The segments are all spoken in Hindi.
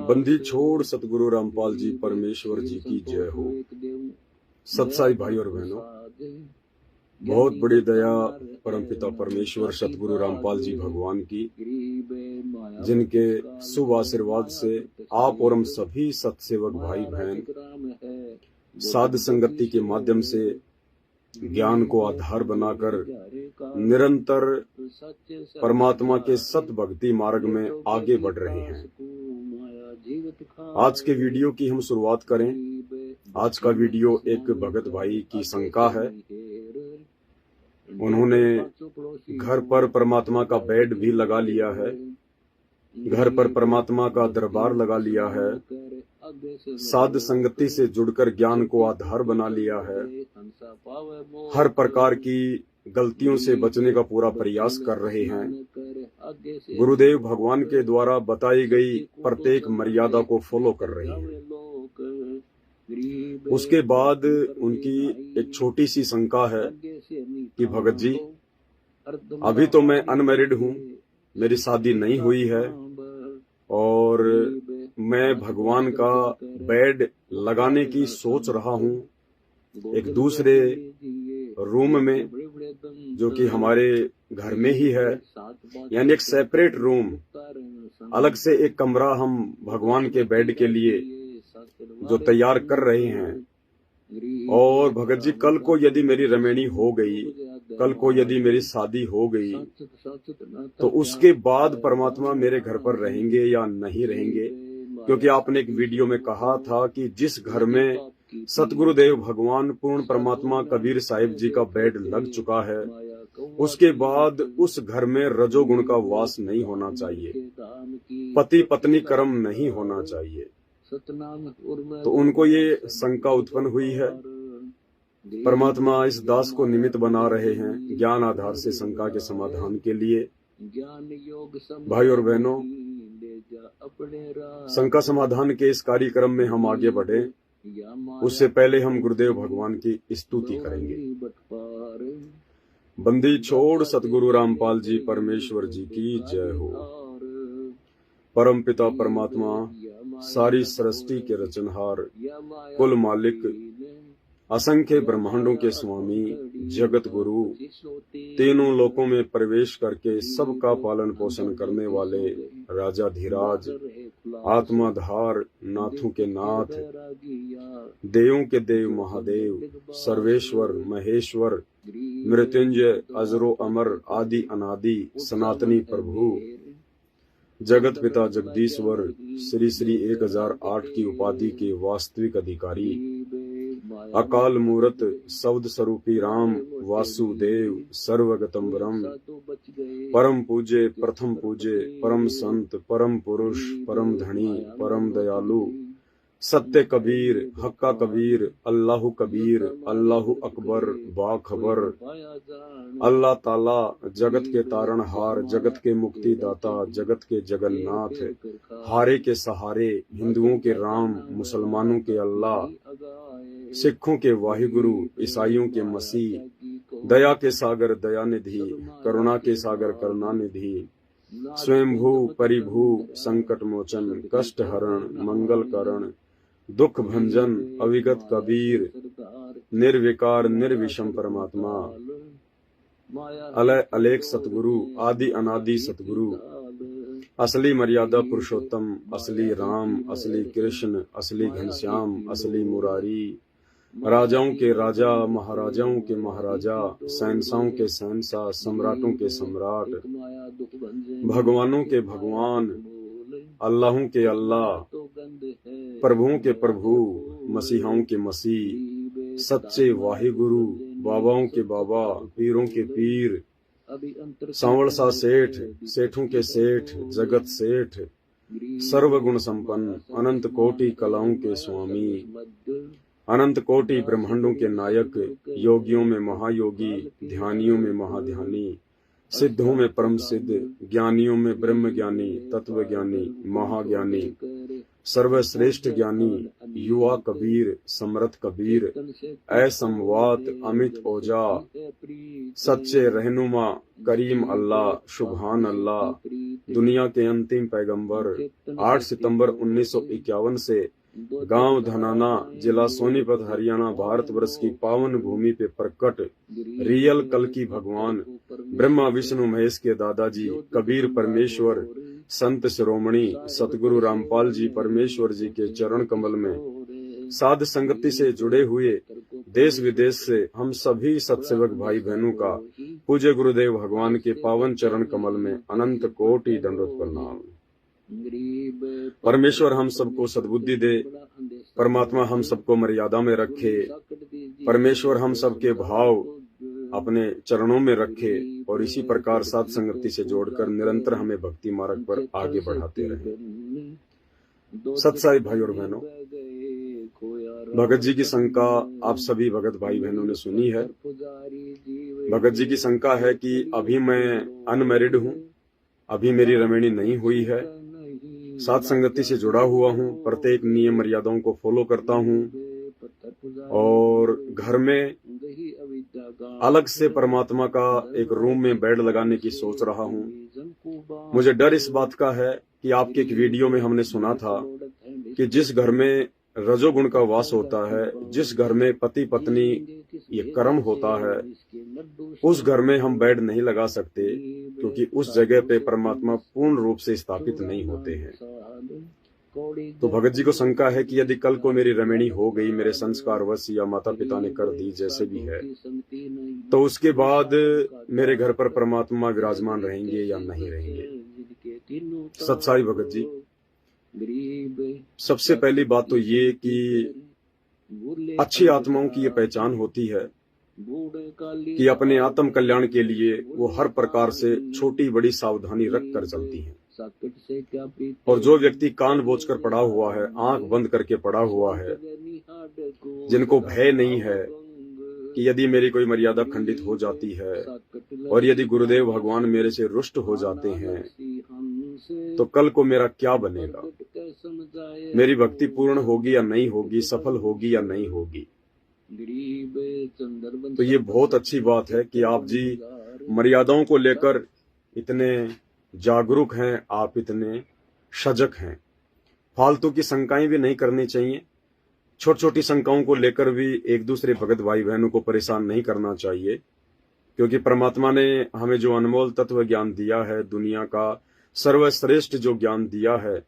बंदी छोड़ सतगुरु रामपाल जी परमेश्वर जी की जय हो। सत्साई भाई और बहनों, बहुत बड़ी दया परमपिता परमेश्वर सतगुरु रामपाल जी भगवान की, जिनके शुभ आशीर्वाद से आप और हम सभी सत्सेवक भाई बहन साध संगति के माध्यम से ज्ञान को आधार बनाकर निरंतर परमात्मा के सत भक्ति मार्ग में आगे बढ़ रहे हैं। आज के वीडियो की हम शुरुआत करें। आज का वीडियो एक भगत भाई की शंका है। उन्होंने घर पर परमात्मा का बेड भी लगा लिया है, घर पर परमात्मा का दरबार लगा लिया है, साध संगति से जुड़कर ज्ञान को आधार बना लिया है, हर प्रकार की गलतियों से बचने का पूरा प्रयास कर रहे हैं, गुरुदेव भगवान के द्वारा बताई गई प्रत्येक मर्यादा को फॉलो कर रहे हैं। उसके बाद उनकी एक छोटी सी शंका है कि भगत जी, अभी तो मैं अनमैरिड हूँ, मेरी शादी नहीं हुई है और मैं भगवान का बेड लगाने की सोच रहा हूँ एक दूसरे रूम में, जो कि हमारे घर में ही है, यानी एक सेपरेट रूम, अलग से एक कमरा हम भगवान के बेड के लिए जो तैयार कर रहे हैं। और भगत जी, कल को यदि मेरी रमैनी हो गई, कल को यदि मेरी शादी हो गई, तो उसके बाद परमात्मा मेरे घर पर रहेंगे या नहीं रहेंगे? क्योंकि आपने एक वीडियो में कहा था कि जिस घर में सतगुरुदेव भगवान पूर्ण परमात्मा कबीर साहिब जी का बेड लग चुका है, उसके बाद उस घर में रजोगुण का वास नहीं होना चाहिए, पति पत्नी कर्म नहीं होना चाहिए। तो उनको ये शंका उत्पन्न हुई है। परमात्मा इस दास को निमित्त बना रहे हैं ज्ञान आधार से शंका के समाधान के लिए। भाई और बहनों, शंका समाधान के इस कार्यक्रम में हम आगे बढ़े, उससे पहले हम गुरुदेव भगवान की स्तुति करेंगे। बंदी छोड़ सतगुरु रामपाल जी परमेश्वर जी की जय हो। परम पिता परमात्मा, सारी सृष्टि के रचनहार, कुल मालिक, असंख्य ब्रह्मांडों के स्वामी, जगत गुरु, तीनों लोकों में प्रवेश करके सबका पालन पोषण करने वाले राजाधिराज, आत्माधार, नाथों के नाथ, देवों के देव महादेव, सर्वेश्वर महेश्वर, मृत्युंजय, अजरो अमर, आदि अनादि, सनातनी प्रभु, जगत पिता जगदीश्वर, श्री श्री 1008 की उपाधि के वास्तविक अधिकारी, अकाल मूरत, शब्द स्वरूपी राम, वासुदेव, सर्वगतम ब्रह्म, परम पूज्य, प्रथम पूज्य, परम संत, परम पुरुष, परम धनी, परम दयालु, सत्य कबीर, हक्का कबीर, अल्लाह कबीर, अल्लाह अकबर, बाखबर, अल्लाह ताला, जगत के तारणहार, जगत के मुक्तिदाता, जगत के जगन्नाथ, हारे के सहारे, हिंदुओं के राम, मुसलमानों के अल्लाह, सिखों के वाहिगुरु, ईसाइयों के मसीह, दया के सागर दयानिधि, करुणा के सागर करुणानिधि, स्वयंभू परिभू, संकट मोचन, कष्ट हरण, मंगल करण, दुख भंजन, अविगत कबीर, निर्विकार निर्विषम परमात्मा, अलय अलेख सतगुरु, आदि अनादि सतगुरु, असली मर्यादा पुरुषोत्तम, असली राम, असली कृष्ण, असली घनश्याम, असली मुरारी, राजाओं के राजा, महाराजाओं के महाराजा, शहंशाहों के शहंशाह, सम्राटों के सम्राट, भगवानों के भगवान, अल्लाहों के अल्लाह, प्रभुओं के प्रभु, मसीहाओं के मसीह, सच्चे वाहिगुरु, बाबाओं के बाबा, पीरों के पीर, सांवरसा सेठ, सेठों के सेठ, जगत सेठ, सर्वगुण संपन्न, अनंत कोटि कलाओं के स्वामी, अनंत कोटि ब्रह्मांडों के नायक, योगियों में महायोगी, ध्यानियों में महाध्यानी, सिद्धों में परम सिद्ध, ज्ञानियों में ब्रह्म ज्ञानी, तत्व ज्ञानी, महाज्ञानी, सर्वश्रेष्ठ ज्ञानी, युवा कबीर समरथ कबीर, ऐ संवात अमित ओजा, सच्चे रहनुमा करीम अल्लाह, शुभान अल्लाह, दुनिया के अंतिम पैगंबर। 8 सितंबर 1951 से गांव धनाना, जिला सोनीपत, हरियाणा, भारतवर्ष की पावन भूमि पे प्रकट रियल कल की भगवान, ब्रह्मा विष्णु महेश के दादाजी कबीर परमेश्वर, संत शिरोमणि सतगुरु रामपाल जी परमेश्वर जी के चरण कमल में साध संगति से जुड़े हुए देश विदेश से हम सभी सत्सेवक भाई बहनों का पूज्य गुरुदेव भगवान के पावन चरण कमल में अनंत कोटि दंडोत प्रणाम। परमेश्वर हम सबको सद्बुद्धि दे, परमात्मा हम सबको मर्यादा में रखे, परमेश्वर हम सबके भाव अपने चरणों में रखे और इसी प्रकार साथ संगति से जोड़कर निरंतर हमें भक्ति मार्ग पर आगे बढ़ाते रहे। सत्साई भाई और बहनों, भगत जी की शंका आप सभी भगत भाई बहनों ने सुनी है। भगत जी की शंका है कि अभी मैं अनमैरिड हूँ, अभी मेरी रमणी नहीं हुई है, साथ संगति से जुड़ा हुआ हूँ, प्रत्येक नियम मर्यादाओं को फॉलो करता हूँ और घर में अलग से परमात्मा का एक रूम में बेड लगाने की सोच रहा हूँ। मुझे डर इस बात का है कि आपके एक वीडियो में हमने सुना था कि जिस घर में रजोगुण का वास होता है, जिस घर में पति पत्नी ये कर्म होता है, उस घर में हम बेड नहीं लगा सकते, क्योंकि उस जगह पे परमात्मा पूर्ण रूप से स्थापित नहीं होते हैं। तो भगत जी को शंका है कि यदि कल को मेरी रमणी हो गई, मेरे संस्कारवश या माता पिता ने कर दी, जैसे भी है, तो उसके बाद मेरे घर पर परमात्मा विराजमान रहेंगे या नहीं रहेंगे। सत्साई भगत जी, सबसे पहली बात तो ये कि अच्छी आत्माओं की ये पहचान होती है कि अपने आत्म कल्याण के लिए वो हर प्रकार से छोटी बड़ी सावधानी रख कर चलती हैं। और जो व्यक्ति कान बोझ कर पड़ा हुआ है, आंख बंद करके पड़ा हुआ है, जिनको भय नहीं है कि यदि मेरी कोई मर्यादा खंडित हो जाती है और यदि गुरुदेव भगवान मेरे से रुष्ट हो जाते हैं तो कल को मेरा क्या बनेगा, मेरी भक्ति पूर्ण होगी या नहीं होगी, सफल होगी या नहीं होगी। तो ये बहुत अच्छी बात है कि आप जी मर्यादाओं को लेकर इतने जागरूक हैं, आप इतने सजग हैं। फालतू की शंकाएं भी नहीं करनी चाहिए, छोटी छोटी शंकाओं को लेकर भी एक दूसरे भगत भाई बहनों को परेशान नहीं करना चाहिए, क्योंकि परमात्मा ने हमें जो अनमोल तत्व ज्ञान दिया है, दुनिया का सर्वश्रेष्ठ जो ज्ञान दिया है,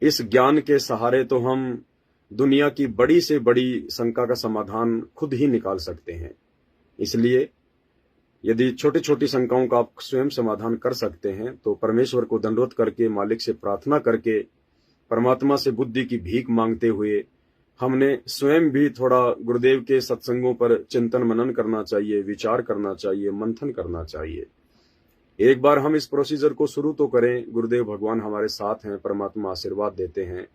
इस ज्ञान के सहारे तो हम दुनिया की बड़ी से बड़ी शंका का समाधान खुद ही निकाल सकते हैं। इसलिए यदि छोटी छोटी शंकाओं का आप स्वयं समाधान कर सकते हैं तो परमेश्वर को दंडवत करके, मालिक से प्रार्थना करके, परमात्मा से बुद्धि की भीख मांगते हुए हमने स्वयं भी थोड़ा गुरुदेव के सत्संगों पर चिंतन मनन करना चाहिए, विचार करना चाहिए, मंथन करना चाहिए। एक बार हम इस प्रोसीजर को शुरू तो करें। गुरुदेव भगवान हमारे साथ हैं, परमात्मा आशीर्वाद देते हैं,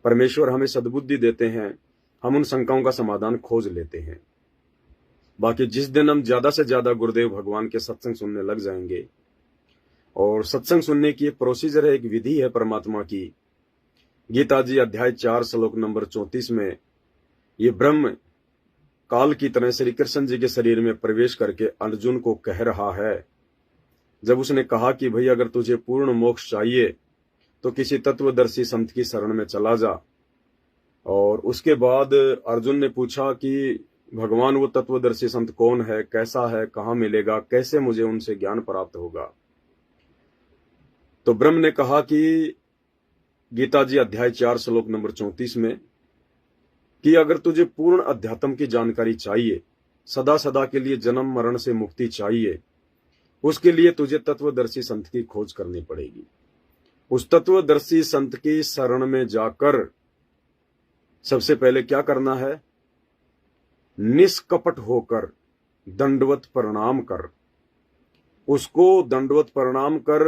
परमेश्वर हमें सद्बुद्धि देते हैं, हम उन शंकाओं का समाधान खोज लेते हैं। बाकी जिस दिन हम ज्यादा से ज्यादा गुरुदेव भगवान के सत्संग सुनने लग जाएंगे, और सत्संग सुनने की एक प्रोसीजर है, एक विधि है परमात्मा की। गीता जी अध्याय 4 श्लोक नंबर 34 में ये ब्रह्म काल की तरह श्री कृष्ण जी के शरीर में प्रवेश करके अर्जुन को कह रहा है, जब उसने कहा कि भाई अगर तुझे पूर्ण मोक्ष चाहिए तो किसी तत्वदर्शी संत की शरण में चला जा। और उसके बाद अर्जुन ने पूछा कि भगवान वो तत्वदर्शी संत कौन है, कैसा है, कहाँ मिलेगा, कैसे मुझे उनसे ज्ञान प्राप्त होगा। तो ब्रह्म ने कहा कि गीता जी अध्याय 4 श्लोक नंबर 34 में कि अगर तुझे पूर्ण अध्यात्म की जानकारी चाहिए, सदा सदा के लिए जन्म मरण से मुक्ति चाहिए, उसके लिए तुझे तत्वदर्शी संत की खोज करनी पड़ेगी। उस तत्वदर्शी संत की शरण में जाकर सबसे पहले क्या करना है, निष्कपट होकर दंडवत प्रणाम कर। उसको दंडवत प्रणाम कर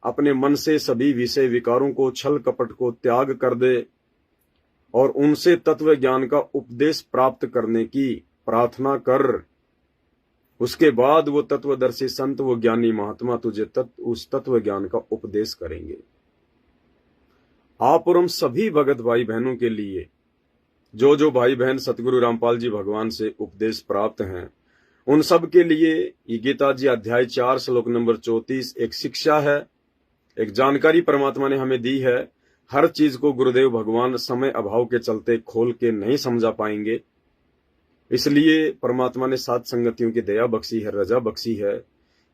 अपने मन से सभी विषय विकारों को, छल कपट को त्याग कर दे और उनसे तत्व ज्ञान का उपदेश प्राप्त करने की प्रार्थना कर। उसके बाद वो तत्वदर्शी संत, वो ज्ञानी महात्मा तुझे उस तत्व ज्ञान का उपदेश करेंगे। आप और हम सभी भगत भाई बहनों के लिए जो भाई बहन सतगुरु रामपाल जी भगवान से उपदेश प्राप्त हैं, उन सब के लिए ये गीता जी अध्याय 4 श्लोक नंबर 34 एक शिक्षा है, एक जानकारी परमात्मा ने हमें दी है। हर चीज को गुरुदेव भगवान समय अभाव के चलते खोल के नहीं समझा पाएंगे, इसलिए परमात्मा ने सात संगतियों की दया बख्शी है, रजा बख्शी है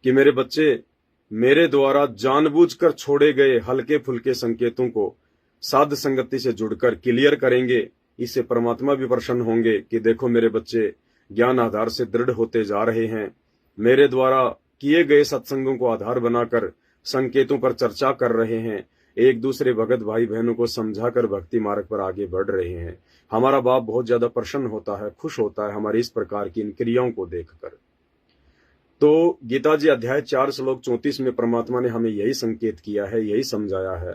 कि मेरे बच्चे मेरे द्वारा जानबूझकर छोड़े गए हल्के फुल्के संकेतों को साध संगति से जुड़कर क्लियर करेंगे। इससे परमात्मा भी प्रसन्न होंगे कि देखो मेरे बच्चे ज्ञान आधार से दृढ़ होते जा रहे हैं, मेरे द्वारा किए गए सत्संगों को आधार बनाकर संकेतों पर चर्चा कर रहे हैं, एक दूसरे भगत भाई बहनों को समझाकर भक्ति मार्ग पर आगे बढ़ रहे हैं। हमारा बाप बहुत ज्यादा प्रसन्न होता है, खुश होता है हमारी इस प्रकार की इन क्रियाओं को देखकर। तो गीता जी अध्याय 4 श्लोक 34 में परमात्मा ने हमें यही संकेत किया है, यही समझाया है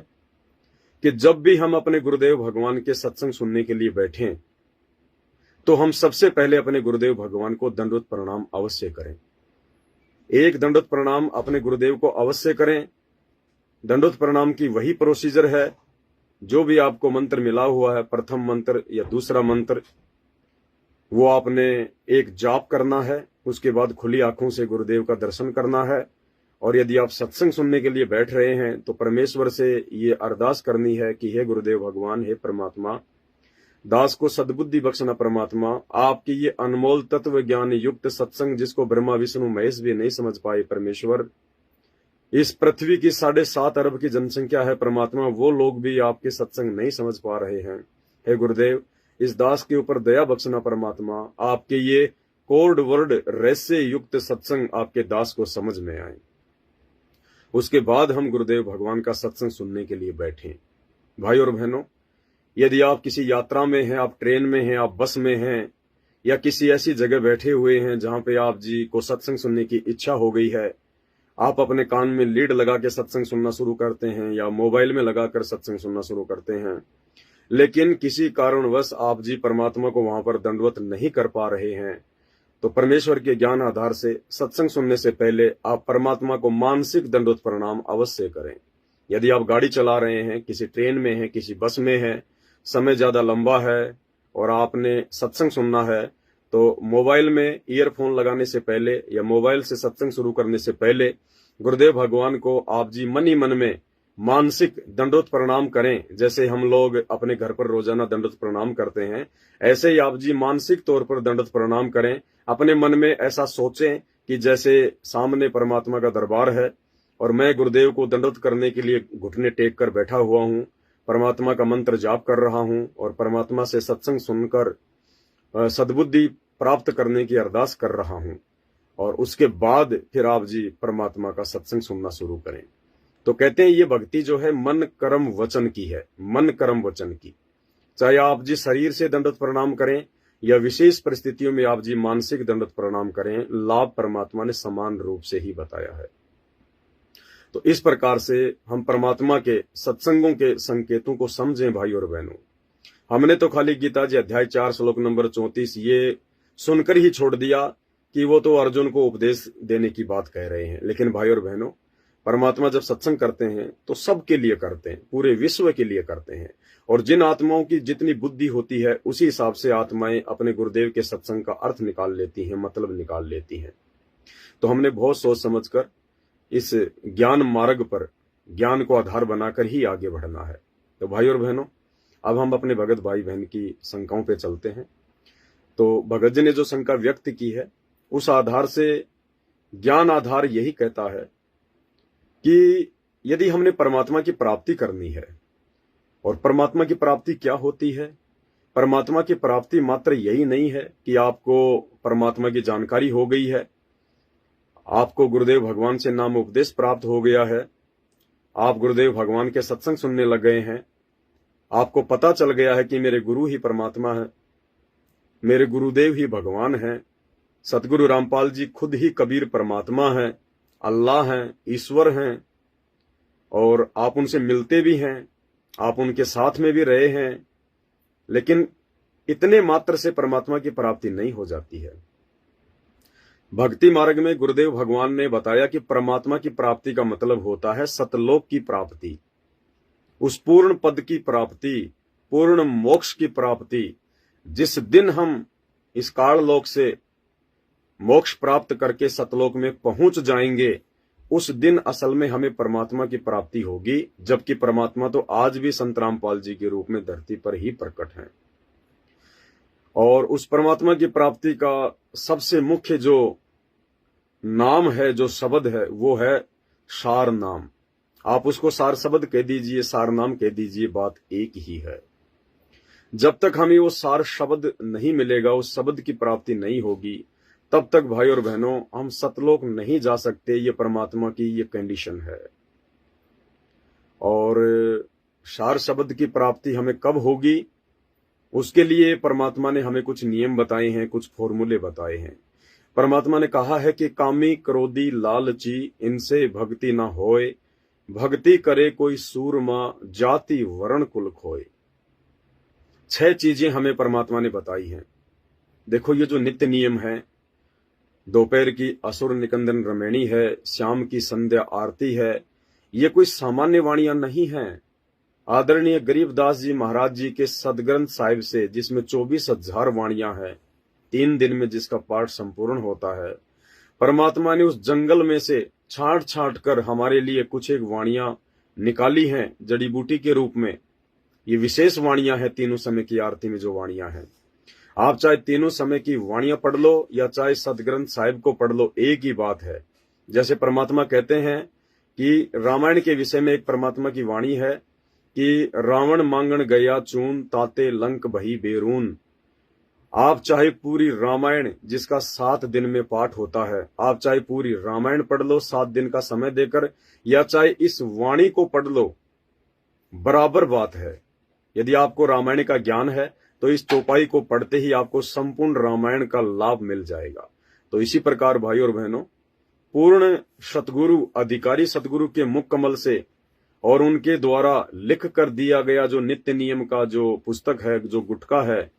कि जब भी हम अपने गुरुदेव भगवान के सत्संग सुनने के लिए बैठें तो हम सबसे पहले अपने गुरुदेव भगवान को दंडवत प्रणाम अवश्य करें। एक दंडवत प्रणाम अपने गुरुदेव को अवश्य करें। दंडवत प्रणाम की वही प्रोसीजर है, जो भी आपको मंत्र मिला हुआ है, प्रथम मंत्र या दूसरा मंत्र, वो आपने एक जाप करना है, उसके बाद खुली आंखों से गुरुदेव का दर्शन करना है। और यदि आप सत्संग सुनने के लिए बैठ रहे हैं तो परमेश्वर से ये अरदास करनी है कि हे गुरुदेव भगवान, हे परमात्मा, दास को सद्बुद्धि बख्शना परमात्मा, आपकी ये अनमोल तत्व ज्ञान युक्त सत्संग जिसको ब्रह्मा विष्णु महेश भी नहीं समझ पाए परमेश्वर, इस पृथ्वी की 7.5 अरब की जनसंख्या है परमात्मा, वो लोग भी आपके सत्संग नहीं समझ पा रहे हैं। हे गुरुदेव, इस दास के ऊपर दया बख्शना परमात्मा, आपके ये कोड वर्ड रहस्य युक्त सत्संग आपके दास को समझ में आए। उसके बाद हम गुरुदेव भगवान का सत्संग सुनने के लिए बैठें। भाई और बहनों, यदि आप किसी यात्रा में हैं, आप ट्रेन में हैं, आप बस में हैं, या किसी ऐसी जगह बैठे हुए हैं जहां पे आप जी को सत्संग सुनने की इच्छा हो गई है, आप अपने कान में लीड लगा के सत्संग सुनना शुरू करते हैं या मोबाइल में लगाकर सत्संग सुनना शुरू करते हैं, लेकिन किसी कारणवश आप जी परमात्मा को वहां पर दंडवत नहीं कर पा रहे हैं, तो परमेश्वर के ज्ञान आधार से सत्संग सुनने से पहले आप परमात्मा को मानसिक दंडवत प्रणाम अवश्य करें। यदि आप गाड़ी चला रहे हैं, किसी ट्रेन में हैं, किसी बस में हैं, समय ज्यादा लंबा है और आपने सत्संग सुनना है, तो मोबाइल में ईयरफोन लगाने से पहले या मोबाइल से सत्संग शुरू करने से पहले गुरुदेव भगवान को आप जी मन ही मन में मानसिक दंडवत प्रणाम करें। जैसे हम लोग अपने घर पर रोजाना दंडवत प्रणाम करते हैं, ऐसे ही आप जी मानसिक तौर पर दंडवत प्रणाम करें। अपने मन में ऐसा सोचें कि जैसे सामने परमात्मा का दरबार है और मैं गुरुदेव को दंडवत करने के लिए घुटने टेक कर बैठा हुआ हूं, परमात्मा का मंत्र जाप कर रहा हूं और परमात्मा से सत्संग सुनकर सद्बुद्धि प्राप्त करने की अरदास कर रहा हूं। और उसके बाद फिर आप जी परमात्मा का सत्संग सुनना शुरू करें। तो कहते हैं ये भक्ति जो है मन कर्म वचन की है, मन कर्म वचन की। चाहे आप जी शरीर से दंडवत प्रणाम करें या विशेष परिस्थितियों में आप जी मानसिक दंडवत प्रणाम करें, लाभ परमात्मा ने समान रूप से ही बताया है। तो इस प्रकार से हम परमात्मा के सत्संगों के संकेतों को समझें। भाई और बहनों, हमने तो खाली गीता जी अध्याय 4 श्लोक नंबर 34 ये सुनकर ही छोड़ दिया कि वो तो अर्जुन को उपदेश देने की बात कह रहे हैं, लेकिन भाई और बहनों, परमात्मा जब सत्संग करते हैं तो सबके लिए करते हैं, पूरे विश्व के लिए करते हैं। और जिन आत्माओं की जितनी बुद्धि होती है उसी हिसाब से आत्माएं अपने गुरुदेव के सत्संग का अर्थ निकाल लेती हैं, मतलब निकाल लेती हैं। तो हमने बहुत सोच समझकर इस ज्ञान मार्ग पर ज्ञान को आधार बनाकर ही आगे बढ़ना है। तो भाई और बहनों, अब हम अपने भगत भाई बहन की शंकाओं पे चलते हैं। तो भगत जी ने जो शंका व्यक्त की है उस आधार से ज्ञान आधार यही कहता है कि यदि हमने परमात्मा की प्राप्ति करनी है, और परमात्मा की प्राप्ति क्या होती है? परमात्मा की प्राप्ति मात्र यही नहीं है कि आपको परमात्मा की जानकारी हो गई है, आपको गुरुदेव भगवान से नाम उपदेश प्राप्त हो गया है, आप गुरुदेव भगवान के सत्संग सुनने लग गए हैं, आपको पता चल गया है कि मेरे गुरु ही परमात्मा है, मेरे गुरुदेव ही भगवान हैं, सतगुरु रामपाल जी खुद ही कबीर परमात्मा हैं, अल्लाह हैं, ईश्वर हैं, और आप उनसे मिलते भी हैं, आप उनके साथ में भी रहे हैं, लेकिन इतने मात्र से परमात्मा की प्राप्ति नहीं हो जाती है। भक्ति मार्ग में गुरुदेव भगवान ने बताया कि परमात्मा की प्राप्ति का मतलब होता है सतलोक की प्राप्ति, उस पूर्ण पद की प्राप्ति, पूर्ण मोक्ष की प्राप्ति, जिस दिन हम इस काललोक से मोक्ष प्राप्त करके सतलोक में पहुंच जाएंगे, उस दिन असल में हमें परमात्मा की प्राप्ति होगी, जबकि परमात्मा तो आज भी संत रामपाल जी के रूप में धरती पर ही प्रकट हैं। और उस परमात्मा की प्राप्ति का सबसे मुख्य जो नाम है, जो शब्द है, वो है सार नाम। आप उसको सार शब्द कह दीजिए, सार नाम कह दीजिए, बात एक ही है। जब तक हमें वो सार शब्द नहीं मिलेगा, उस शब्द की प्राप्ति नहीं होगी, तब तक भाई और बहनों हम सतलोक नहीं जा सकते। ये परमात्मा की ये कंडीशन है। और सार शब्द की प्राप्ति हमें कब होगी, उसके लिए परमात्मा ने हमें कुछ नियम बताए हैं, कुछ फॉर्मूले बताए हैं। परमात्मा ने कहा है कि कामी क्रोधी लालची इनसे भक्ति ना होए, भक्ति करे कोई सूरमा जाति वर्ण कुल खोए। 6 चीजें हमें परमात्मा ने बताई हैं। देखो, ये जो नित्य नियम है, दोपहर की असुर निकंदन रमैणी है, शाम की संध्या आरती है, ये कोई सामान्य वाणियां नहीं हैं। आदरणीय गरीबदास जी महाराज जी के सदग्रंथ साहिब से, जिसमें 24,000 वाणियां हैं, 3 दिन में जिसका पाठ संपूर्ण होता है, परमात्मा ने उस जंगल में से छांट छांट कर हमारे लिए कुछ एक वाणियां निकाली हैं जड़ी बूटी के रूप में। ये विशेष वाणियां हैं। तीनों समय की आरती में जो वाणियां हैं, आप चाहे तीनों समय की वाणियां पढ़ लो या चाहे सदग्रंथ साहिब को पढ़ लो, एक ही बात है। जैसे परमात्मा कहते हैं कि रामायण के विषय में एक परमात्मा की वाणी है कि रावण मांगण गया चून ताते लंक भई बेरून। आप चाहे पूरी रामायण, जिसका 7 दिन में पाठ होता है, आप चाहे पूरी रामायण पढ़ लो 7 दिन का समय देकर, या चाहे इस वाणी को पढ़ लो, बराबर बात है। यदि आपको रामायण का ज्ञान है तो इस चौपाई को पढ़ते ही आपको संपूर्ण रामायण का लाभ मिल जाएगा। तो इसी प्रकार भाई और बहनों, पूर्ण सतगुरु, अधिकारी सतगुरु के मुख कमल से और उनके द्वारा लिख कर दिया गया जो नित्य नियम का जो पुस्तक है, जो गुटका है,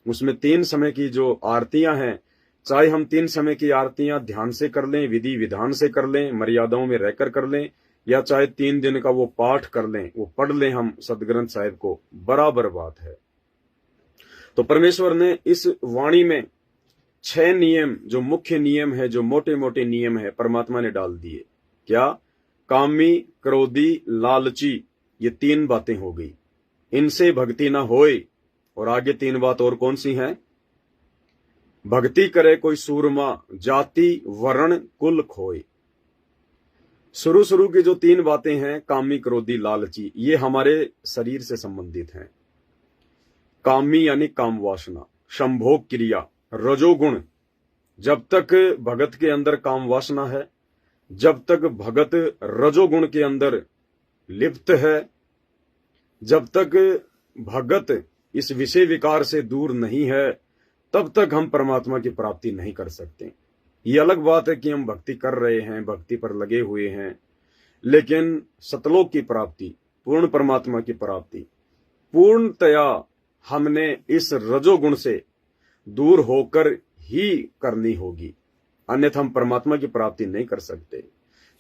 उसमें 3 समय की जो आरतियां हैं, चाहे हम 3 समय की आरतियां ध्यान से कर लें, विधि विधान से कर लें, मर्यादाओं में रहकर कर लें, या चाहे 3 दिन का वो पाठ कर लें, वो पढ़ लें हम सदग्रंथ साहिब को, बराबर बात है। तो परमेश्वर ने इस वाणी में 6 नियम, जो मुख्य नियम है, जो मोटे मोटे नियम है, परमात्मा ने डाल दिए। क्या? कामी क्रोधी लालची, ये 3 बातें हो गई। इनसे भक्ति ना होए, और आगे 3 बात और कौन सी हैं? भक्ति करे कोई सूरमा जाति वर्ण कुल खोए। शुरू की जो 3 बातें हैं, कामी क्रोधी लालची, ये हमारे शरीर से संबंधित हैं। कामी यानी काम वासना, संभोग क्रिया, रजोगुण। जब तक भगत के अंदर काम वासना है, जब तक भगत रजोगुण के अंदर लिप्त है, जब तक भगत इस विषय विकार से दूर नहीं है, तब तक हम परमात्मा की प्राप्ति नहीं कर सकते। ये अलग बात है कि हम भक्ति कर रहे हैं, भक्ति पर लगे हुए हैं, लेकिन सतलोक की प्राप्ति, पूर्ण परमात्मा की प्राप्ति, पूर्णतया हमने इस रजोगुण से दूर होकर ही करनी होगी, अन्यथा हम परमात्मा की प्राप्ति नहीं कर सकते।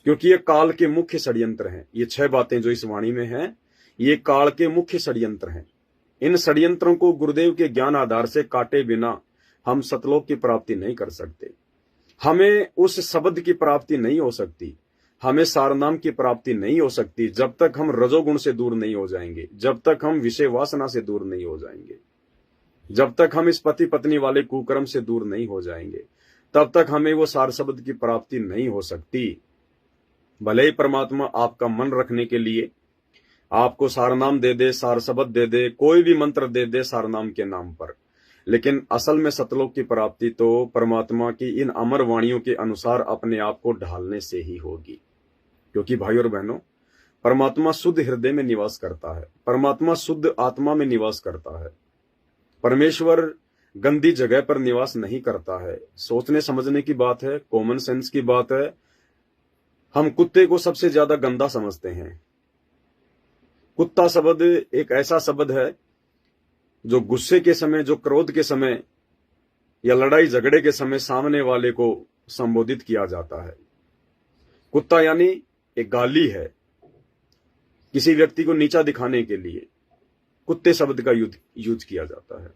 क्योंकि ये काल के मुख्य षड्यंत्र हैं। ये 6 बातें जो इस वाणी में हैं, ये काल के मुख्य षड्यंत्र हैं। इन षड्यंत्रों को गुरुदेव के ज्ञान आधार से काटे बिना हम सतलोक की प्राप्ति नहीं कर सकते। हमें उस शब्द की प्राप्ति नहीं हो सकती, हमें सारनाम की प्राप्ति नहीं हो सकती, जब तक हम रजोगुण से दूर नहीं हो जाएंगे, जब तक हम विषय वासना से दूर नहीं हो जाएंगे, जब तक हम इस पति पत्नी वाले कुकर्म से दूर नहीं हो जाएंगे, तब तक हमें वो सार शब्द की प्राप्ति नहीं हो सकती। भले ही परमात्मा आपका मन रखने के लिए आपको सारनाम दे दे, सार शब्द दे दे, कोई भी मंत्र दे दे सारनाम के नाम पर, लेकिन असल में सतलोक की प्राप्ति तो परमात्मा की इन अमर वाणियों के अनुसार अपने आप को ढालने से ही होगी। क्योंकि भाई और बहनों, परमात्मा शुद्ध हृदय में निवास करता है, परमात्मा शुद्ध आत्मा में निवास करता है। परमेश्वर गंदी जगह पर निवास नहीं करता है। सोचने समझने की बात है, कॉमन सेंस की बात है। हम कुत्ते को सबसे ज्यादा गंदा समझते हैं। कुत्ता शब्द एक ऐसा शब्द है जो गुस्से के समय, जो क्रोध के समय या लड़ाई झगड़े के समय सामने वाले को संबोधित किया जाता है। कुत्ता यानी एक गाली है, किसी व्यक्ति को नीचा दिखाने के लिए कुत्ते शब्द का यूज किया जाता है।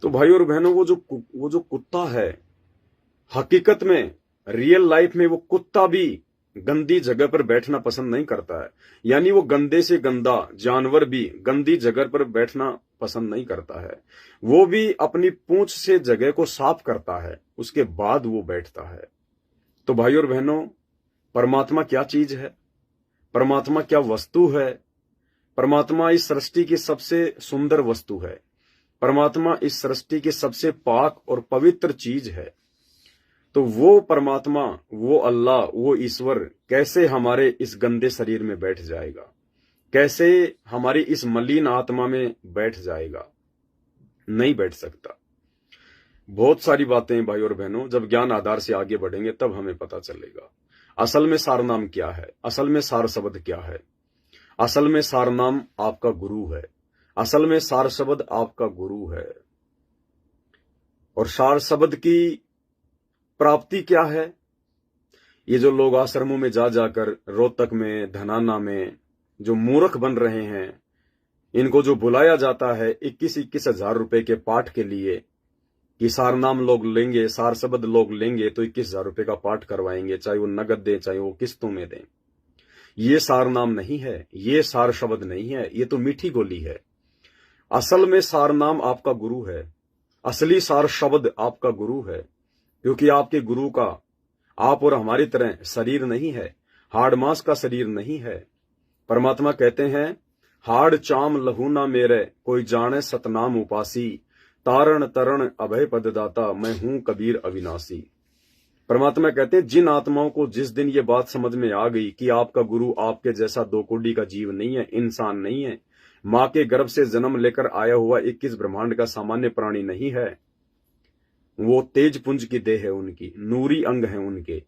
तो भाई और बहनों, वो जो कुत्ता है, हकीकत में रियल लाइफ में वो कुत्ता भी गंदी जगह पर बैठना पसंद नहीं करता है। यानी वो गंदे से गंदा जानवर भी गंदी जगह पर बैठना पसंद नहीं करता है। वो भी अपनी पूंछ से जगह को साफ करता है, उसके बाद वो बैठता है। तो भाई और बहनों, परमात्मा क्या चीज है? परमात्मा क्या वस्तु है? परमात्मा इस सृष्टि की सबसे सुंदर वस्तु है। परमात्मा इस सृष्टि की सबसे पाक और पवित्र चीज है। तो वो परमात्मा, वो अल्लाह, वो ईश्वर कैसे हमारे इस गंदे शरीर में बैठ जाएगा? कैसे हमारी इस मलिन आत्मा में बैठ जाएगा? नहीं बैठ सकता। बहुत सारी बातें भाई और बहनों, जब ज्ञान आधार से आगे बढ़ेंगे तब हमें पता चलेगा असल में सार नाम क्या है, असल में सार शब्द क्या है। असल में सार नाम आपका गुरु है। असल में सार शब्द आपका गुरु है। और सार शब्द की प्राप्ति क्या है? ये जो लोग आश्रमों में जा जाकर रोहतक में, धनाना में जो मूर्ख बन रहे हैं, इनको जो बुलाया जाता है 21-21 हजार रुपए के पाठ के लिए कि सार नाम लोग लेंगे, सार शब्द लोग लेंगे तो 21 हजार रुपए का पाठ करवाएंगे, चाहे वो नगद दें चाहे वो किस्तों में दें। ये सार नाम नहीं है, ये सार शब्द नहीं है, ये तो मीठी गोली है। असल में सार नाम आपका गुरु है। असली सार शब्द आपका गुरु है। क्योंकि आपके गुरु का आप और हमारी तरह शरीर नहीं है, हाड़ मांस का शरीर नहीं है। परमात्मा कहते हैं, हाड़ चाम लहू ना मेरे, कोई जाने सतनाम उपासी, तारण तरण अभय पददाता, मैं हूं कबीर अविनाशी। परमात्मा कहते हैं, जिन आत्माओं को जिस दिन ये बात समझ में आ गई कि आपका गुरु आपके जैसा दो कोड़ी का जीव नहीं है, इंसान नहीं है, मां के गर्भ से जन्म लेकर आया हुआ 21 ब्रह्मांड का सामान्य प्राणी नहीं है, वो तेज पुंज की देह है उनकी, नूरी अंग है उनके,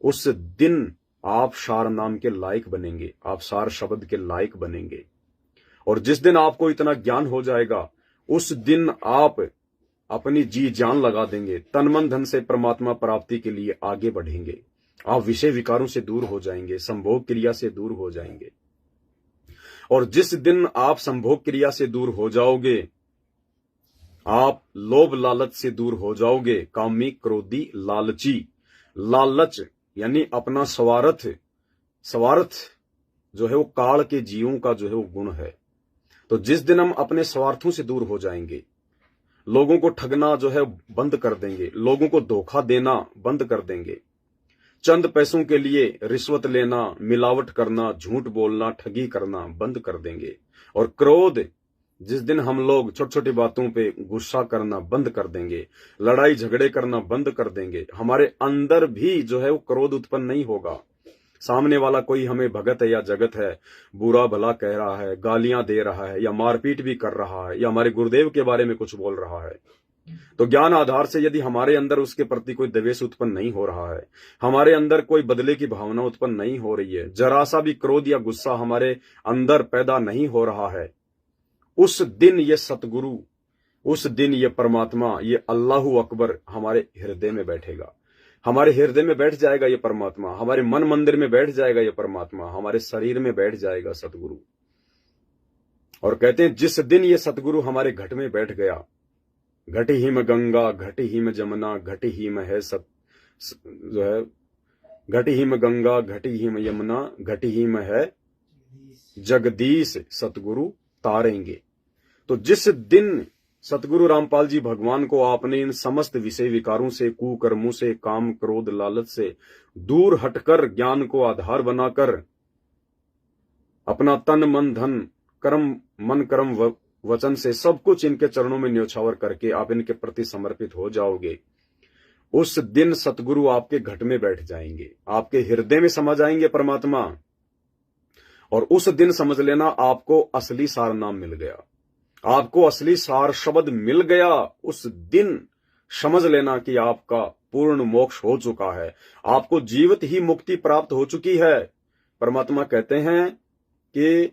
उस दिन आप सार नाम के लायक बनेंगे, आप सार शब्द के लायक बनेंगे। और जिस दिन आपको इतना ज्ञान हो जाएगा, उस दिन आप अपनी जी जान लगा देंगे, तन मन धन से परमात्मा प्राप्ति के लिए आगे बढ़ेंगे। आप विषय विकारों से दूर हो जाएंगे, संभोग क्रिया से दूर हो जाएंगे। और जिस दिन आप संभोग क्रिया से दूर हो जाओगे, आप लोभ लालच से दूर हो जाओगे। कामी क्रोधी लालची, लालच यानी अपना स्वार्थ जो है वो काल के जीवों का जो है वो गुण है। तो जिस दिन हम अपने स्वार्थों से दूर हो जाएंगे, लोगों को ठगना जो है बंद कर देंगे, लोगों को धोखा देना बंद कर देंगे, चंद पैसों के लिए रिश्वत लेना, मिलावट करना, झूठ बोलना, ठगी करना बंद कर देंगे। और क्रोध, जिस दिन हम लोग छोटी छोटी बातों पे गुस्सा करना बंद कर देंगे, लड़ाई झगड़े करना बंद कर देंगे, हमारे अंदर भी जो है वो क्रोध उत्पन्न नहीं होगा। सामने वाला कोई हमें भगत है या जगत है, बुरा भला कह रहा है, गालियां दे रहा है या मारपीट भी कर रहा है या हमारे गुरुदेव के बारे में कुछ बोल रहा है, तो ज्ञान आधार से यदि हमारे अंदर उसके प्रति कोई द्वेष उत्पन्न नहीं हो रहा है, हमारे अंदर कोई बदले की भावना उत्पन्न नहीं हो रही है, जरा सा भी क्रोध या गुस्सा हमारे अंदर पैदा नहीं हो रहा है, उस दिन ये सतगुरु, उस दिन ये परमात्मा, ये अल्लाहु अकबर हमारे हृदय में बैठेगा। हमारे हृदय में बैठ जाएगा ये परमात्मा, हमारे मन मंदिर में बैठ जाएगा ये परमात्मा, हमारे शरीर में बैठ जाएगा सतगुरु। और कहते हैं, जिस दिन ये सतगुरु हमारे घट में बैठ गया, घट ही में गंगा, घट ही में जमुना, घट ही में है जो है, घट ही में गंगा, घट ही में यमुना, घट ही में है जगदीश, सतगुरु तारेंगे। तो जिस दिन सतगुरु रामपाल जी भगवान को आपने इन समस्त विषय विकारों से, कुकर्मों से, काम क्रोध लालच से दूर हटकर ज्ञान को आधार बनाकर अपना तन मन धन कर्म मन कर्म वचन से सब कुछ इनके चरणों में न्योछावर करके आप इनके प्रति समर्पित हो जाओगे, उस दिन सतगुरु आपके घट में बैठ जाएंगे, आपके हृदय में समा जाएंगे परमात्मा। और उस दिन समझ लेना आपको असली सार नाम मिल गया, आपको असली सार शब्द मिल गया। उस दिन समझ लेना कि आपका पूर्ण मोक्ष हो चुका है, आपको जीवित ही मुक्ति प्राप्त हो चुकी है। परमात्मा कहते हैं कि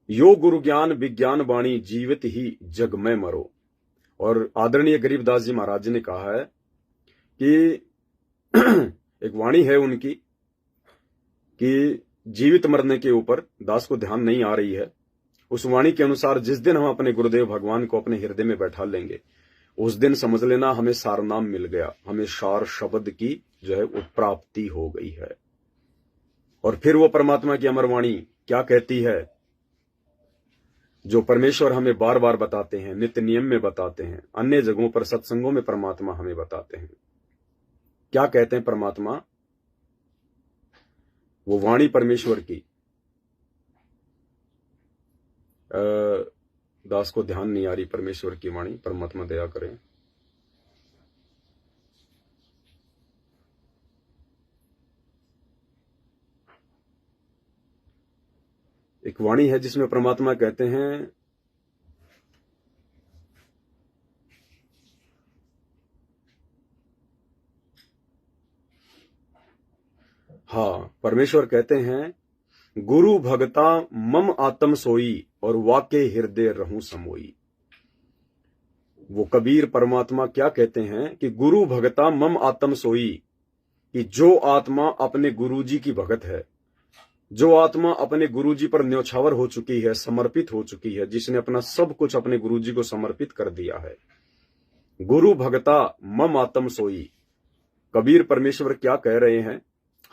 यो गुरु ज्ञान विज्ञान वाणी, जीवित ही जग में मरो। और आदरणीय गरीबदास जी महाराज जी ने कहा है कि एक वाणी है उनकी कि जीवित मरने के ऊपर, दास को ध्यान नहीं आ रही है, उस वाणी के अनुसार जिस दिन हम अपने गुरुदेव भगवान को अपने हृदय में बैठा लेंगे, उस दिन समझ लेना हमें सार नाम मिल गया, हमें सार शब्द की जो है वो प्राप्ति हो गई है। और फिर वो परमात्मा की अमर वाणी क्या कहती है, जो परमेश्वर हमें बार बार बताते हैं, नित्य नियम में बताते हैं, अन्य जगहों पर सत्संगों में परमात्मा हमें बताते हैं। क्या कहते हैं परमात्मा? वो वाणी परमेश्वर की, दास को ध्यान नहीं आ रही परमेश्वर की वाणी, परमात्मा दया करें। एक वाणी है जिसमें परमात्मा कहते हैं, हाँ, परमेश्वर कहते हैं, गुरु भगता मम आत्म सोई और वाके हृदय रहूं समोई। वो कबीर परमात्मा क्या कहते हैं कि गुरु भगता मम आत्म सोई, कि जो आत्मा अपने गुरुजी की भगत है, जो आत्मा अपने गुरुजी पर न्यौछावर हो चुकी है, समर्पित हो चुकी है, जिसने अपना सब कुछ अपने गुरुजी को समर्पित कर दिया है, गुरु भगता मम आत्म सोई। कबीर परमेश्वर क्या कह रहे हैं?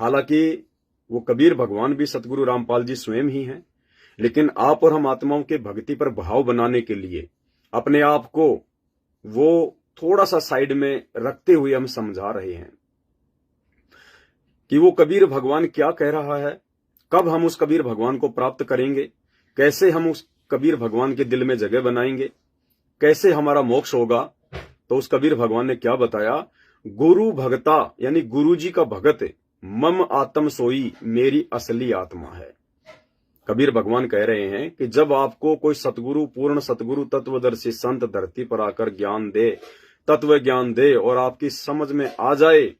हालांकि वो कबीर भगवान भी सतगुरु रामपाल जी स्वयं ही हैं, लेकिन आप और हम आत्माओं के भक्ति पर भाव बनाने के लिए अपने आप को वो थोड़ा सा साइड में रखते हुए हम समझा रहे हैं कि वो कबीर भगवान क्या कह रहा है, कब हम उस कबीर भगवान को प्राप्त करेंगे, कैसे हम उस कबीर भगवान के दिल में जगह बनाएंगे, कैसे हमारा मोक्ष होगा। तो उस कबीर भगवान ने क्या बताया? गुरु भगता यानी गुरु जी का भगत मम आत्म सोई, मेरी असली आत्मा है। कबीर भगवान कह रहे हैं कि जब आपको कोई सतगुरु, पूर्ण सतगुरु, तत्वदर्शी संत धरती पर आकर ज्ञान दे, तत्व ज्ञान दे और आपकी समझ में आ जाए,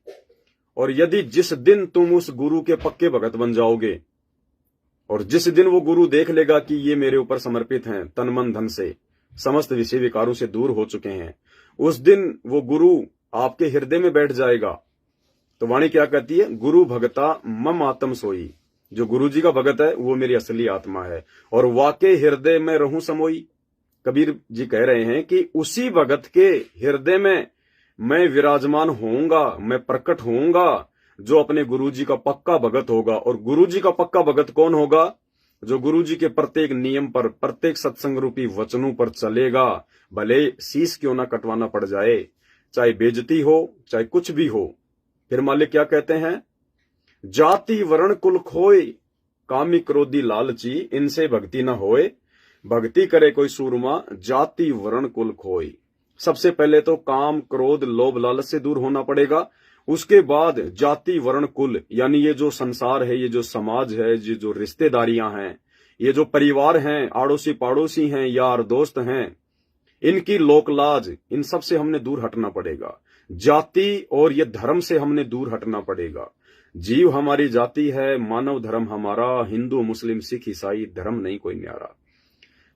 और यदि जिस दिन तुम उस गुरु के पक्के भगत बन जाओगे और जिस दिन वो गुरु देख लेगा कि ये मेरे ऊपर समर्पित हैं, तन मन धन से, समस्त विषय विकारों से दूर हो चुके हैं, उस दिन वो गुरु आपके हृदय में बैठ जाएगा। तो वाणी क्या कहती है? गुरु भगता मम आत्म सोई, जो गुरु जी का भगत है वो मेरी असली आत्मा है, और वाके हृदय में रहूं समोई। कबीर जी कह रहे हैं कि उसी भगत के हृदय में मैं विराजमान होऊंगा, मैं प्रकट होऊंगा, जो अपने गुरु जी का पक्का भगत होगा। और गुरु जी का पक्का भगत कौन होगा? जो गुरु जी के प्रत्येक नियम पर, प्रत्येक सत्संग रूपी वचनों पर चलेगा, भले शीश क्यों ना कटवाना पड़ जाए, चाहे बेइज्जती हो, चाहे कुछ भी हो। फिर मालिक क्या कहते हैं? जाति वर्ण कुल खोए, कामी क्रोधी लालची, इनसे भक्ति न होए, भक्ति करे कोई सूरमा, जाति वर्ण कुल खोए। सबसे पहले तो काम, क्रोध, लोभ, लालच से दूर होना पड़ेगा। उसके बाद जाति वर्ण कुल, यानी ये जो संसार है, ये जो समाज है, ये जो रिश्तेदारियां हैं, ये जो परिवार हैं, आड़ोसी पड़ोसी हैं, यार दोस्त हैं, इनकी लोकलाज, इन सब से हमने दूर हटना पड़ेगा। जाति और ये धर्म से हमने दूर हटना पड़ेगा। जीव हमारी जाति है, मानव धर्म हमारा, हिंदू मुस्लिम सिख ईसाई धर्म नहीं कोई न्यारा।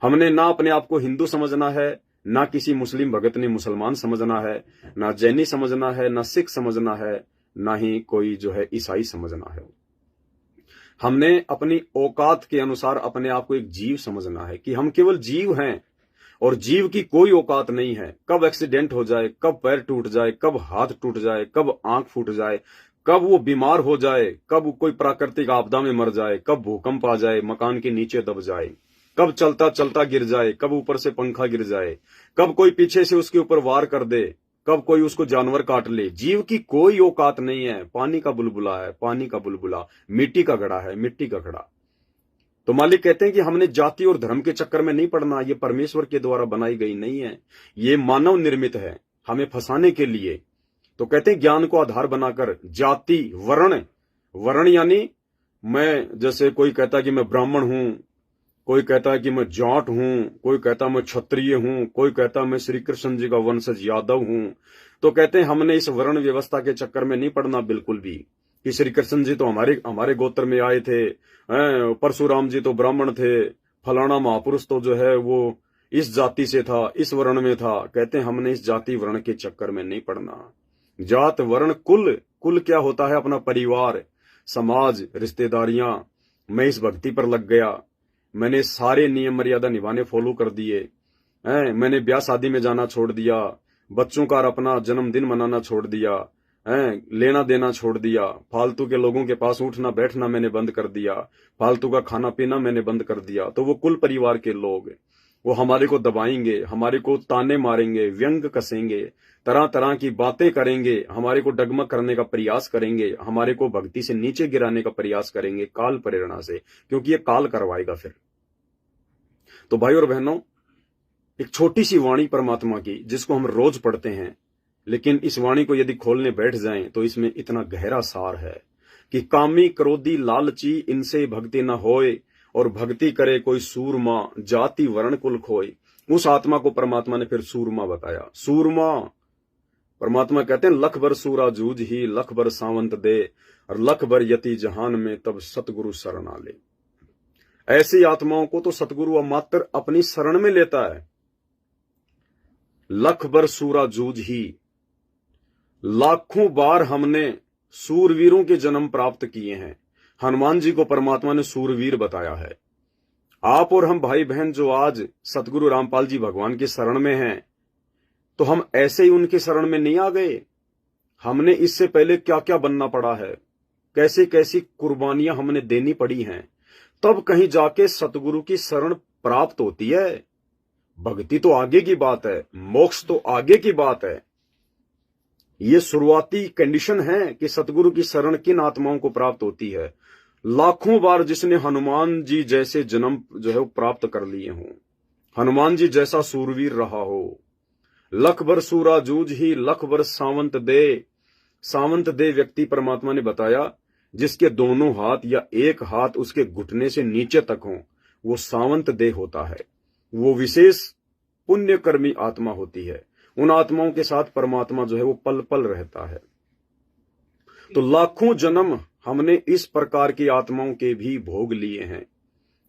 हमने ना अपने आप को हिंदू समझना है, ना किसी मुस्लिम भगत ने मुसलमान समझना है, ना जैनी समझना है, ना सिख समझना है, ना ही कोई जो है ईसाई समझना है। हमने अपनी औकात के अनुसार अपने आप को एक जीव समझना है कि हम केवल जीव हैं, और जीव की कोई औकात नहीं है। कब एक्सीडेंट हो जाए, कब पैर टूट जाए, कब हाथ टूट जाए, कब आंख फूट जाए, कब वो बीमार हो जाए, कब कोई प्राकृतिक आपदा में मर जाए, कब भूकंप आ जाए, मकान के नीचे दब जाए, कब चलता चलता गिर जाए, कब ऊपर से पंखा गिर जाए, कब कोई पीछे से उसके ऊपर वार कर दे, कब कोई उसको जानवर काट ले। जीव की कोई औकात नहीं है। पानी का बुलबुला है, पानी का बुलबुला, मिट्टी का घड़ा है, मिट्टी का घड़ा। तो मालिक कहते हैं कि हमने जाति और धर्म के चक्कर में नहीं पड़ना। ये परमेश्वर के द्वारा बनाई गई नहीं है, ये मानव निर्मित है हमें फंसाने के लिए। तो कहते हैं ज्ञान को आधार बनाकर जाति वर्ण, वर्ण यानी मैं, जैसे कोई कहता है कि मैं ब्राह्मण हूं, कोई कहता है कि मैं जाट हूं, कोई कहता है मैं क्षत्रिय हूं, कोई कहता है मैं श्री कृष्ण जी का वंशज यादव हूं। तो कहते हैं हमने इस वर्ण व्यवस्था के चक्कर में नहीं पड़ना बिल्कुल भी, कि श्री कृष्ण जी तो हमारे गोत्र में आए थे, परशुराम जी तो ब्राह्मण थे, फलाना महापुरुष तो जो है वो इस जाति से था, इस वर्ण में था। कहते हैं हमने इस जाति वर्ण के चक्कर में नहीं पड़ना। जात वर्ण कुल, कुल क्या होता है? अपना परिवार, समाज, रिश्तेदारियां। मैं इस भक्ति पर लग गया, मैंने सारे नियम मर्यादा निभाने फॉलो कर दिए हैं, मैंने ब्याह शादी में जाना छोड़ दिया, बच्चों का अपना जन्मदिन मनाना छोड़ दिया हैं, लेना देना छोड़ दिया, फालतू के लोगों के पास उठना बैठना मैंने बंद कर दिया, फालतू का खाना पीना मैंने बंद कर दिया, तो वो कुल परिवार के लोग वो हमारे को दबाएंगे, हमारे को ताने मारेंगे, व्यंग कसेंगे, तरह तरह की बातें करेंगे, हमारे को डगमग करने का प्रयास करेंगे, हमारे को भक्ति से नीचे गिराने का प्रयास करेंगे काल प्रेरणा से, क्योंकि ये काल करवाएगा फिर। तो भाई और बहनों, एक छोटी सी वाणी परमात्मा की जिसको हम रोज पढ़ते हैं, लेकिन इस वाणी को यदि खोलने बैठ जाएं तो इसमें इतना गहरा सार है कि कामी क्रोधी लालची इनसे भक्ति न होए, और भक्ति करे कोई सूरमा जाति वर्ण कुल खोए। उस आत्मा को परमात्मा ने फिर सूरमा बताया। सूरमा परमात्मा कहते हैं लख भर सूरा जूझ ही लख भर सावंत दे, और लख भर यति जहान में तब सतगुरु शरण आ ले। ऐसी आत्माओं को तो सतगुरु मात्र अपनी शरण में लेता है। लख भर सूरा जूझ ही, लाखों बार हमने सूरवीरों के जन्म प्राप्त किए हैं। हनुमान जी को परमात्मा ने सूरवीर बताया है। आप और हम भाई बहन जो आज सतगुरु रामपाल जी भगवान की शरण में हैं, तो हम ऐसे ही उनके शरण में नहीं आ गए। हमने इससे पहले क्या क्या बनना पड़ा है, कैसी कैसी कुर्बानियां हमने देनी पड़ी हैं, तब कहीं जाके सतगुरु की शरण प्राप्त होती है। भक्ति तो आगे की बात है, मोक्ष तो आगे की बात है। ये शुरुआती कंडीशन है कि सतगुरु की शरण किन आत्माओं को प्राप्त होती है। लाखों बार जिसने हनुमान जी जैसे जन्म जो है वो प्राप्त कर लिए हों, हनुमान जी जैसा सूरवीर रहा हो, लख भर सूरा जूझ ही लख भर सावंत दे। सावंत दे व्यक्ति परमात्मा ने बताया जिसके दोनों हाथ या एक हाथ उसके घुटने से नीचे तक हो, वो सावंत दे होता है। वो विशेष पुण्यकर्मी आत्मा होती है। उन आत्माओं के साथ परमात्मा जो है वो पल पल रहता है। तो लाखों जन्म हमने इस प्रकार की आत्माओं के भी भोग लिए हैं।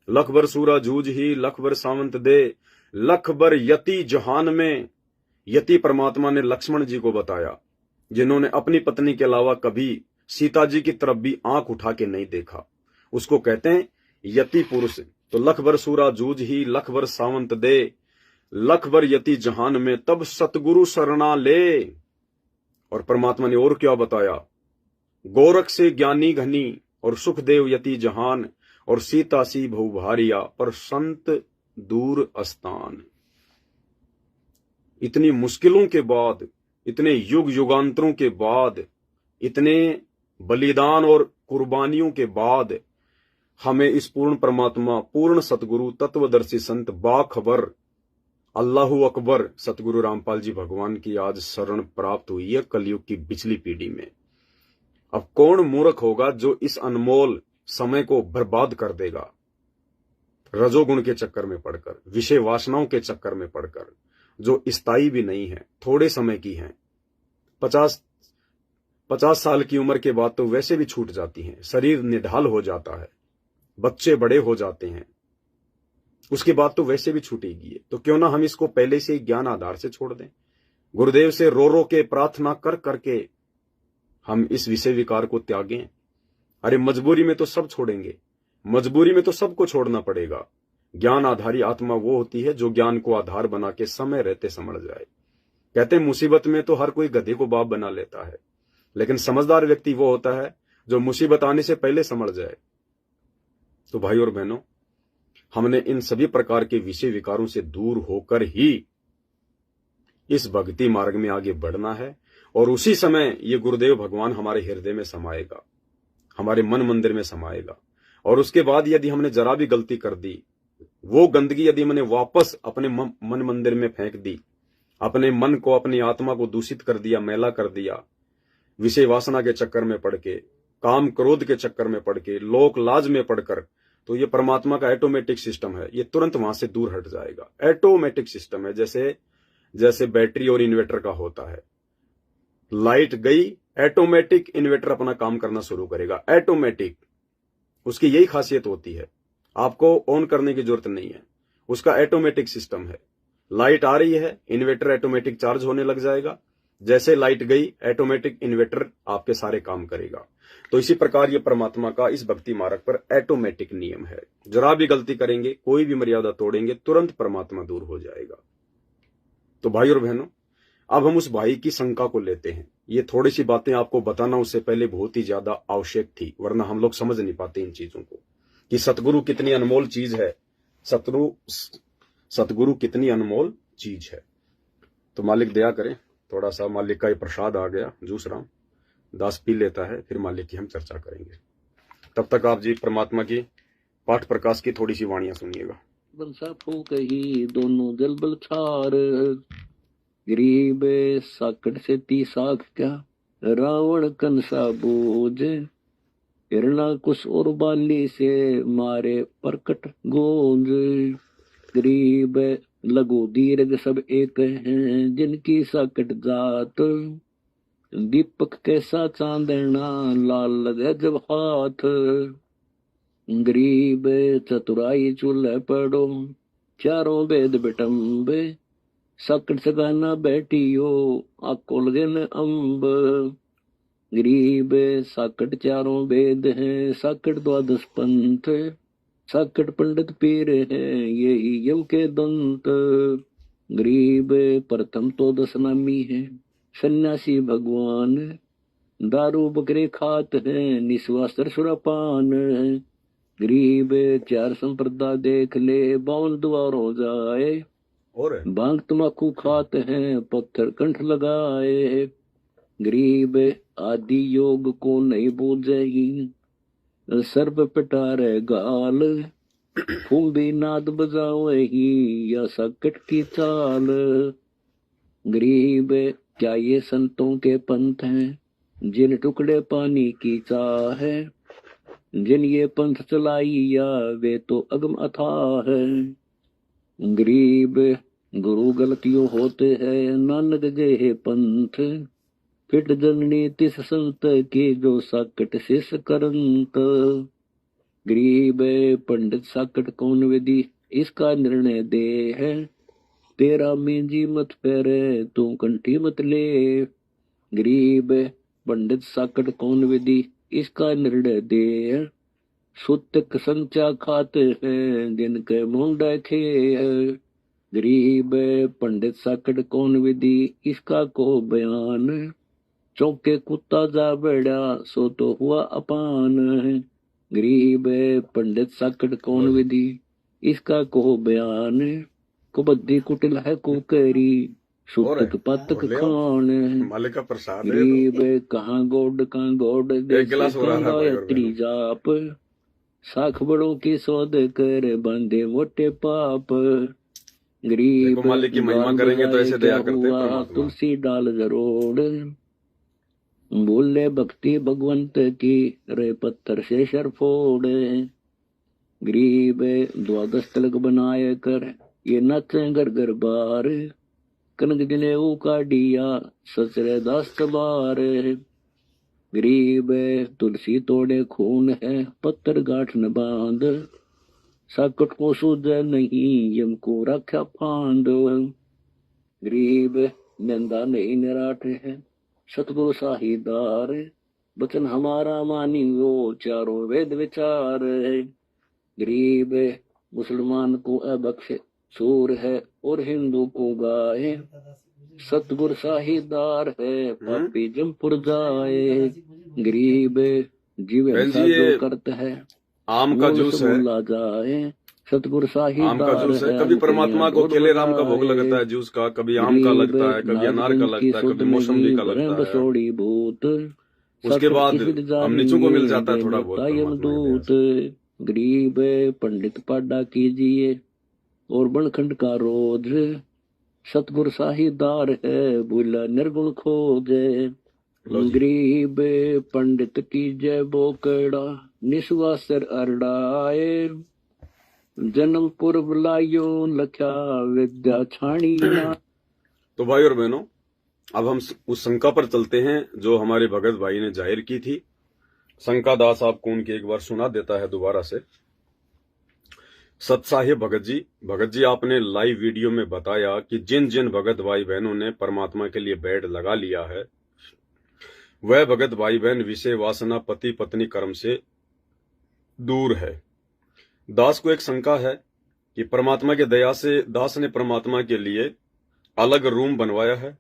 लख भर सूरा जूझ ही लख भर सावंत दे, लख भर यति जहान में। यति परमात्मा ने लक्ष्मण जी को बताया, जिन्होंने अपनी पत्नी के अलावा कभी सीता जी की तरफ भी आंख उठा के नहीं देखा, उसको कहते हैं यति पुरुष। तो लख भर सूरा जूझ ही लख भर सावंत दे, लख भर यति जहान में तब सतगुरु शरणा ले। और परमात्मा ने और क्या बताया, गोरख से ज्ञानी घनी और सुखदेव यति जहान, और सीता सी भव भारिया पर संत दूर अस्तान। इतनी मुश्किलों के बाद, इतने युग युगांतरों के बाद, इतने बलिदान और कुर्बानियों के बाद हमें इस पूर्ण परमात्मा, पूर्ण सतगुरु, तत्वदर्शी संत, बाखबर, अल्लाहु अकबर सतगुरु रामपाल जी भगवान की आज शरण प्राप्त हुई है कलयुग की पिछली पीढ़ी में। अब कौन मूर्ख होगा जो इस अनमोल समय को बर्बाद कर देगा रजोगुण के चक्कर में पड़कर, विषय वासनाओं के चक्कर में पड़कर, जो स्थायी भी नहीं है, थोड़े समय की हैं। 50 साल की उम्र के बाद तो वैसे भी छूट जाती हैं, शरीर निढाल हो जाता है, बच्चे बड़े हो जाते हैं, उसके बाद तो वैसे भी छूटेगी। तो क्यों ना हम इसको पहले से ज्ञान आधार से छोड़ दें। गुरुदेव से रो रो के प्रार्थना कर करके हम इस विषय विकार को त्यागें। अरे मजबूरी में तो सब छोड़ेंगे, मजबूरी में तो सबको छोड़ना पड़ेगा। ज्ञान आधारी आत्मा वो होती है जो ज्ञान को आधार बना के समय रहते समझ जाए। कहते हैं मुसीबत में तो हर कोई गधे को बाप बना लेता है, लेकिन समझदार व्यक्ति वो होता है जो मुसीबत आने से पहले समझ जाए। तो भाई और बहनों, हमने इन सभी प्रकार के विषय विकारों से दूर होकर ही इस भक्ति मार्ग में आगे बढ़ना है, और उसी समय ये गुरुदेव भगवान हमारे हृदय में समाएगा, हमारे मन मंदिर में समाएगा। और उसके बाद यदि हमने जरा भी गलती कर दी, वो गंदगी यदि मैंने वापस अपने मन मंदिर में फेंक दी, अपने मन को, अपनी आत्मा को दूषित कर दिया, मैला कर दिया, विषय वासना के चक्कर में पड़ के, काम क्रोध के चक्कर में पड़ के, लोक लाज में पड़कर, तो ये परमात्मा का ऑटोमेटिक सिस्टम है, ये तुरंत वहां से दूर हट जाएगा। ऑटोमेटिक सिस्टम है, जैसे बैटरी और इन्वर्टर का होता है। लाइट गई, ऑटोमेटिक इन्वर्टर अपना काम करना शुरू करेगा, ऑटोमेटिक। उसकी यही खासियत होती है, आपको ऑन करने की जरूरत नहीं है, उसका ऑटोमेटिक सिस्टम है। लाइट आ रही है, इन्वर्टर ऑटोमेटिक चार्ज होने लग जाएगा, जैसे लाइट गई ऑटोमेटिक इन्वर्टर आपके सारे काम करेगा। तो इसी प्रकार ये परमात्मा का इस भक्ति मार्ग पर ऑटोमेटिक नियम है। जरा भी गलती करेंगे, कोई भी मर्यादा तोड़ेंगे, तुरंत परमात्मा दूर हो जाएगा। तो भाई और बहनों, अब हम उस भाई की शंका को लेते हैं। ये थोड़ी सी बातें आपको बताना उससे पहले बहुत ही ज्यादा आवश्यक थी, वरना हम लोग समझ नहीं पाते इन चीजों को कि सतगुरु कितनी अनमोल चीज है। सतगुरु कितनी अनमोल चीज है। तो मालिक दया करें, थोड़ा सा मालिक का ये प्रसाद आ गया, जूस राम दास पी लेता है, फिर मालिक की हम चर्चा करेंगे। तब तक आप जी परमात्मा की पाठ प्रकाश की थोड़ी सी वाणियां सुनिएगा। बंसा फूक ही दोनों जल बल छार, गरीब साकट से ती साख क्या, रावण कंसा बोझ, हिरणाकुश और बाली से मारे परकट गोंज। गरीब लघु दीर्घ सब एक हैं, जिनकी साकट जात, दीपक कैसा चांदना लाल लगे जब हाथ। गरीब चतुराई चूल्हे पड़ो, चारों वेद बिटम्बे, साकट सगाना बैठियो, आको लगे न अम्ब। गरीब साकट चारों वेद हैं, साकट द्वादश पंथ, साकट पंडित पीर हैं, यही यम के दंत। गरीब प्रथम तो दस नामी है, सन्यासी भगवान, दारू बकरे खात हैं, निस्वास्त्र सुरापान। गरीब चार संप्रदा देख ले, 52 द्वार हो जाए, और भांग तमाकू खाते हैं, पत्थर कंठ लगाए। गरीब आदि योग को नहीं बूझेगी, सर्प पिटारे गाल, फूंबी नाद बजावेगी, या सकट की चाल। गरीब क्या ये संतों के पंथ हैं, जिन टुकड़े पानी की चाह है, जिन ये पंथ चलाइया, वे तो अगम अथाह है। गरीब गुरु गलतियों होते हैं, नानक जय पंथ, फिट जननी तिस संत की, जो साकट शिष करंत। गरीब पंडित साकट कौन विधि, इसका निर्णय दे है, तेरा मेंजी मत फेरे, तू कंठी मत ले। गरीब पंडित साकट कौन विधि, इसका निर्णय दे है, सुतक संचा खाते हैं, जिनके मुंडा खे। गरीब पंडित साकट कौन विधि, इसका को बयान, चौके कुत्ता जा बैठा, सो तो हुआ अपान। गरीब पंडित साकट कौन विधि, इसका को बयान, कुबद्दी कुटिल है कुकरी, सुतक पतक खान। मालिक का प्रसाद। गरीब कहाँ गोड कहाँ गोड, गायत्री जाप, साख बड़ों की सौद कर, बांधे मोटे पाप। गरीब मालिक की महिमा करेंगे तो ऐसे दया करते परमात्मा। तुलसी डाल जरोड़, बोले भक्ति भगवंत की, रे पत्थर से शर फोड़। गरीब द्वादश तिलक बनाए कर, ये नाचे घर घर बार, कनक जनेऊ काटिया, ससरे दास तबार। गरीब तुलसी तोड़े खून है, पत्थर गांठ न बांध, साकट को सूझे नहीं, यम को रखा फांद। गरीब निंदा नहीं निराठ है, सतगुरु साहिदार, वचन हमारा मानियो, चारों वेद विचार। गरीब मुसलमान को अबख्श सूर है, और हिंदू को गाय, सतगुरु साहिदार है, पापी जमपुर जाए। गरीब जीवन जो करता है, आम का जूस है, जाए, सतगुरु साहिदार है। कभी परमात्मा को केले राम का भोग लगता है जूस का, कभी आम का लगता है, कभी अनार का लगता है, कभी मौसमी का लगता है। भूत उसके बाद हम नीचों को मिल जाता है थोड़ा बहुत। गरीब पंडित पाडा कीजिए, और बनखंड का रोज, सतगुरु साहिदार है, भूला निर्गुण खोजे। गरीब पंडित की जय बोकड़ा, निस्वासर अरडाए, जन्म पूर्व लायो, लख्या विद्या छाणी। तो भाई और बहनों, अब हम उस शंका पर चलते हैं जो हमारे भगत भाई ने जाहिर की थी। शंका दास आपको उनकी एक बार सुना देता है दोबारा से। सत्साह्य भगत जी आपने लाइव वीडियो में बताया कि जिन जिन भगत भाई बहनों ने परमात्मा के लिए बेड लगा लिया है, वह भगत भाई बहन विषय वासना पति पत्नी कर्म से दूर है। दास को एक शंका है कि परमात्मा के दया से दास ने परमात्मा के लिए अलग रूम बनवाया है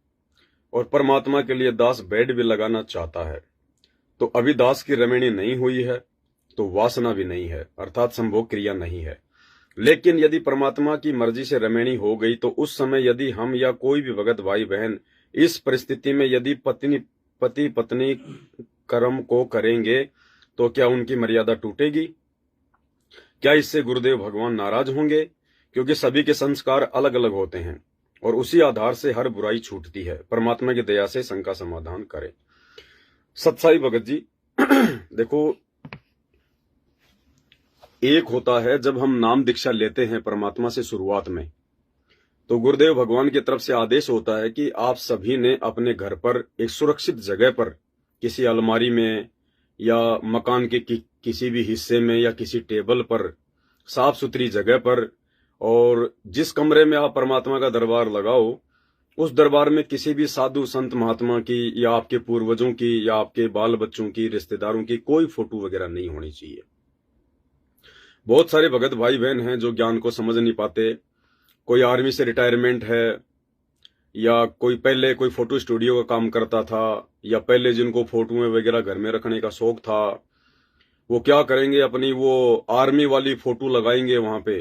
और परमात्मा के लिए दास बेड भी लगाना चाहता है, तो अभी दास की रमणी नहीं हुई है, तो वासना भी नहीं है, अर्थात संभोग क्रिया नहीं है। लेकिन यदि परमात्मा की मर्जी से रमणी हो गई, तो उस समय यदि हम या कोई भी भगत भाई बहन इस परिस्थिति में यदि पति पत्नी कर्म को करेंगे, तो क्या उनकी मर्यादा टूटेगी? क्या इससे गुरुदेव भगवान नाराज होंगे? क्योंकि सभी के संस्कार अलग अलग होते हैं और उसी आधार से हर बुराई छूटती है। परमात्मा की दया से शंका समाधान करें। सत्साई भगत जी देखो, एक होता है जब हम नाम दीक्षा लेते हैं परमात्मा से शुरुआत में, तो गुरुदेव भगवान की तरफ से आदेश होता है कि आप सभी ने अपने घर पर एक सुरक्षित जगह पर, किसी अलमारी में या मकान के किसी भी हिस्से में या किसी टेबल पर, साफ सुथरी जगह पर, और जिस कमरे में आप परमात्मा का दरबार लगाओ, उस दरबार में किसी भी साधु संत महात्मा की या आपके पूर्वजों की या आपके बाल बच्चों की, रिश्तेदारों की कोई फोटो वगैरह नहीं होनी चाहिए। बहुत सारे भगत भाई बहन हैं जो ज्ञान को समझ नहीं पाते। कोई आर्मी से रिटायरमेंट है, या कोई पहले कोई फोटो स्टूडियो का काम करता था, या पहले जिनको फोटोएं वगैरह घर में रखने का शौक था, वो क्या करेंगे, अपनी वो आर्मी वाली फोटो लगाएंगे वहां पे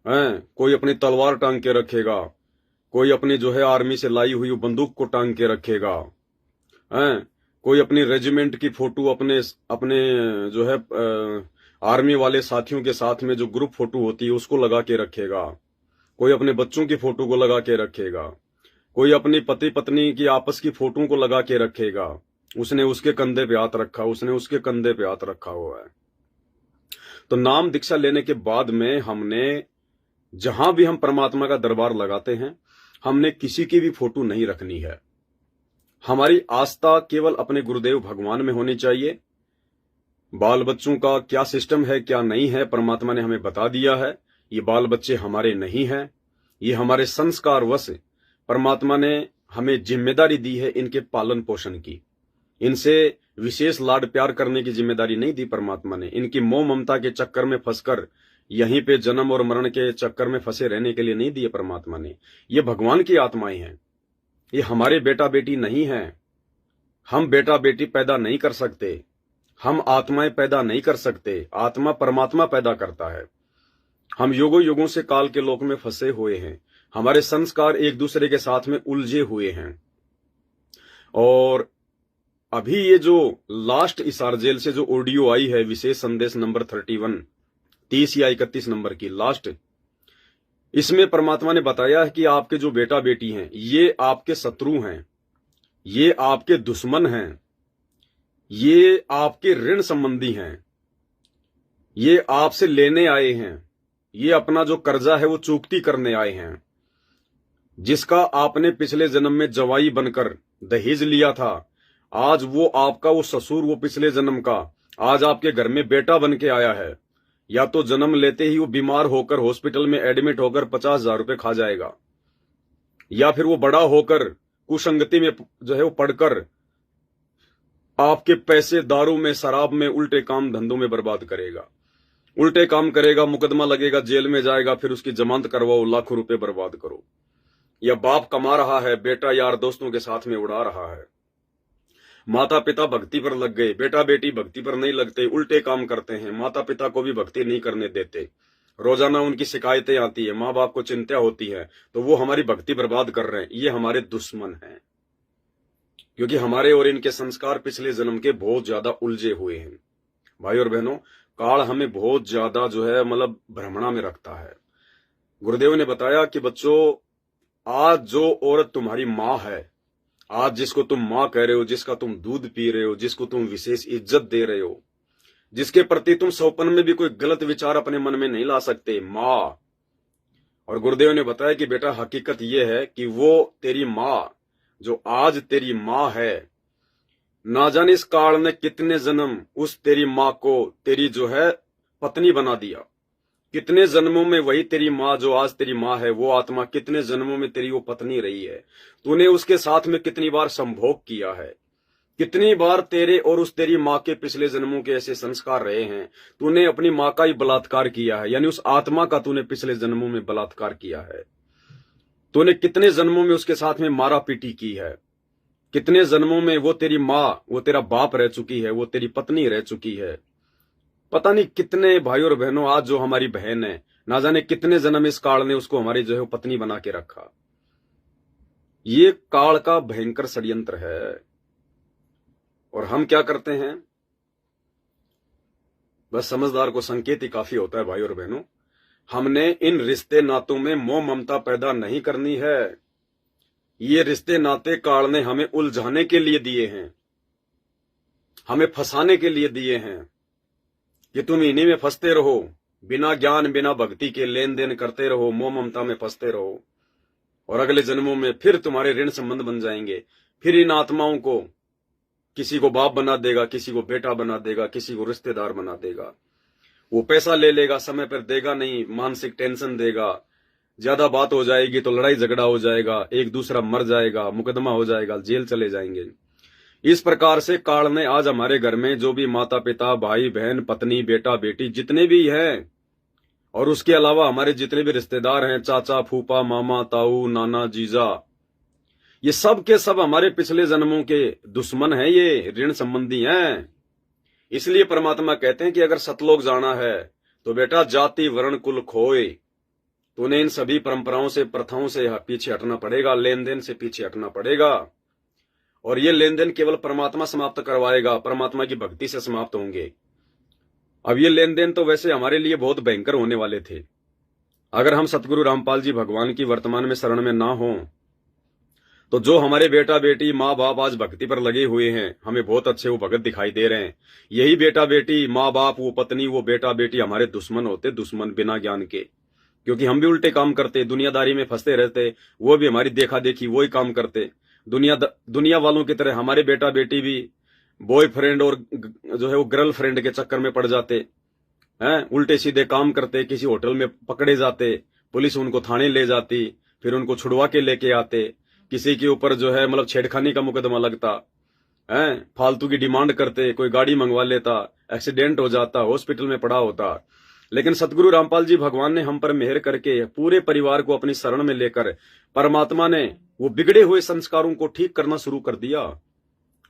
हैं। कोई अपनी तलवार टांग के रखेगा, कोई अपनी जो है आर्मी से लाई हुई बंदूक को टांग के रखेगा हैं। कोई अपनी रेजिमेंट की फोटो अपने जो है आर्मी वाले साथियों के साथ में जो ग्रुप फोटो होती है उसको लगा के रखेगा। कोई अपने बच्चों की फोटो को लगा के रखेगा। कोई अपनी पति पत्नी की आपस की फोटो को लगा के रखेगा। उसने उसके कंधे पे हाथ रखा, उसने उसके कंधे पे हाथ रखा हुआ है। तो नाम दीक्षा लेने के बाद में हमने, जहां भी हम परमात्मा का दरबार लगाते हैं, हमने किसी की भी फोटो नहीं रखनी है। हमारी आस्था केवल अपने गुरुदेव भगवान में होनी चाहिए। बाल बच्चों का क्या सिस्टम है क्या नहीं है, परमात्मा ने हमें बता दिया है। ये बाल बच्चे हमारे नहीं हैं, ये हमारे संस्कार वश परमात्मा ने हमें जिम्मेदारी दी है इनके पालन पोषण की। इनसे विशेष लाड प्यार करने की जिम्मेदारी नहीं दी परमात्मा ने। इनकी मोह ममता के चक्कर में फंसकर यहीं पे जन्म और मरण के चक्कर में फंसे रहने के लिए नहीं दिए परमात्मा ने। ये भगवान की आत्माएं हैं, ये हमारे बेटा बेटी नहीं हैं। हम बेटा बेटी पैदा नहीं कर सकते, हम आत्माएं पैदा नहीं कर सकते, आत्मा परमात्मा पैदा करता है। हम युगों युगों से काल के लोक में फंसे हुए हैं, हमारे संस्कार एक दूसरे के साथ में उलझे हुए हैं। और अभी ये जो लास्ट इसार जेल से जो ऑडियो आई है, विशेष संदेश नंबर 30 या 31 नंबर की लास्ट, इसमें परमात्मा ने बताया है कि आपके जो बेटा बेटी हैं ये आपके शत्रु हैं, ये आपके दुश्मन हैं, ये आपके ऋण संबंधी हैं, ये आपसे लेने आए हैं, ये अपना जो कर्जा है वो चुकती करने आए हैं। जिसका आपने पिछले जन्म में जवाई बनकर दहेज लिया था, आज वो आपका वो ससुर, वो पिछले जन्म का आज आपके घर में बेटा बन के आया है। या तो जन्म लेते ही वो बीमार होकर हॉस्पिटल में एडमिट होकर 50,000 रुपए खा जाएगा, या फिर वो बड़ा होकर कुसंगति में जो है वो पढ़कर आपके पैसे दारू में, शराब में, उल्टे काम धंधों में बर्बाद करेगा। उल्टे काम करेगा, मुकदमा लगेगा, जेल में जाएगा, फिर उसकी जमानत करवाओ, लाखों रुपए बर्बाद करो। या बाप कमा रहा है, बेटा यार दोस्तों के साथ में उड़ा रहा है। माता पिता भक्ति पर लग गए, बेटा बेटी भक्ति पर नहीं लगते, उल्टे काम करते हैं, माता पिता को भी भक्ति नहीं करने देते। रोजाना उनकी शिकायतें आती है, माँ बाप को चिंता होती है, तो वो हमारी भक्ति बर्बाद कर रहे हैं। ये हमारे दुश्मन हैं, क्योंकि हमारे और इनके संस्कार पिछले जन्म के बहुत ज्यादा उलझे हुए हैं। भाई और बहनों, काल हमें बहुत ज्यादा जो है मतलब भ्रमणा में रखता है। गुरुदेव ने बताया कि बच्चों, आज जो औरत तुम्हारी माँ है, आज जिसको तुम माँ कह रहे हो, जिसका तुम दूध पी रहे हो, जिसको तुम विशेष इज्जत दे रहे हो, जिसके प्रति तुम सौपन में भी कोई गलत विचार अपने मन में नहीं ला सकते, माँ। और गुरुदेव ने बताया कि बेटा हकीकत यह है कि वो तेरी माँ, जो आज तेरी माँ है, ना जाने इस काल ने कितने जन्म उस तेरी माँ को तेरी जो है पत्नी बना दिया। कितने जन्मों में वही तेरी माँ जो आज तेरी माँ है, वो आत्मा कितने जन्मों में तेरी वो पत्नी रही है। तूने उसके साथ में कितनी बार संभोग किया है, कितनी बार तेरे और उस तेरी माँ के पिछले जन्मों के ऐसे संस्कार रहे हैं। तूने अपनी माँ का ही बलात्कार किया है, यानी उस आत्मा का तूने पिछले जन्मों में बलात्कार किया है। तूने कितने जन्मों में उसके साथ में मारा पीटी की है, कितने जन्मों में वो तेरी माँ, वो तेरा बाप रह चुकी है, वो तेरी पत्नी रह चुकी है। पता नहीं कितने भाई और बहनों, आज जो हमारी बहन है, ना जाने कितने जन्म इस काल ने उसको हमारी जो है पत्नी बना के रखा। ये काल का भयंकर षड्यंत्र है। और हम क्या करते हैं, बस समझदार को संकेत ही काफी होता है भाई और बहनों। हमने इन रिश्ते नातों में मोह ममता पैदा नहीं करनी है। ये रिश्ते नाते काल ने हमें उलझाने के लिए दिए हैं, हमें फंसाने के लिए दिए हैं कि तुम इन्हीं में फंसते रहो, बिना ज्ञान बिना भक्ति के लेन देन करते रहो, मोह ममता में फंसते रहो, और अगले जन्मों में फिर तुम्हारे ऋण संबंध बन जाएंगे। फिर इन आत्माओं को किसी को बाप बना देगा, किसी को बेटा बना देगा, किसी को रिश्तेदार बना देगा। वो पैसा ले लेगा, समय पर देगा नहीं, मानसिक टेंशन देगा, ज्यादा बात हो जाएगी तो लड़ाई झगड़ा हो जाएगा, एक दूसरा मर जाएगा, मुकदमा हो जाएगा, जेल चले जाएंगे। इस प्रकार से काल ने आज हमारे घर में जो भी माता पिता, भाई बहन, पत्नी, बेटा बेटी जितने भी हैं, और उसके अलावा हमारे जितने भी रिश्तेदार हैं, चाचा फूफा मामा ताऊ नाना जीजा, ये सब के सब हमारे पिछले जन्मों के दुश्मन हैं, ये ऋण संबंधी हैं। इसलिए परमात्मा कहते हैं कि अगर सतलोक जाना है तो बेटा जाति वर्ण कुल खोए, तूने इन सभी परंपराओं से, प्रथाओं से पीछे हटना पड़ेगा, लेन देन से पीछे हटना पड़ेगा। और ये लेन देन केवल परमात्मा समाप्त करवाएगा, परमात्मा की भक्ति से समाप्त होंगे। अब ये लेन देन तो वैसे हमारे लिए बहुत भयंकर होने वाले थे। अगर हम सतगुरु रामपाल जी भगवान की वर्तमान में शरण में ना हो, तो जो हमारे बेटा बेटी माँ बाप आज भक्ति पर लगे हुए हैं, हमें बहुत अच्छे वो भगत दिखाई दे रहे हैं, यही बेटा बेटी माँ बाप, वो पत्नी, वो बेटा बेटी हमारे दुश्मन होते, दुश्मन बिना ज्ञान के। क्योंकि हम भी उल्टे काम करते, दुनियादारी में फंसते रहते, वो भी हमारी देखा देखी वही काम करते। दुनिया वालों की तरह हमारे बेटा बेटी भी बॉयफ्रेंड और जो है वो गर्लफ्रेंड के चक्कर में पड़ जाते हैं, उल्टे सीधे काम करते, किसी होटल में पकड़े जाते, पुलिस उनको थाने ले जाती, फिर उनको छुड़वा के लेके आते, किसी के ऊपर जो है मतलब छेड़खानी का मुकदमा लगता है, फालतू की डिमांड करते, कोई गाड़ी मंगवा लेता, एक्सीडेंट हो जाता, हॉस्पिटल में पड़ा होता। लेकिन सतगुरु रामपाल जी भगवान ने हम पर मेहर करके पूरे परिवार को अपनी शरण में लेकर परमात्मा ने वो बिगड़े हुए संस्कारों को ठीक करना शुरू कर दिया।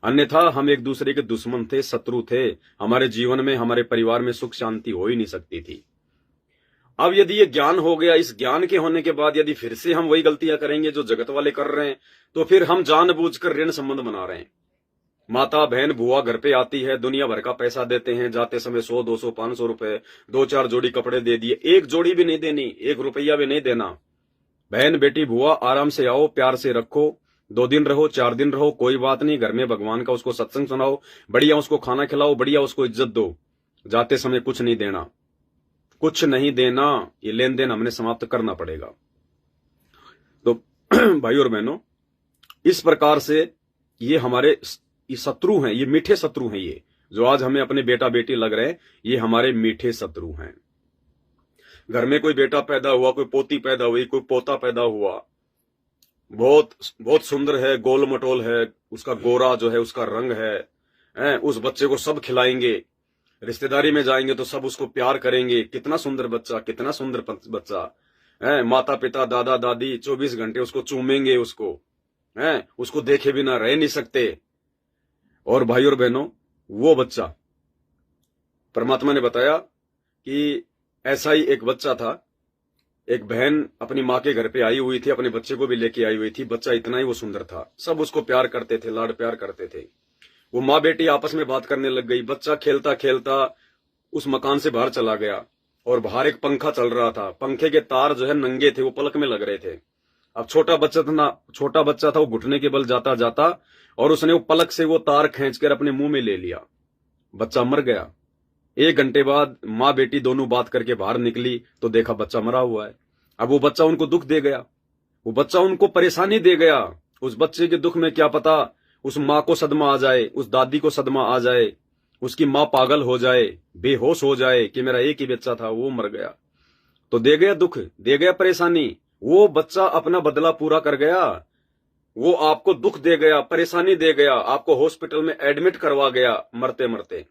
अन्यथा हम एक दूसरे के दुश्मन थे, शत्रु थे, हमारे जीवन में, हमारे परिवार में सुख शांति हो ही नहीं सकती थी। अब यदि ये ज्ञान हो गया, इस ज्ञान के होने के बाद यदि फिर से हम वही गलतियां करेंगे जो जगत वाले कर रहे हैं, तो फिर हम जानबूझकर ऋण संबंध बना रहे हैं। माता बहन बुआ घर पे आती है, दुनिया भर का पैसा देते हैं, जाते समय 100 200 500 रुपए, 2-4 जोड़ी कपड़े दे दिए, एक जोड़ी भी नहीं देनी, 1 रुपया भी नहीं देना। बहन बेटी बुआ आराम से आओ, प्यार से रखो, 2 दिन रहो 4 दिन रहो, कोई बात नहीं, घर में भगवान का उसको सत्संग सुनाओ, बढ़िया उसको खाना खिलाओ, बढ़िया उसको इज्जत दो। जाते समय कुछ नहीं देना, कुछ नहीं देना, ये लेन देन हमने समाप्त करना पड़ेगा। तो भाई और बहनों, इस प्रकार से ये हमारे ये शत्रु हैं, ये मीठे शत्रु हैं, ये जो आज हमें अपने बेटा बेटी लग रहे हैं, ये हमारे मीठे शत्रु हैं। घर में कोई बेटा पैदा हुआ, कोई पोती पैदा हुई, कोई पोता पैदा हुआ, बहुत बहुत सुंदर है, गोल मटोल है, उसका गोरा जो है उसका रंग है, उस बच्चे को सब खिलाएंगे, रिश्तेदारी में जाएंगे तो सब उसको प्यार करेंगे, कितना सुंदर बच्चा, कितना सुंदर बच्चा है, माता पिता दादा दादी 24 घंटे उसको चूमेंगे, उसको देखे बिना रह नहीं सकते। और भाई और बहनों, वो बच्चा, परमात्मा ने बताया कि ऐसा ही एक बच्चा था, एक बहन अपनी माँ के घर पे आई हुई थी, अपने बच्चे को भी लेके आई हुई थी, बच्चा इतना ही वो सुंदर था, सब उसको प्यार करते थे, लाड प्यार करते थे। वो माँ बेटी आपस में बात करने लग गई, बच्चा खेलता खेलता उस मकान से बाहर चला गया, और बाहर एक पंखा चल रहा था, पंखे के तार जो है नंगे थे, वो पलक में लग रहे थे। अब छोटा बच्चा था, वो घुटने के बल जाता जाता और उसने वो पलक से वो तार खींचकर अपने मुंह में ले लिया, बच्चा मर गया। 1 घंटे बाद माँ बेटी दोनों बात करके बाहर निकली तो देखा बच्चा मरा हुआ है। अब वो बच्चा उनको दुख दे गया, वो बच्चा उनको परेशानी दे गया। उस बच्चे के दुख में क्या पता उस माँ को सदमा आ जाए, उस दादी को सदमा आ जाए, उसकी माँ पागल हो जाए, बेहोश हो जाए कि मेरा एक ही बच्चा था वो मर गया। तो दे गया दुख, दे गया परेशानी। वो बच्चा अपना बदला पूरा कर गया, वो आपको दुख दे गया, परेशानी दे गया, आपको हॉस्पिटल में एडमिट करवा गया मरते मरते,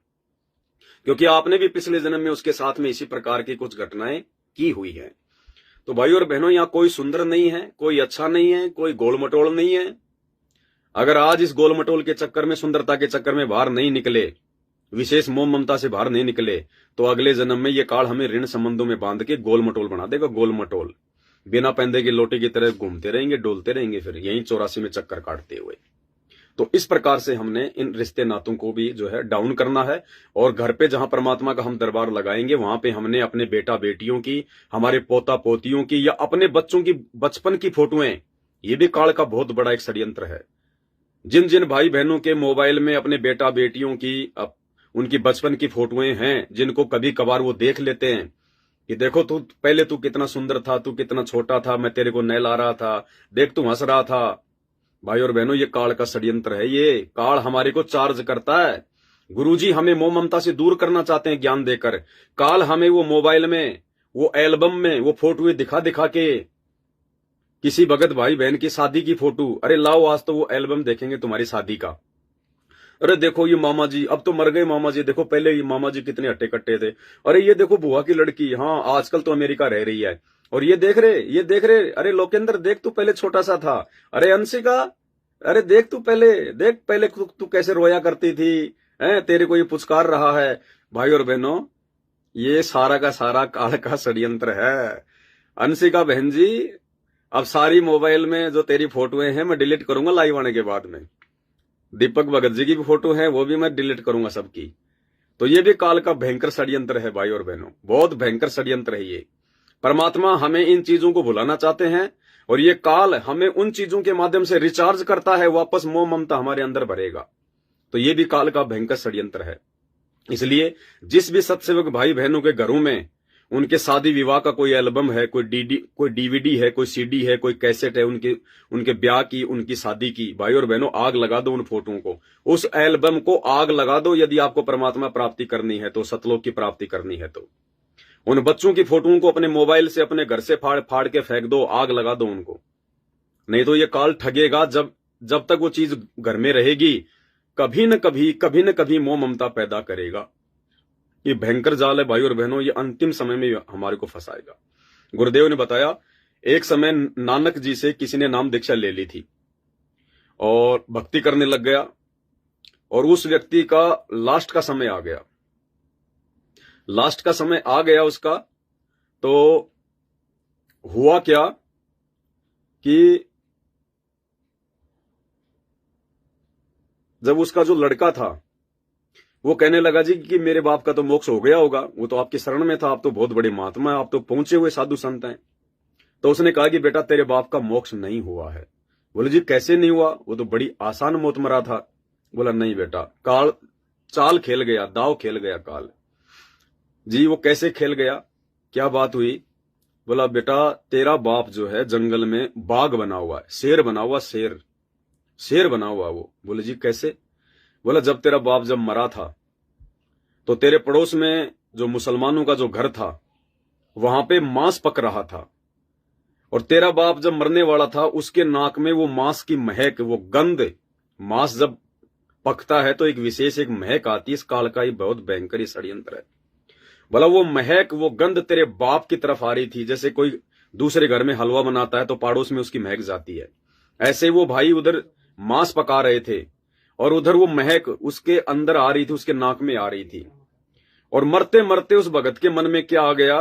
क्योंकि आपने भी पिछले जन्म में उसके साथ में इसी प्रकार की कुछ घटनाएं की हुई है। तो भाई और बहनों, यहां कोई सुंदर नहीं है, कोई अच्छा नहीं है, कोई गोल मटोल नहीं है। अगर आज इस गोल मटोल के चक्कर में, सुंदरता के चक्कर में बाहर नहीं निकले, विशेष मोह ममता से बाहर नहीं निकले, तो अगले जन्म में ये काल हमें ऋण संबंधों में बांध के गोल मटोल बना देगा। गोल मटोल, बिना पैंदे की लोटे की तरह घूमते रहेंगे, डोलते रहेंगे, फिर यहीं 84 में चक्कर काटते हुए। तो इस प्रकार से हमने इन रिश्ते नातों को भी जो है डाउन करना है। और घर पे जहां परमात्मा का हम दरबार लगाएंगे, वहां पे हमने अपने बेटा बेटियों की, हमारे पोता पोतियों की, या अपने बच्चों की बचपन की फोटोएं, ये भी काल का बहुत बड़ा एक षड्यंत्र है। जिन जिन भाई बहनों के मोबाइल में अपने बेटा बेटियों की, उनकी बचपन की फोटोएं हैं, जिनको कभी कभार वो देख लेते हैं कि देखो तू पहले तू कितना सुंदर था, तू कितना छोटा था, मैं तेरे को नहला रहा था, देख तू हंस रहा था। भाई और बहनों, ये काल का षड्यंत्र है। ये काल हमारे को चार्ज करता है। गुरुजी हमें मोह ममता से दूर करना चाहते हैं ज्ञान देकर। काल हमें वो मोबाइल में, वो एल्बम में वो फोटोएं दिखा दिखा के, किसी भगत भाई बहन की शादी की फोटो, अरे लाओ आज तो वो एल्बम देखेंगे तुम्हारी शादी का। अरे देखो ये मामा जी, अब तो मर गए मामा जी, देखो पहले ये मामा जी कितने हट्टे कट्टे थे। अरे ये देखो बुआ की लड़की, हाँ आजकल तो अमेरिका रह रही है। और ये देख रहे, ये देख रहे, अरे लोकेंद्र देख तू पहले छोटा सा था। अरे अंशिका, अरे देख तू पहले, देख पहले तू कैसे रोया करती थी, हैं तेरे को ये पुचकार रहा है। भाई और बहनों, ये सारा का सारा काल का षड्यंत्र है। अंशिका बहन जी, अब सारी मोबाइल में जो तेरी फोटोएं हैं मैं डिलीट करूंगा लाइव आने के बाद में। दीपक भगत जी की भी फोटो है, वो भी मैं डिलीट करूंगा सबकी। तो ये भी काल का भयंकर षड्यंत्र है भाई और बहनों, बहुत भयंकर षड्यंत्र है ये। परमात्मा हमें इन चीजों को भुलाना चाहते हैं, और ये काल हमें उन चीजों के माध्यम से रिचार्ज करता है, वापस मोह ममता हमारे अंदर भरेगा। तो ये भी काल का भयंकर षड्यंत्र है। इसलिए जिस भी सत्सेवक भाई बहनों के घरों में उनके शादी विवाह का कोई एल्बम है, कोई डीवीडी है, कोई सीडी है, कोई कैसेट है, उनके ब्याह की, उनकी शादी की, भाई और बहनों आग लगा दो उन फोटोओं को, उस एल्बम को आग लगा दो। यदि आपको परमात्मा प्राप्ति करनी है तो, सतलोक की प्राप्ति करनी है तो, उन बच्चों की फोटोओं को अपने मोबाइल से, अपने घर से फाड़ फाड़ के फेंक दो, आग लगा दो उनको। नहीं तो ये काल ठगेगा। जब तक वो चीज घर में रहेगी, कभी न कभी मोह ममता पैदा करेगा। ये भयंकर जाल है भाई और बहनों, ये अंतिम समय में हमारे को फंसाएगा। गुरुदेव ने बताया, एक समय नानक जी से किसी ने नाम दीक्षा ले ली थी और भक्ति करने लग गया, और उस व्यक्ति का लास्ट का समय आ गया। लास्ट का समय आ गया उसका, तो हुआ क्या कि जब उसका जो लड़का था वो कहने लगा जी कि मेरे बाप का तो मोक्ष हो गया होगा, वो तो आपकी शरण में था, आप तो बहुत बड़े महात्मा है, आप तो पहुंचे हुए साधु संत हैं। तो उसने कहा कि बेटा तेरे बाप का मोक्ष नहीं हुआ है। बोले जी कैसे नहीं हुआ, वो तो बड़ी आसान मौत मरा था। बोला नहीं बेटा, काल चाल खेल गया, दाव खेल गया काल। जी वो कैसे खेल गया, क्या बात हुई? बोला बेटा तेरा बाप जो है जंगल में बाघ बना हुआ है, शेर बना हुआ, शेर बना हुआ वो। बोले जी कैसे? बोला जब तेरा बाप जब मरा था तो तेरे पड़ोस में जो मुसलमानों का जो घर था वहां पे मांस पक रहा था, और तेरा बाप जब मरने वाला था उसके नाक में वो मांस की महक, वो गंध, मांस जब पकता है तो एक विशेष एक महक आती है। इस काल का ही बहुत भयंकर षड्यंत्र है। बोला वो महक, वो गंध तेरे बाप की तरफ आ रही थी, जैसे कोई दूसरे घर में हलवा बनाता है तो पड़ोस में उसकी महक जाती है, ऐसे वो भाई उधर मांस पका रहे थे और उधर वो महक उसके अंदर आ रही थी, उसके नाक में आ रही थी। और मरते मरते उस भगत के मन में क्या आ गया,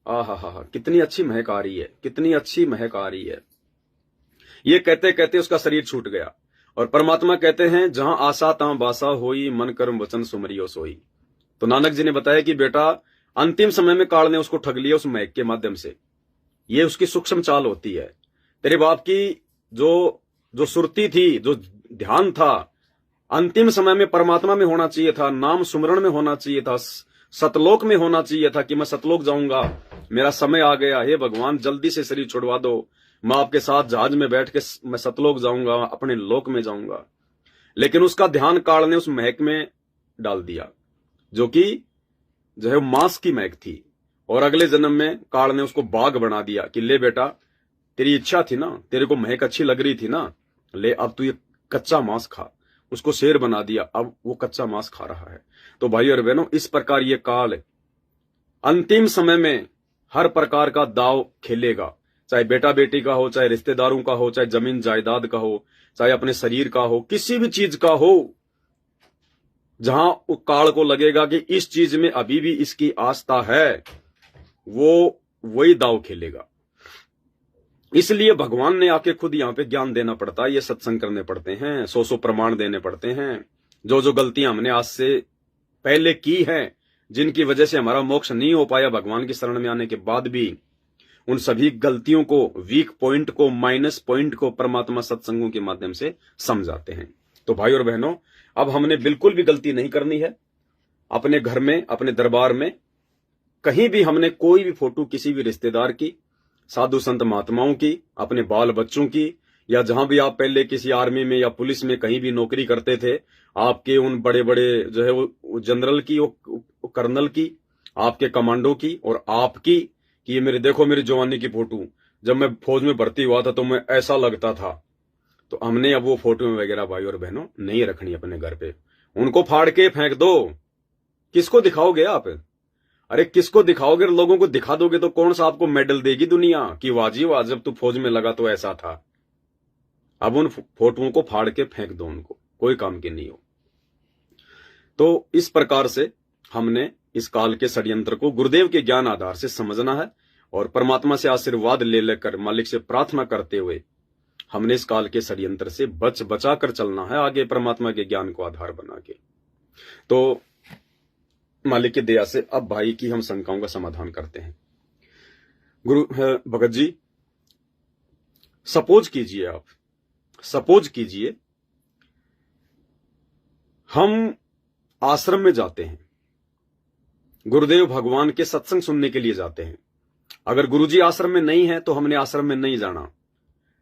आहा कितनी अच्छी महक आ रही है, कितनी अच्छी महक आ रही है। ये कहते कहते उसका शरीर छूट गया। और परमात्मा कहते हैं जहां आशा तहां बासा होई, मन कर्म वचन सुमरियो सोई। तो नानक जी ने बताया कि बेटा अंतिम समय में काल ने उसको ठग लिया उस महक के माध्यम से। ये उसकी सूक्ष्म चाल होती है। तेरे बाप की जो सुरती थी, जो ध्यान था, अंतिम समय में परमात्मा में होना चाहिए था, नाम सुमरण में होना चाहिए था, सतलोक में होना चाहिए था कि मैं सतलोक जाऊंगा, मेरा समय आ गया, हे भगवान जल्दी से शरीर छुड़वा दो, मैं आपके साथ जहाज में बैठ के मैं सतलोक जाऊंगा, अपने लोक में जाऊंगा। लेकिन उसका ध्यान काल ने उस महक में डाल दिया, जो कि जो है मांस की महक थी। और अगले जन्म में काल ने उसको बाघ बना दिया कि ले बेटा, तेरी इच्छा थी ना, तेरे को महक अच्छी लग रही थी ना, ले अब तू ये कच्चा मांस खा। उसको शेर बना दिया, अब वो कच्चा मांस खा रहा है। तो भाई और बहनों, इस प्रकार ये काल अंतिम समय में हर प्रकार का दाव खेलेगा, चाहे बेटा बेटी का हो, चाहे रिश्तेदारों का हो, चाहे जमीन जायदाद का हो, चाहे अपने शरीर का हो, किसी भी चीज का हो। जहां काल को लगेगा कि इस चीज में अभी भी इसकी आस्था है, वो वही दाव खेलेगा। इसलिए भगवान ने आके खुद यहाँ पे ज्ञान देना पड़ता है, ये सत्संग करने पड़ते हैं, 100 प्रमाण देने पड़ते हैं। जो जो गलतियां हमने आज से पहले की हैं, जिनकी वजह से हमारा मोक्ष नहीं हो पाया भगवान की शरण में आने के बाद भी, उन सभी गलतियों को, वीक पॉइंट को, माइनस पॉइंट को परमात्मा सत्संगों के माध्यम से समझाते हैं। तो भाई और बहनों, अब हमने बिल्कुल भी गलती नहीं करनी है। अपने घर में, अपने दरबार में, कहीं भी हमने कोई भी फोटो किसी भी रिश्तेदार की, साधु संत महात्माओं की, अपने बाल बच्चों की, या जहां भी आप पहले किसी आर्मी में या पुलिस में कहीं भी नौकरी करते थे, आपके उन बड़े बड़े जो है वो जनरल की, वो कर्नल की, आपके कमांडो की और आपकी, कि ये मेरे देखो मेरी जवानी की फोटो, जब मैं फौज में भर्ती हुआ था तो मैं ऐसा लगता था। तो हमने अब वो फोटो वगैरह भाई और बहनों नहीं रखनी अपने घर पे। उनको फाड़ के फेंक दो। किसको दिखाओगे आप? अरे किसको दिखाओगे? लोगों को दिखा दोगे तो कौन सा आपको मेडल देगी दुनिया कि वाह जी वाह, जब तू फौज में लगा तो ऐसा था। अब उन फोटोओं को फाड़ के फेंक दो, उनको कोई काम की नहीं हो। तो इस प्रकार से हमने इस काल के षड्यंत्र को गुरुदेव के ज्ञान आधार से समझना है और परमात्मा से आशीर्वाद ले लेकर, मालिक से प्रार्थना करते हुए हमने इस काल के षड्यंत्र से बचा कर चलना है आगे, परमात्मा के ज्ञान को आधार बना के। तो मालिक की दया से अब भाई की हम शंकाओं का समाधान करते हैं। गुरु भगत जी, सपोज कीजिए, आप सपोज कीजिए हम आश्रम में जाते हैं, गुरुदेव भगवान के सत्संग सुनने के लिए जाते हैं। अगर गुरुजी आश्रम में नहीं है तो हमने आश्रम में नहीं जाना,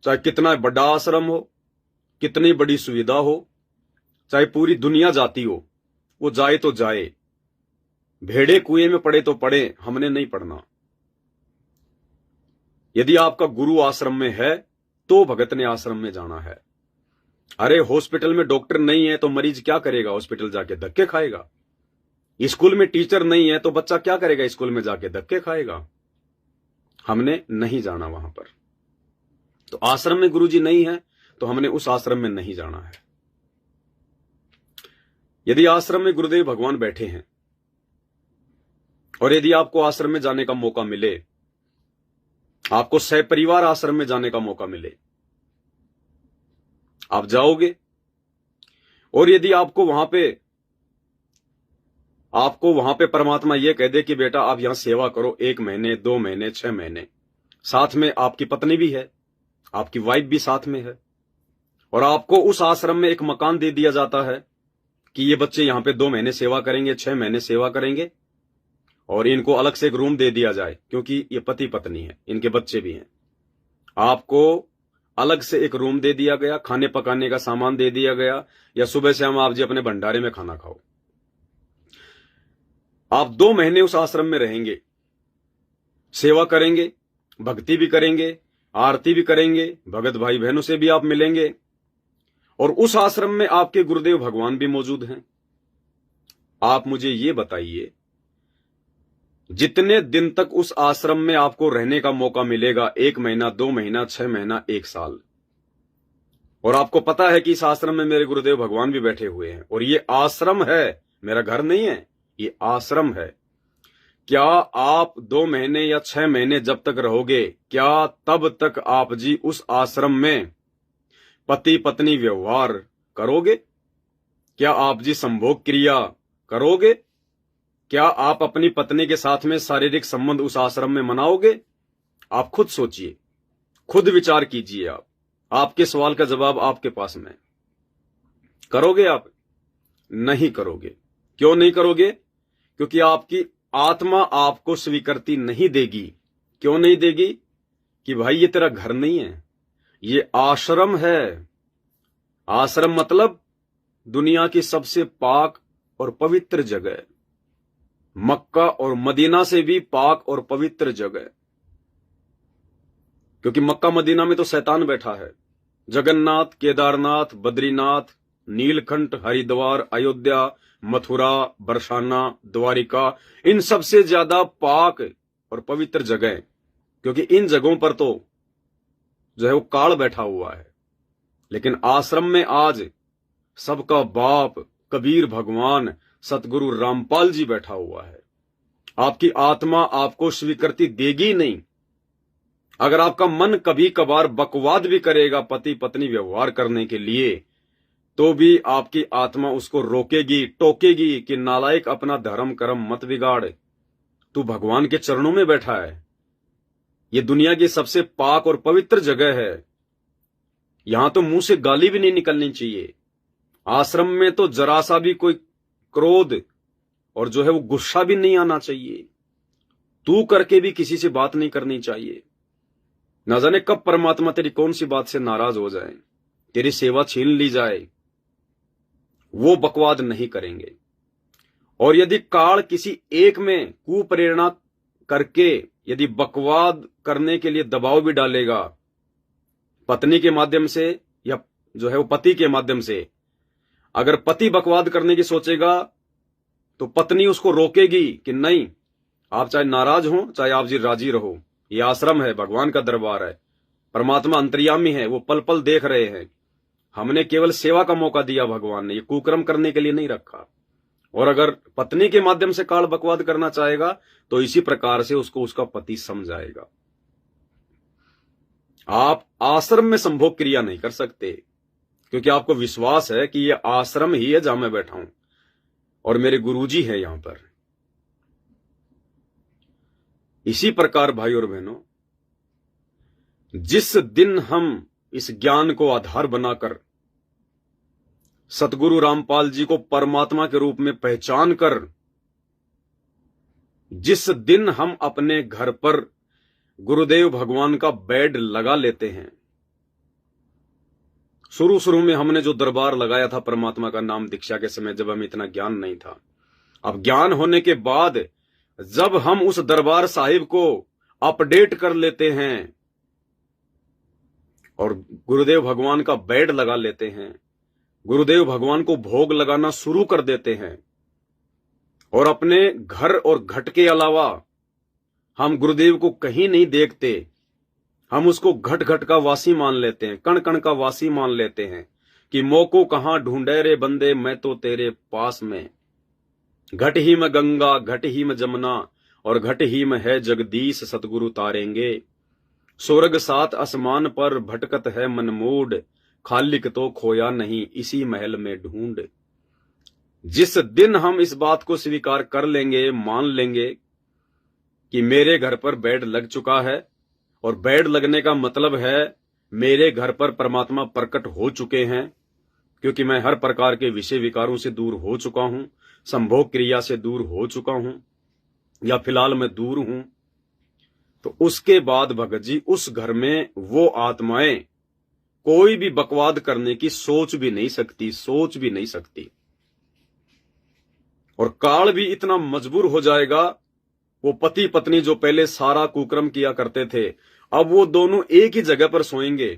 चाहे कितना बड़ा आश्रम हो, कितनी बड़ी सुविधा हो, चाहे पूरी दुनिया जाती हो, वो जाए तो जाए। भेड़े कुएं में पड़े तो पड़े, हमने नहीं पड़ना। यदि आपका गुरु आश्रम में है तो भगत ने आश्रम में जाना है। अरे हॉस्पिटल में डॉक्टर नहीं है तो मरीज क्या करेगा? हॉस्पिटल जाके धक्के खाएगा। स्कूल में टीचर नहीं है तो बच्चा क्या करेगा? स्कूल में जाके धक्के खाएगा। हमने नहीं जाना वहां पर। तो आश्रम में गुरुजी नहीं है तो हमने उस आश्रम में नहीं जाना है। यदि आश्रम में गुरुदेव भगवान बैठे हैं और यदि आपको आश्रम में जाने का मौका मिले, आपको सहपरिवार आश्रम में जाने का मौका मिले, आप जाओगे। और यदि आपको वहां पे परमात्मा यह कह दे कि बेटा आप यहां सेवा करो 1 महीने, 2 महीने, 6 महीने, साथ में आपकी पत्नी भी है, आपकी वाइफ भी साथ में है, और आपको उस आश्रम में एक मकान दे दिया जाता है कि ये बच्चे यहां पे 2 महीने सेवा करेंगे, 6 महीने सेवा करेंगे, और इनको अलग से एक रूम दे दिया जाए क्योंकि ये पति पत्नी है, इनके बच्चे भी हैं। आपको अलग से एक रूम दे दिया गया, खाने पकाने का सामान दे दिया गया, या सुबह से हम आप जी अपने भंडारे में खाना खाओ। आप 2 महीने उस आश्रम में रहेंगे, सेवा करेंगे, भक्ति भी करेंगे, आरती भी करेंगे, भगत भाई बहनों से भी आप मिलेंगे, और उस आश्रम में आपके गुरुदेव भगवान भी मौजूद हैं। आप मुझे ये बताइए, जितने दिन तक उस आश्रम में आपको रहने का मौका मिलेगा, 1 महीना, 2 महीना, 6 महीना, 1 साल, और आपको पता है कि इस आश्रम में मेरे गुरुदेव भगवान भी बैठे हुए हैं और ये आश्रम है, मेरा घर नहीं है, ये आश्रम है, क्या आप 2 महीने या 6 महीने जब तक रहोगे, क्या तब तक आप जी उस आश्रम में पति पत्नी व्यवहार करोगे? क्या आप जी संभोग क्रिया करोगे? क्या आप अपनी पत्नी के साथ में शारीरिक संबंध उस आश्रम में मनाओगे? आप खुद सोचिए, खुद विचार कीजिए। आपके सवाल का जवाब आपके पास में। करोगे आप? नहीं करोगे। क्यों नहीं करोगे? क्योंकि आपकी आत्मा आपको स्वीकृति नहीं देगी। क्यों नहीं देगी? कि भाई ये तेरा घर नहीं है, ये आश्रम है। आश्रम मतलब दुनिया की सबसे पाक और पवित्र जगह। मक्का और मदीना से भी पाक और पवित्र जगह, क्योंकि मक्का मदीना में तो शैतान बैठा है। जगन्नाथ, केदारनाथ, बद्रीनाथ, नीलकंठ, हरिद्वार, अयोध्या, मथुरा, बरसाना, द्वारिका, इन सबसे ज्यादा पाक और पवित्र जगह, क्योंकि इन जगहों पर तो जो है वो काल बैठा हुआ है। लेकिन आश्रम में आज सबका बाप कबीर भगवान सतगुरु रामपाल जी बैठा हुआ है। आपकी आत्मा आपको स्वीकृति देगी नहीं। अगर आपका मन कभी कभार बकवाद भी करेगा पति पत्नी व्यवहार करने के लिए, तो भी आपकी आत्मा उसको रोकेगी, टोकेगी कि नालायक, अपना धर्म कर्म मत बिगाड़, तू भगवान के चरणों में बैठा है। ये दुनिया की सबसे पाक और पवित्र जगह है। यहां तो मुंह से गाली भी नहीं निकलनी चाहिए। आश्रम में तो जरा सा भी कोई क्रोध और जो है वो गुस्सा भी नहीं आना चाहिए। तू करके भी किसी से बात नहीं करनी चाहिए। न जाने कब परमात्मा तेरी कौन सी बात से नाराज हो जाए, तेरी सेवा छीन ली जाए। वो बकवाद नहीं करेंगे। और यदि काल किसी एक में कुप्रेरणा करके यदि बकवाद करने के लिए दबाव भी डालेगा, पत्नी के माध्यम से या जो है वो पति के माध्यम से, अगर पति बकवाद करने की सोचेगा तो पत्नी उसको रोकेगी कि नहीं, आप चाहे नाराज हो चाहे आप जी राजी रहो, ये आश्रम है, भगवान का दरबार है, परमात्मा अंतर्यामी है, वो पल पल देख रहे हैं। हमने केवल सेवा का मौका दिया भगवान ने, ये कुकर्म करने के लिए नहीं रखा। और अगर पत्नी के माध्यम से काल बकवाद करना चाहेगा तो इसी प्रकार से उसको उसका पति समझाएगा। आप आश्रम में संभोग क्रिया नहीं कर सकते, क्योंकि आपको विश्वास है कि यह आश्रम ही है जहां मैं बैठा हूं और मेरे गुरुजी है यहां पर। इसी प्रकार भाई और बहनों, जिस दिन हम इस ज्ञान को आधार बनाकर सतगुरु रामपाल जी को परमात्मा के रूप में पहचान कर, जिस दिन हम अपने घर पर गुरुदेव भगवान का बेड लगा लेते हैं, शुरू में हमने जो दरबार लगाया था परमात्मा का नाम दीक्षा के समय, जब हमें इतना ज्ञान नहीं था, अब ज्ञान होने के बाद जब हम उस दरबार साहिब को अपडेट कर लेते हैं और गुरुदेव भगवान का बेड लगा लेते हैं, गुरुदेव भगवान को भोग लगाना शुरू कर देते हैं, और अपने घर और घट के अलावा हम गुरुदेव को कहीं नहीं देखते, हम उसको घट घट का वासी मान लेते हैं, कण कण का वासी मान लेते हैं कि मोको कहां ढूंढे रे बंदे, मैं तो तेरे पास में। घट ही में गंगा, घट ही में जमुना और घट ही में है जगदीश, सतगुरु तारेंगे। स्वर्ग सात आसमान पर भटकत है मनमूड, खालिक तो खोया नहीं इसी महल में ढूंढ। जिस दिन हम इस बात को स्वीकार कर लेंगे, मान लेंगे कि मेरे घर पर बेड लग चुका है, और बेड लगने का मतलब है मेरे घर पर परमात्मा प्रकट हो चुके हैं, क्योंकि मैं हर प्रकार के विषय विकारों से दूर हो चुका हूं, संभोग क्रिया से दूर हो चुका हूं, या फिलहाल मैं दूर हूं, तो उसके बाद भगत जी उस घर में वो आत्माएं कोई भी बकवाद करने की सोच भी नहीं सकती। और काल भी इतना मजबूर हो जाएगा, वो पति पत्नी जो पहले सारा कुकर्म किया करते थे, अब वो दोनों एक ही जगह पर सोएंगे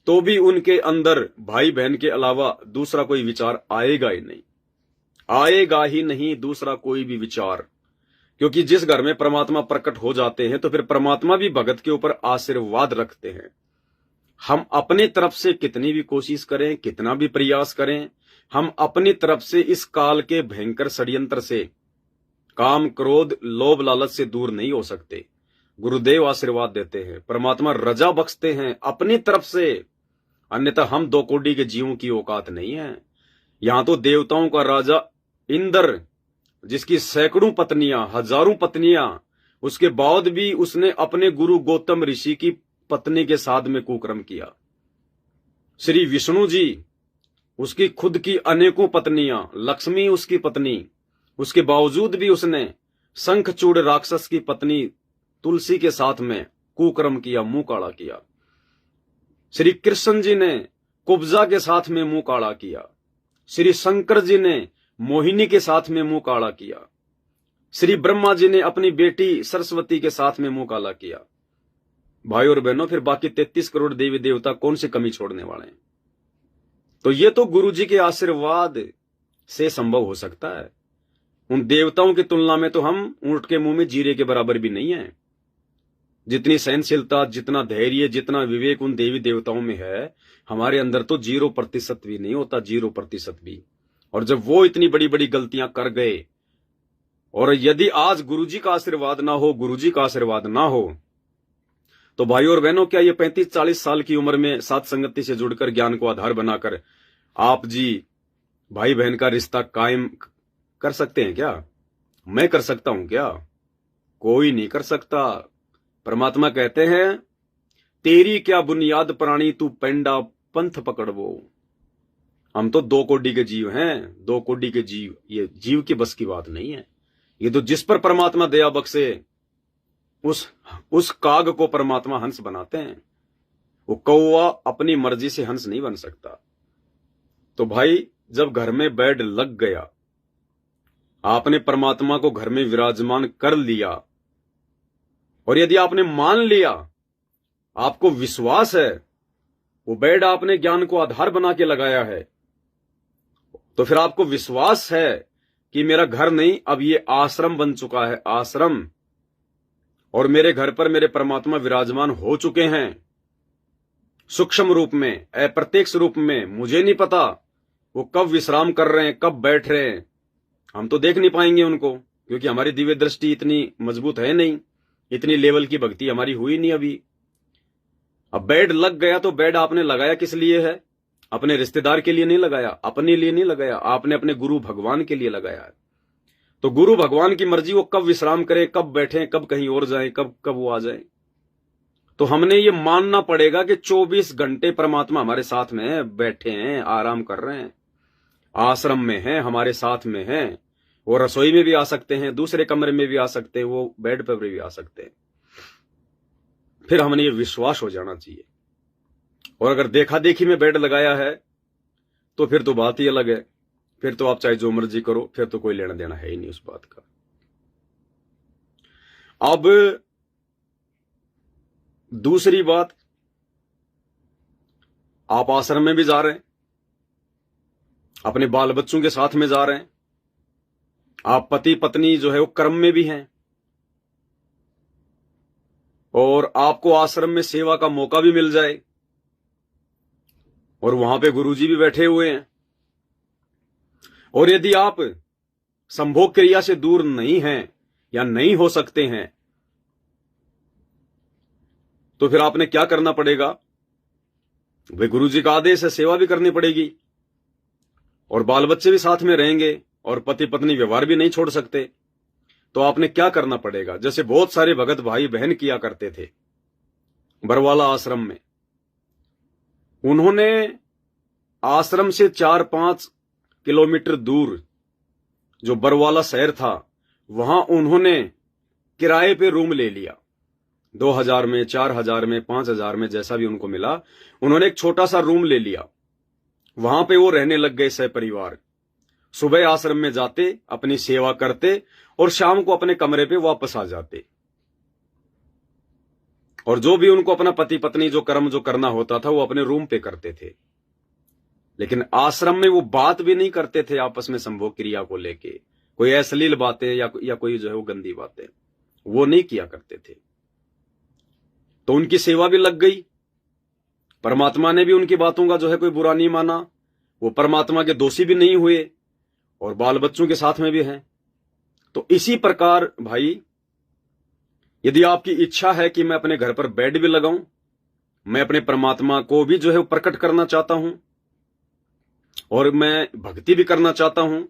तो भी उनके अंदर भाई बहन के अलावा दूसरा कोई विचार आएगा ही नहीं दूसरा कोई भी विचार। क्योंकि जिस घर में परमात्मा प्रकट हो जाते हैं तो फिर परमात्मा भी भगत के ऊपर आशीर्वाद रखते हैं। हम अपनी तरफ से कितनी भी कोशिश करें, कितना भी प्रयास करें, हम अपनी तरफ से इस काल के भयंकर षड्यंत्र से, काम क्रोध लोभ लालच से दूर नहीं हो सकते। गुरुदेव आशीर्वाद देते हैं, परमात्मा रजा बख्शते हैं अपनी तरफ से, अन्यथा हम 2 कोड़ी के जीवों की औकात नहीं है। यहां तो देवताओं का राजा इंद्र, जिसकी सैकड़ों पत्नियां, हजारों पत्नियां, उसके बाद भी उसने अपने गुरु गौतम ऋषि की पत्नी के साथ में कुकर्म किया। श्री विष्णु जी, उसकी खुद की अनेकों पत्नियां, लक्ष्मी उसकी पत्नी, उसके बावजूद भी उसने शंखचूड़ राक्षस की पत्नी तुलसी के साथ में कुकर्म किया, मुंह काला किया। श्री कृष्ण जी ने कुब्जा के साथ में मुंह काला किया। श्री शंकर जी ने मोहिनी के साथ में मुंह काला किया। श्री ब्रह्मा जी ने अपनी बेटी सरस्वती के साथ में मुंह काला किया। भाई और बहनों, फिर बाकी 33 करोड़ देवी देवता कौन सी कमी छोड़ने वाले हैं? तो ये तो गुरु जी के आशीर्वाद से संभव हो सकता है। उन देवताओं की तुलना में तो हम ऊंट के मुंह में जीरे के बराबर भी नहीं है। जितनी सहनशीलता, जितना धैर्य, जितना विवेक उन देवी देवताओं में है, हमारे अंदर तो 0% भी नहीं होता, 0% भी। और जब वो इतनी बड़ी बड़ी गलतियां कर गए, और यदि आज गुरुजी का आशीर्वाद ना हो, गुरुजी का आशीर्वाद ना हो, तो भाई और बहनों, क्या ये 35-40 साल की उम्र में सात संगति से जुड़कर ज्ञान को आधार बनाकर आप जी भाई बहन का रिश्ता कायम कर सकते हैं क्या? मैं कर सकता हूं क्या? कोई नहीं कर सकता। परमात्मा कहते हैं, तेरी क्या बुनियाद प्राणी, तू पेंडा पंथ पकड़वो। हम तो 2 कोटि के जीव हैं, 2 कोटि के जीव। ये जीव की बस की बात नहीं है। ये तो जिस पर परमात्मा दया बख्शे, उस काग को परमात्मा हंस बनाते हैं। वो कौवा अपनी मर्जी से हंस नहीं बन सकता। तो भाई, जब घर में बेड लग गया, आपने परमात्मा को घर में विराजमान कर लिया, और यदि आपने मान लिया, आपको विश्वास है, वो बेड आपने ज्ञान को आधार बना के लगाया है, तो फिर आपको विश्वास है कि मेरा घर नहीं, अब ये आश्रम बन चुका है, आश्रम। और मेरे घर पर मेरे परमात्मा विराजमान हो चुके हैं, सूक्ष्म रूप में, अप्रत्यक्ष रूप में। मुझे नहीं पता वो कब विश्राम कर रहे हैं, कब बैठ रहे हैं। हम तो देख नहीं पाएंगे उनको, क्योंकि हमारी दिव्य दृष्टि इतनी मजबूत है नहीं, इतनी लेवल की भक्ति हमारी हुई नहीं अभी। अब बेड लग गया, तो बेड आपने लगाया किस लिए है? अपने रिश्तेदार के लिए नहीं लगाया, अपने लिए नहीं लगाया, आपने अपने गुरु भगवान के लिए लगाया है। तो गुरु भगवान की मर्जी, वो कब विश्राम करें, कब बैठें, कब कहीं और जाएं, कब वो आ जाए। तो हमने ये मानना पड़ेगा कि 24 घंटे परमात्मा हमारे साथ में है, बैठे हैं, आराम कर रहे हैं, आश्रम में हैं, हमारे साथ में हैं। वो रसोई में भी आ सकते हैं, दूसरे कमरे में भी आ सकते हैं, वो बेड पर भी आ सकते हैं। फिर हमने ये विश्वास हो जाना चाहिए। और अगर देखा देखी में बेड लगाया है, तो फिर तो बात ही अलग है। फिर तो आप चाहे जो मर्जी करो, फिर तो कोई लेना देना है ही नहीं उस बात का। अब दूसरी बात, आप आश्रम में भी जा रहे हैं, अपने बाल बच्चों के साथ में जा रहे हैं, आप पति पत्नी जो है वो कर्म में भी हैं, और आपको आश्रम में सेवा का मौका भी मिल जाए, और वहां पे गुरुजी भी बैठे हुए हैं, और यदि आप संभोग क्रिया से दूर नहीं हैं या नहीं हो सकते हैं, तो फिर आपने क्या करना पड़ेगा? वे गुरुजी का आदेश है, सेवा भी करनी पड़ेगी, और बाल बच्चे भी साथ में रहेंगे, और पति पत्नी व्यवहार भी नहीं छोड़ सकते। तो आपने क्या करना पड़ेगा? जैसे बहुत सारे भगत भाई बहन किया करते थे बरवाला आश्रम में। उन्होंने आश्रम से 4-5 किलोमीटर दूर जो बरवाला शहर था, वहां उन्होंने किराए पे रूम ले लिया, 2000 में, 4000 में, 5000 में, जैसा भी उनको मिला। उन्होंने एक छोटा सा रूम ले लिया, वहां पे वो रहने लग गए सहपरिवार। सुबह आश्रम में जाते, अपनी सेवा करते, और शाम को अपने कमरे पे वापस आ जाते। और जो भी उनको अपना पति पत्नी जो कर्म जो करना होता था, वो अपने रूम पे करते थे। लेकिन आश्रम में वो बात भी नहीं करते थे आपस में संभोग क्रिया को लेके, कोई अश्लील बातें या कोई जो है वो गंदी बातें, वो नहीं किया करते थे। तो उनकी सेवा भी लग गई, परमात्मा ने भी उनकी बातों का जो है कोई बुरा नहीं माना, वो परमात्मा के दोषी भी नहीं हुए, और बाल बच्चों के साथ में भी हैं। तो इसी प्रकार भाई, यदि आपकी इच्छा है कि मैं अपने घर पर बेड भी लगाऊं, मैं अपने परमात्मा को भी जो है प्रकट करना चाहता हूं, और मैं भक्ति भी करना चाहता हूं,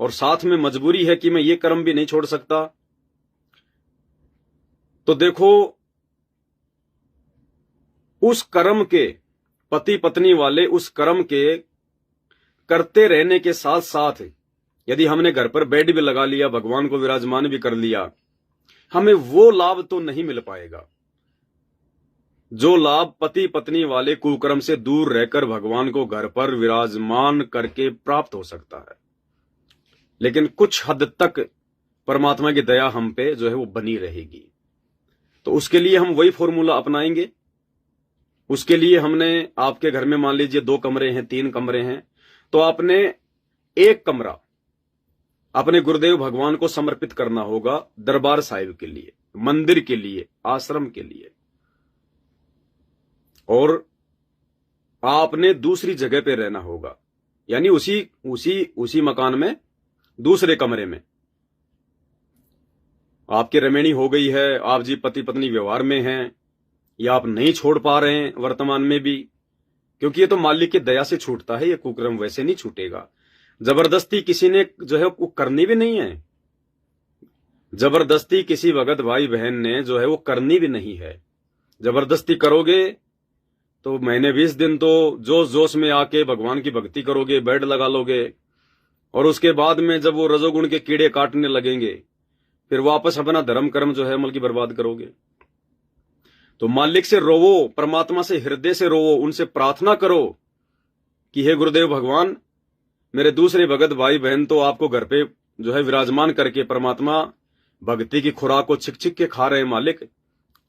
और साथ में मजबूरी है कि मैं ये कर्म भी नहीं छोड़ सकता, तो देखो, उस कर्म के, पति पत्नी वाले उस कर्म के करते रहने के साथ साथ यदि हमने घर पर बेड भी लगा लिया, भगवान को विराजमान भी कर लिया, हमें वो लाभ तो नहीं मिल पाएगा जो लाभ पति पत्नी वाले कुकर्म से दूर रहकर भगवान को घर पर विराजमान करके प्राप्त हो सकता है। लेकिन कुछ हद तक परमात्मा की दया हम पे जो है वो बनी रहेगी। तो उसके लिए हम वही फॉर्मूला अपनाएंगे। उसके लिए हमने आपके घर में मान लीजिए 2 कमरे हैं, 3 कमरे हैं, तो आपने एक कमरा अपने गुरुदेव भगवान को समर्पित करना होगा, दरबार साहिब के लिए, मंदिर के लिए, आश्रम के लिए। और आपने दूसरी जगह पे रहना होगा, यानी उसी मकान में दूसरे कमरे में। आपकी रमेणी हो गई है, आप जी पति पत्नी व्यवहार में हैं, या आप नहीं छोड़ पा रहे हैं वर्तमान में भी, क्योंकि ये तो मालिक की दया से छूटता है, ये कुकर्म वैसे नहीं छूटेगा। जबरदस्ती किसी ने जो है वो करनी भी नहीं है, जबरदस्ती किसी भगत भाई बहन ने जो है वो करनी भी नहीं है। जबरदस्ती करोगे तो महीने 20 दिन तो जोश जोश में आके भगवान की भक्ति करोगे, बेड लगा लोगे, और उसके बाद में जब वो रजोगुण के कीड़े काटने लगेंगे फिर वापस अपना धर्म कर्म जो है अमल की बर्बाद करोगे। तो मालिक से रोवो, परमात्मा से हृदय से रोवो, उनसे प्रार्थना करो कि हे गुरुदेव भगवान, मेरे दूसरे भगत भाई बहन तो आपको घर पे जो है विराजमान करके परमात्मा भक्ति की खुराक को छिक छिक के खा रहे हैं मालिक,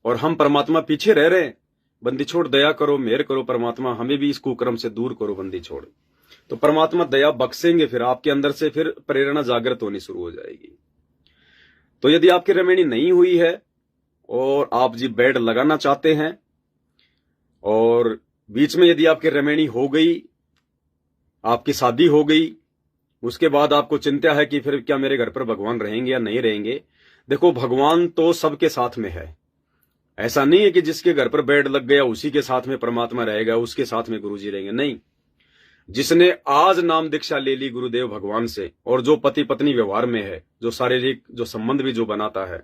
और हम परमात्मा पीछे रह रहे हैं। बंदी छोड़, दया करो, मेहर करो परमात्मा, हमें भी इस कुक्रम से दूर करो बंदी छोड़। तो परमात्मा दया बख्शेंगे, फिर आपके अंदर से फिर प्रेरणा जागृत होनी शुरू हो जाएगी। तो यदि आपकी रमेणी नहीं हुई है और आप जी बेड लगाना चाहते हैं, और बीच में यदि आपकी रमेणी हो गई, आपकी शादी हो गई, उसके बाद आपको चिंता है कि फिर क्या मेरे घर पर भगवान रहेंगे या नहीं रहेंगे। देखो, भगवान तो सबके साथ में है। ऐसा नहीं है कि जिसके घर पर बेड लग गया उसी के साथ में परमात्मा रहेगा, उसके साथ में गुरुजी रहेंगे, नहीं। जिसने आज नाम दीक्षा ले ली गुरुदेव भगवान से, और जो पति पत्नी व्यवहार में है, जो शारीरिक जो संबंध भी जो बनाता है,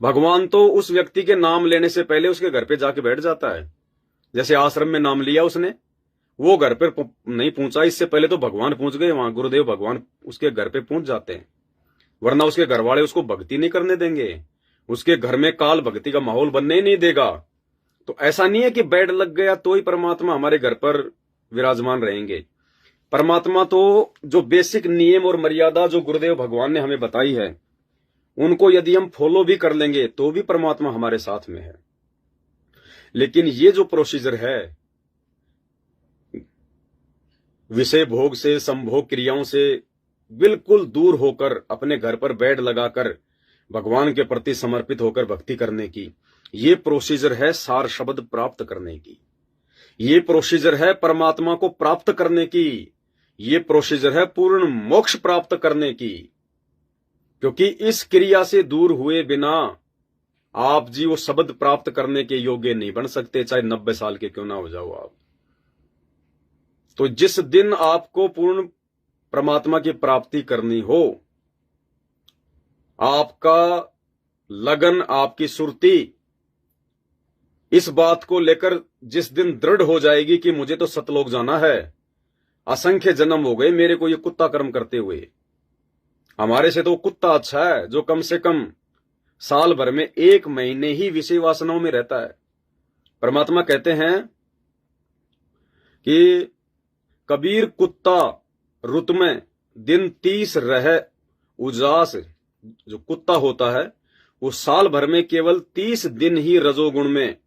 भगवान तो उस व्यक्ति के नाम लेने से पहले उसके घर पे जाके बैठ जाता है। जैसे आश्रम में नाम लिया उसने, वो घर पर नहीं पहुंचा, इससे पहले तो भगवान पहुंच गए वहां, गुरुदेव भगवान उसके घर पे पहुंच जाते हैं, वरना उसके घर वाले उसको भक्ति नहीं करने देंगे, उसके घर में काल भक्ति का माहौल बनने ही नहीं देगा। तो ऐसा नहीं है कि बेड लग गया तो ही परमात्मा हमारे घर पर विराजमान रहेंगे। परमात्मा तो जो बेसिक नियम और मर्यादा जो गुरुदेव भगवान ने हमें बताई है, उनको यदि हम फॉलो भी कर लेंगे तो भी परमात्मा हमारे साथ में है। लेकिन ये जो प्रोसीजर है, विषय भोग से, संभोग क्रियाओं से बिल्कुल दूर होकर, अपने घर पर बेड लगाकर भगवान के प्रति समर्पित होकर भक्ति करने की, ये प्रोसीजर है सार शब्द प्राप्त करने की, ये प्रोसीजर है परमात्मा को प्राप्त करने की, ये प्रोसीजर है पूर्ण मोक्ष प्राप्त करने की। क्योंकि इस क्रिया से दूर हुए बिना आप जी वो शब्द प्राप्त करने के योग्य नहीं बन सकते, चाहे 90 साल के क्यों ना हो जाओ आप। तो जिस दिन आपको पूर्ण परमात्मा की प्राप्ति करनी हो, आपका लगन, आपकी सुरती इस बात को लेकर जिस दिन दृढ़ हो जाएगी कि मुझे तो सतलोक जाना है, असंख्य जन्म हो गए मेरे को ये कुत्ता कर्म करते हुए, हमारे से तो कुत्ता अच्छा है जो कम से कम साल भर में 1 महीने ही विषय वासनाओं में रहता है। परमात्मा कहते हैं कि कबीर कुत्ता रुत में दिन 30 रह उजास। जो कुत्ता होता है वो साल भर में केवल 30 दिन ही रजोगुण में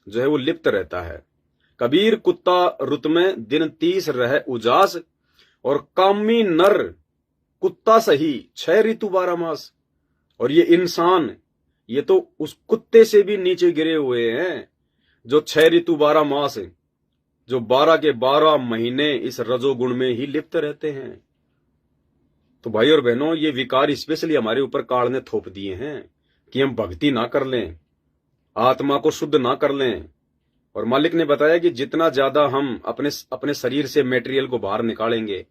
जो है वो लिप्त रहता है। कबीर कुत्ता रुत में दिन 30 रह उजास, और कामी नर कुत्ता सही 6 ऋतु 12 मास। और ये इंसान, ये तो उस कुत्ते से भी नीचे गिरे हुए हैं जो 6 ऋतु 12 मास, जो 12 के 12 महीने इस रजोगुण में ही लिप्त रहते हैं। तो भाई और बहनों, ये विकार स्पेशली हमारे ऊपर काल ने थोप दिए हैं कि हम भक्ति ना कर लें, आत्मा को शुद्ध ना कर लें। और मालिक ने बताया कि जितना ज्यादा हम अपने शरीर से मेटेरियल को बाहर निकालेंगे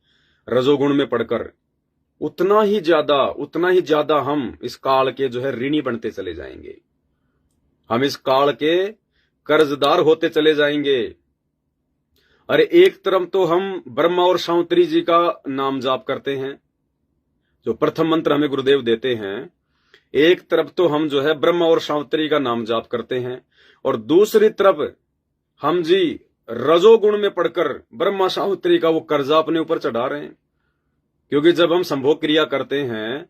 रजोगुण में पड़कर, उतना ही ज्यादा हम इस काल के जो है ऋणी बनते चले जाएंगे, हम इस काल के कर्जदार होते चले जाएंगे। अरे एक तरफ तो हम ब्रह्मा और शांतरी जी का नाम जाप करते हैं, जो प्रथम मंत्र हमें गुरुदेव देते हैं, एक तरफ तो हम जो है ब्रह्मा और शांतरी का नाम जाप करते हैं, और दूसरी तरफ हम जी रजोगुण में पड़कर ब्रह्मा शांतरी का वो कर्जा अपने ऊपर चढ़ा रहे हैं। क्योंकि जब हम संभोग क्रिया करते हैं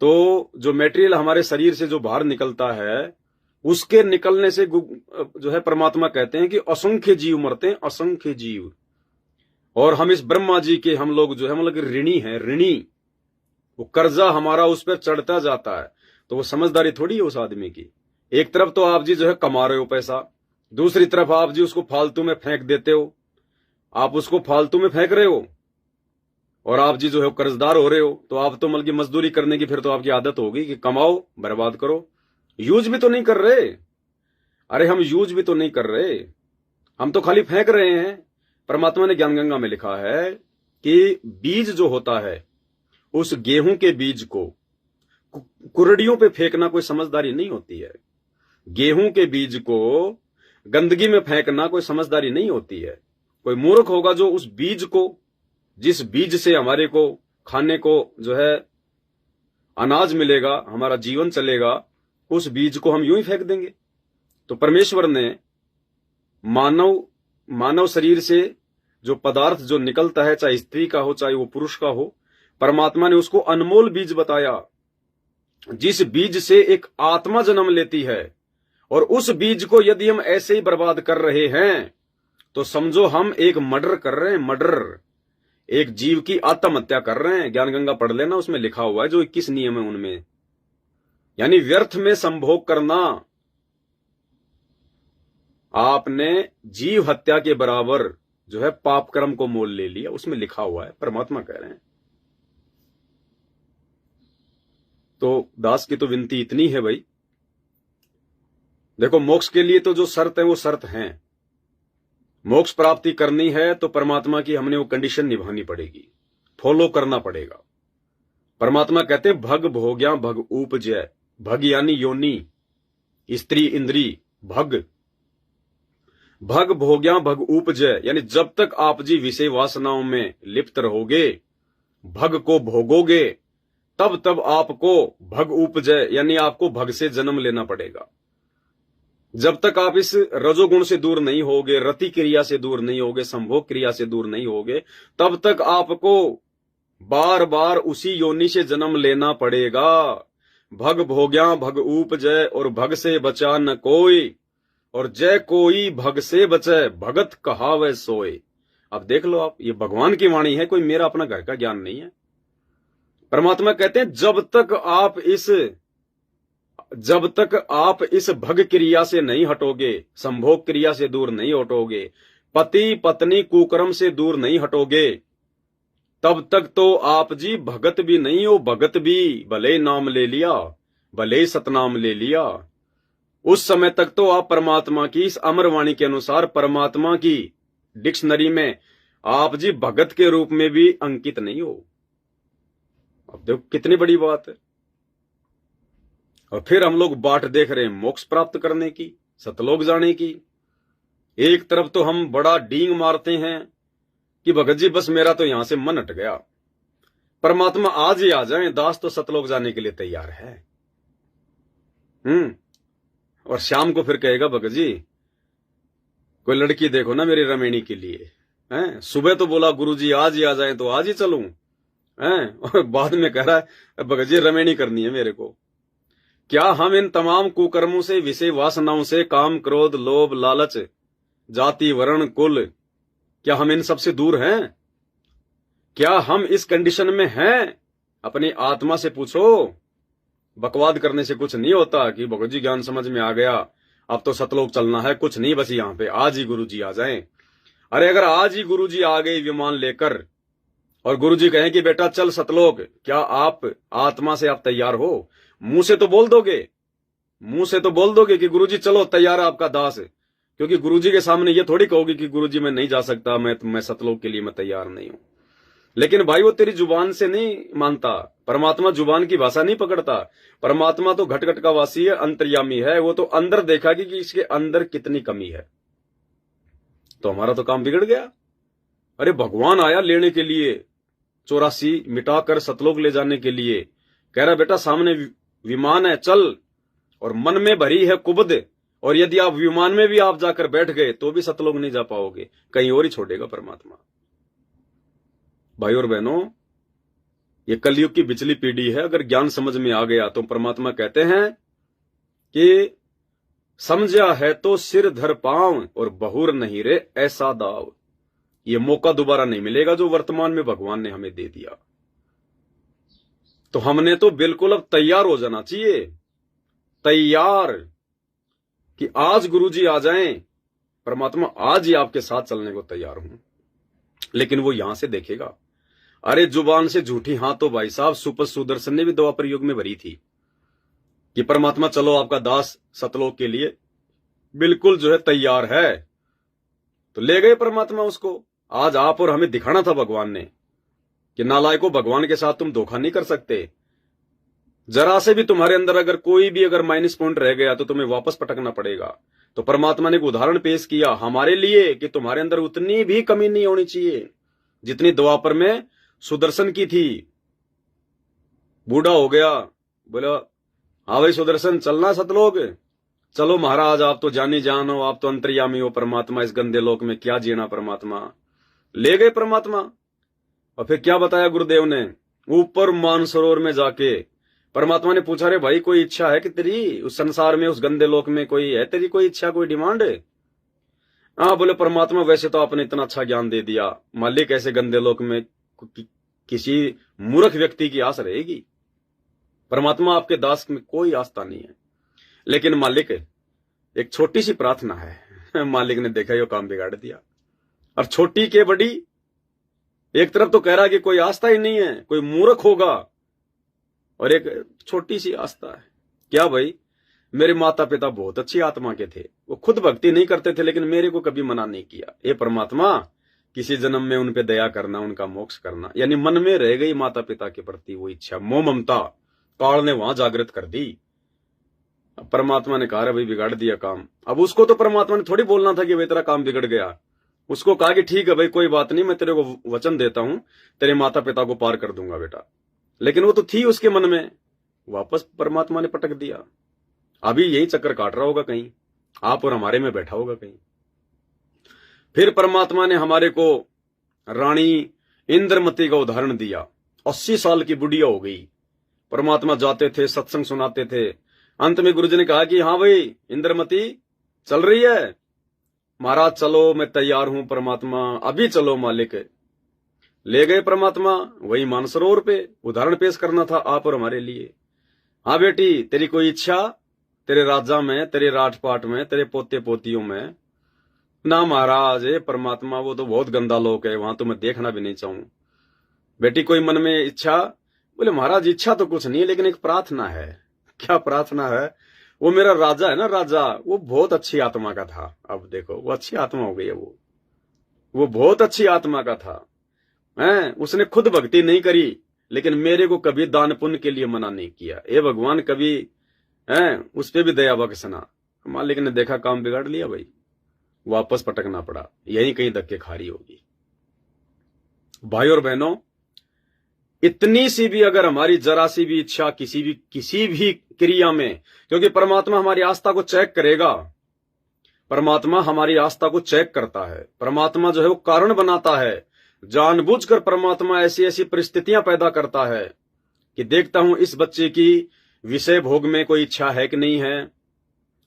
तो जो मेटेरियल हमारे शरीर से जो बाहर निकलता है, उसके निकलने से जो है परमात्मा कहते हैं कि असंख्य जीव मरते हैं, असंख्य जीव। और हम इस ब्रह्मा जी के हम लोग जो है मतलब ऋणी हैं, ऋणी। वो कर्जा हमारा उस पर चढ़ता जाता है। तो वो समझदारी थोड़ी है उस आदमी की। एक तरफ तो आप जी जो है कमा रहे हो पैसा, दूसरी तरफ आप जी उसको फालतू में फेंक देते हो। आप उसको फालतू में फेंक रहे हो और आप जी जो है कर्जदार हो रहे हो। तो आप तो मतलब मजदूरी करने की फिर तो आपकी आदत होगी कि कमाओ, बर्बाद करो। यूज भी तो नहीं कर रहे। अरे हम यूज भी तो नहीं कर रहे, हम तो खाली फेंक रहे हैं। परमात्मा ने ज्ञान गंगा में लिखा है कि बीज जो होता है, उस गेहूं के बीज को कुरडियों पे फेंकना कोई समझदारी नहीं होती है। गेहूं के बीज को गंदगी में फेंकना कोई समझदारी नहीं होती है। कोई मूर्ख होगा जो उस बीज को, जिस बीज से हमारे को खाने को जो है अनाज मिलेगा, हमारा जीवन चलेगा, उस बीज को हम यूं ही फेंक देंगे। तो परमेश्वर ने मानव शरीर से जो पदार्थ जो निकलता है, चाहे स्त्री का हो चाहे वो पुरुष का हो, परमात्मा ने उसको अनमोल बीज बताया, जिस बीज से एक आत्मा जन्म लेती है। और उस बीज को यदि हम ऐसे ही बर्बाद कर रहे हैं तो समझो हम एक मर्डर कर रहे हैं, मर्डर, एक जीव की आत्महत्या कर रहे हैं। ज्ञान गंगा पढ़ लेना, उसमें लिखा हुआ है जो 21 नियम है उनमें। यानी व्यर्थ में संभोग करना आपने जीव हत्या के बराबर जो है पाप कर्म को मोल ले लिया, उसमें लिखा हुआ है, परमात्मा कह रहे हैं। तो दास की तो विनती इतनी है भाई, देखो मोक्ष के लिए तो जो शर्त है वो शर्त है। मोक्ष प्राप्ति करनी है तो परमात्मा की हमने वो कंडीशन निभानी पड़ेगी, फॉलो करना पड़ेगा। परमात्मा कहते हैं भग भोग्या भग उपजय। भग यानी योनि, स्त्री इंद्री, भग भग भोग्या भग उपजय, यानी जब तक आप जी विषय वासनाओं में लिप्त रहोगे, भग को भोगोगे, तब तब आपको भग उपजय यानी आपको भग से जन्म लेना पड़ेगा। जब तक आप इस रजोगुण से दूर नहीं होगे, रति क्रिया से दूर नहीं होगे, संभोग क्रिया से दूर नहीं होगे, तब तक आपको बार बार उसी योनि से जन्म लेना पड़ेगा। भग भोग्या भग उपजय, और भग से बचा न कोई, और जय कोई भग से बचे, भगत कहावे सोए। अब देख लो आप, ये भगवान की वाणी है, कोई मेरा अपना घर का ज्ञान नहीं है। परमात्मा कहते हैं जब तक आप इस भग क्रिया से नहीं हटोगे, संभोग क्रिया से दूर नहीं हटोगे, पति पत्नी कुकर्म से दूर नहीं हटोगे, तब तक तो आप जी भगत भी नहीं हो, भगत भी भले नाम ले लिया, भले सतनाम ले लिया। उस समय तक तो आप परमात्मा की इस अमरवाणी के अनुसार परमात्मा की डिक्शनरी में आप जी भगत के रूप में भी अंकित नहीं हो। अब देखो कितनी बड़ी बात है। और फिर हम लोग बाट देख रहे हैं मोक्ष प्राप्त करने की, सतलोक जाने की। एक तरफ तो हम बड़ा डींग मारते हैं कि भगत जी बस मेरा तो यहां से मन हट गया, परमात्मा आज ही आ जाए, दास तो सतलोक जाने के लिए तैयार है। और शाम को फिर कहेगा भगत जी कोई लड़की देखो ना मेरी रमेणी के लिए, हैं? सुबह तो बोला गुरुजी आज ही आ जाए तो आज ही चलूं, हैं? और बाद में कह रहा है भगत जी रमेणी करनी है मेरे को। क्या हम इन तमाम कुकर्मों से, विषय वासनाओं से, काम क्रोध लोभ लालच, जाति वर्ण कुल, क्या हम इन सब से दूर हैं? क्या हम इस कंडीशन में हैं? अपनी आत्मा से पूछो। बकवाद करने से कुछ नहीं होता कि भगत जी ज्ञान समझ में आ गया, अब तो सतलोक चलना है, कुछ नहीं, बस यहां पे आज ही गुरुजी आ जाएं। अरे अगर आज ही गुरुजी आ गए विमान लेकर और गुरुजी कहें कि बेटा चल सतलोक, क्या आप आत्मा से आप तैयार हो? मुंह से तो बोल दोगे, मुंह से तो बोल दोगे कि गुरुजी चलो तैयार है आपका दास, क्योंकि गुरुजी के सामने ये थोड़ी कहोगे कि गुरुजी मैं नहीं जा सकता, मैं सतलोक के लिए मैं तैयार नहीं हूं। लेकिन भाई वो तेरी जुबान से नहीं मानता, परमात्मा जुबान की भाषा नहीं पकड़ता। परमात्मा तो घट घट का वासी है, अंतर्यामी है, वो तो अंदर देखा कि इसके अंदर कितनी कमी है। तो हमारा तो काम बिगड़ गया। अरे भगवान आया लेने के लिए, 84 मिटाकर सतलोक ले जाने के लिए, कह रहा बेटा सामने विमान है चल, और मन में भरी है कुबद, और यदि आप विमान में भी आप जाकर बैठ गए तो भी सतलोक नहीं जा पाओगे, कहीं और ही छोड़ेगा परमात्मा। भाई और बहनों, ये कलयुग की बिचली पीढ़ी है। अगर ज्ञान समझ में आ गया तो परमात्मा कहते हैं कि समझा है तो सिर धर पांव और बहुर नहीं रे ऐसा दाव। ये मौका दोबारा नहीं मिलेगा जो वर्तमान में भगवान ने हमें दे दिया। तो हमने तो बिल्कुल अब तैयार हो जाना चाहिए, तैयार कि आज गुरुजी आ जाएं, परमात्मा आज ही आपके साथ चलने को तैयार हूं। लेकिन वो यहां से देखेगा। अरे जुबान से झूठी हाँ तो भाई साहब सुपर सुदर्शन ने भी द्वापर युग में भरी थी कि परमात्मा चलो आपका दास सतलोक के लिए बिल्कुल जो है तैयार है। तो ले गए परमात्मा उसको। आज आप और हमें दिखाना था भगवान ने कि नालायकों, भगवान के साथ तुम धोखा नहीं कर सकते। जरा से भी तुम्हारे अंदर अगर कोई भी अगर माइनस पॉइंट रह गया तो तुम्हें वापस पटकना पड़ेगा। तो परमात्मा ने एक उदाहरण पेश किया हमारे लिए कि तुम्हारे अंदर उतनी भी कमी नहीं होनी चाहिए जितनी द्वापर में सुदर्शन की थी। बूढ़ा हो गया, बोला हाँ भाई सुदर्शन चलना सतलोक। चलो महाराज आप तो जानी जान हो, आप तो अंतर्यामी हो परमात्मा, इस गंदे लोक में क्या जीना परमात्मा। ले गए परमात्मा। और फिर क्या बताया गुरुदेव ने, ऊपर मानसरोवर में जाके परमात्मा ने पूछा रे भाई कोई इच्छा है कि तेरी उस संसार में उस गंदे लोक में कोई है तेरी कोई इच्छा कोई डिमांड है। हाँ बोले परमात्मा वैसे तो आपने इतना अच्छा ज्ञान दे दिया, मालिक ऐसे गंदे लोक में किसी मूर्ख व्यक्ति की आस रहेगी। परमात्मा आपके दास में कोई आस्था नहीं है। लेकिन मालिक एक छोटी सी प्रार्थना है। मालिक ने देखा ये काम बिगाड़ दिया। और छोटी के बड़ी, एक तरफ तो कह रहा है कि कोई आस्था ही नहीं है, कोई मूर्ख होगा, और एक छोटी सी आस्था है। क्या भाई, मेरे माता पिता बहुत अच्छी आत्मा के थे, वो खुद भक्ति नहीं करते थे लेकिन मेरे को कभी मना नहीं किया। ये परमात्मा किसी जन्म में उन पे दया करना, उनका मोक्ष करना। यानी मन में रह गई माता पिता के प्रति वो इच्छा, मोह ममता काल ने वहां जागृत कर दी। अब परमात्मा ने कहा भाई बिगाड़ दिया काम। अब उसको तो परमात्मा ने थोड़ी बोलना था कि भाई तेरा काम बिगड़ गया। उसको कहा कि ठीक है भाई कोई बात नहीं, मैं तेरे को वचन देता हूं, तेरे माता पिता को पार कर दूंगा बेटा। लेकिन वो तो थी उसके मन में, वापस परमात्मा ने पटक दिया। अभी यही चक्कर काट रहा होगा कहीं, आप और हमारे में बैठा होगा कहीं। फिर परमात्मा ने हमारे को रानी इंद्रमती का उदाहरण दिया। 80 साल की बुढ़िया हो गई। परमात्मा जाते थे, सत्संग सुनाते थे। अंत में गुरुजी ने कहा कि हाँ भाई इंद्रमती चल रही है, महाराज चलो मैं तैयार हूं परमात्मा, अभी चलो मालिक। ले गए परमात्मा वही मानसरोवर पे, उदाहरण पेश करना था आप और हमारे लिए। हाँ बेटी तेरी कोई इच्छा तेरे राजा में, तेरे राजपाट में, तेरे पोते पोतियों में? ना महाराज ये परमात्मा वो तो बहुत गंदा लोक है, वहां तो मैं देखना भी नहीं चाहूं। बेटी कोई मन में इच्छा? बोले महाराज इच्छा तो कुछ नहीं है लेकिन एक प्रार्थना है। क्या प्रार्थना है? वो मेरा राजा है ना, राजा, वो बहुत अच्छी आत्मा का था। अब देखो वो अच्छी आत्मा हो गई है, वो बहुत अच्छी आत्मा का था। हैं, उसने खुद भक्ति नहीं करी लेकिन मेरे को कभी दान पुण्य के लिए मना नहीं किया। ये भगवान कभी हैं उस पे भी दया बख्शना। मालिक ने देखा काम बिगाड़ लिया भाई, वापस पटकना पड़ा। यही कहीं धक्के खा रही होगी। भाई और बहनों, इतनी सी भी अगर हमारी जरा सी भी इच्छा किसी भी क्रिया में, क्योंकि परमात्मा हमारी आस्था को चेक करेगा। परमात्मा हमारी आस्था को चेक करता है। परमात्मा जो है वो कारण बनाता है। जानबूझकर परमात्मा ऐसी ऐसी परिस्थितियां पैदा करता है कि देखता हूं इस बच्चे की विषय भोग में कोई इच्छा है कि नहीं है,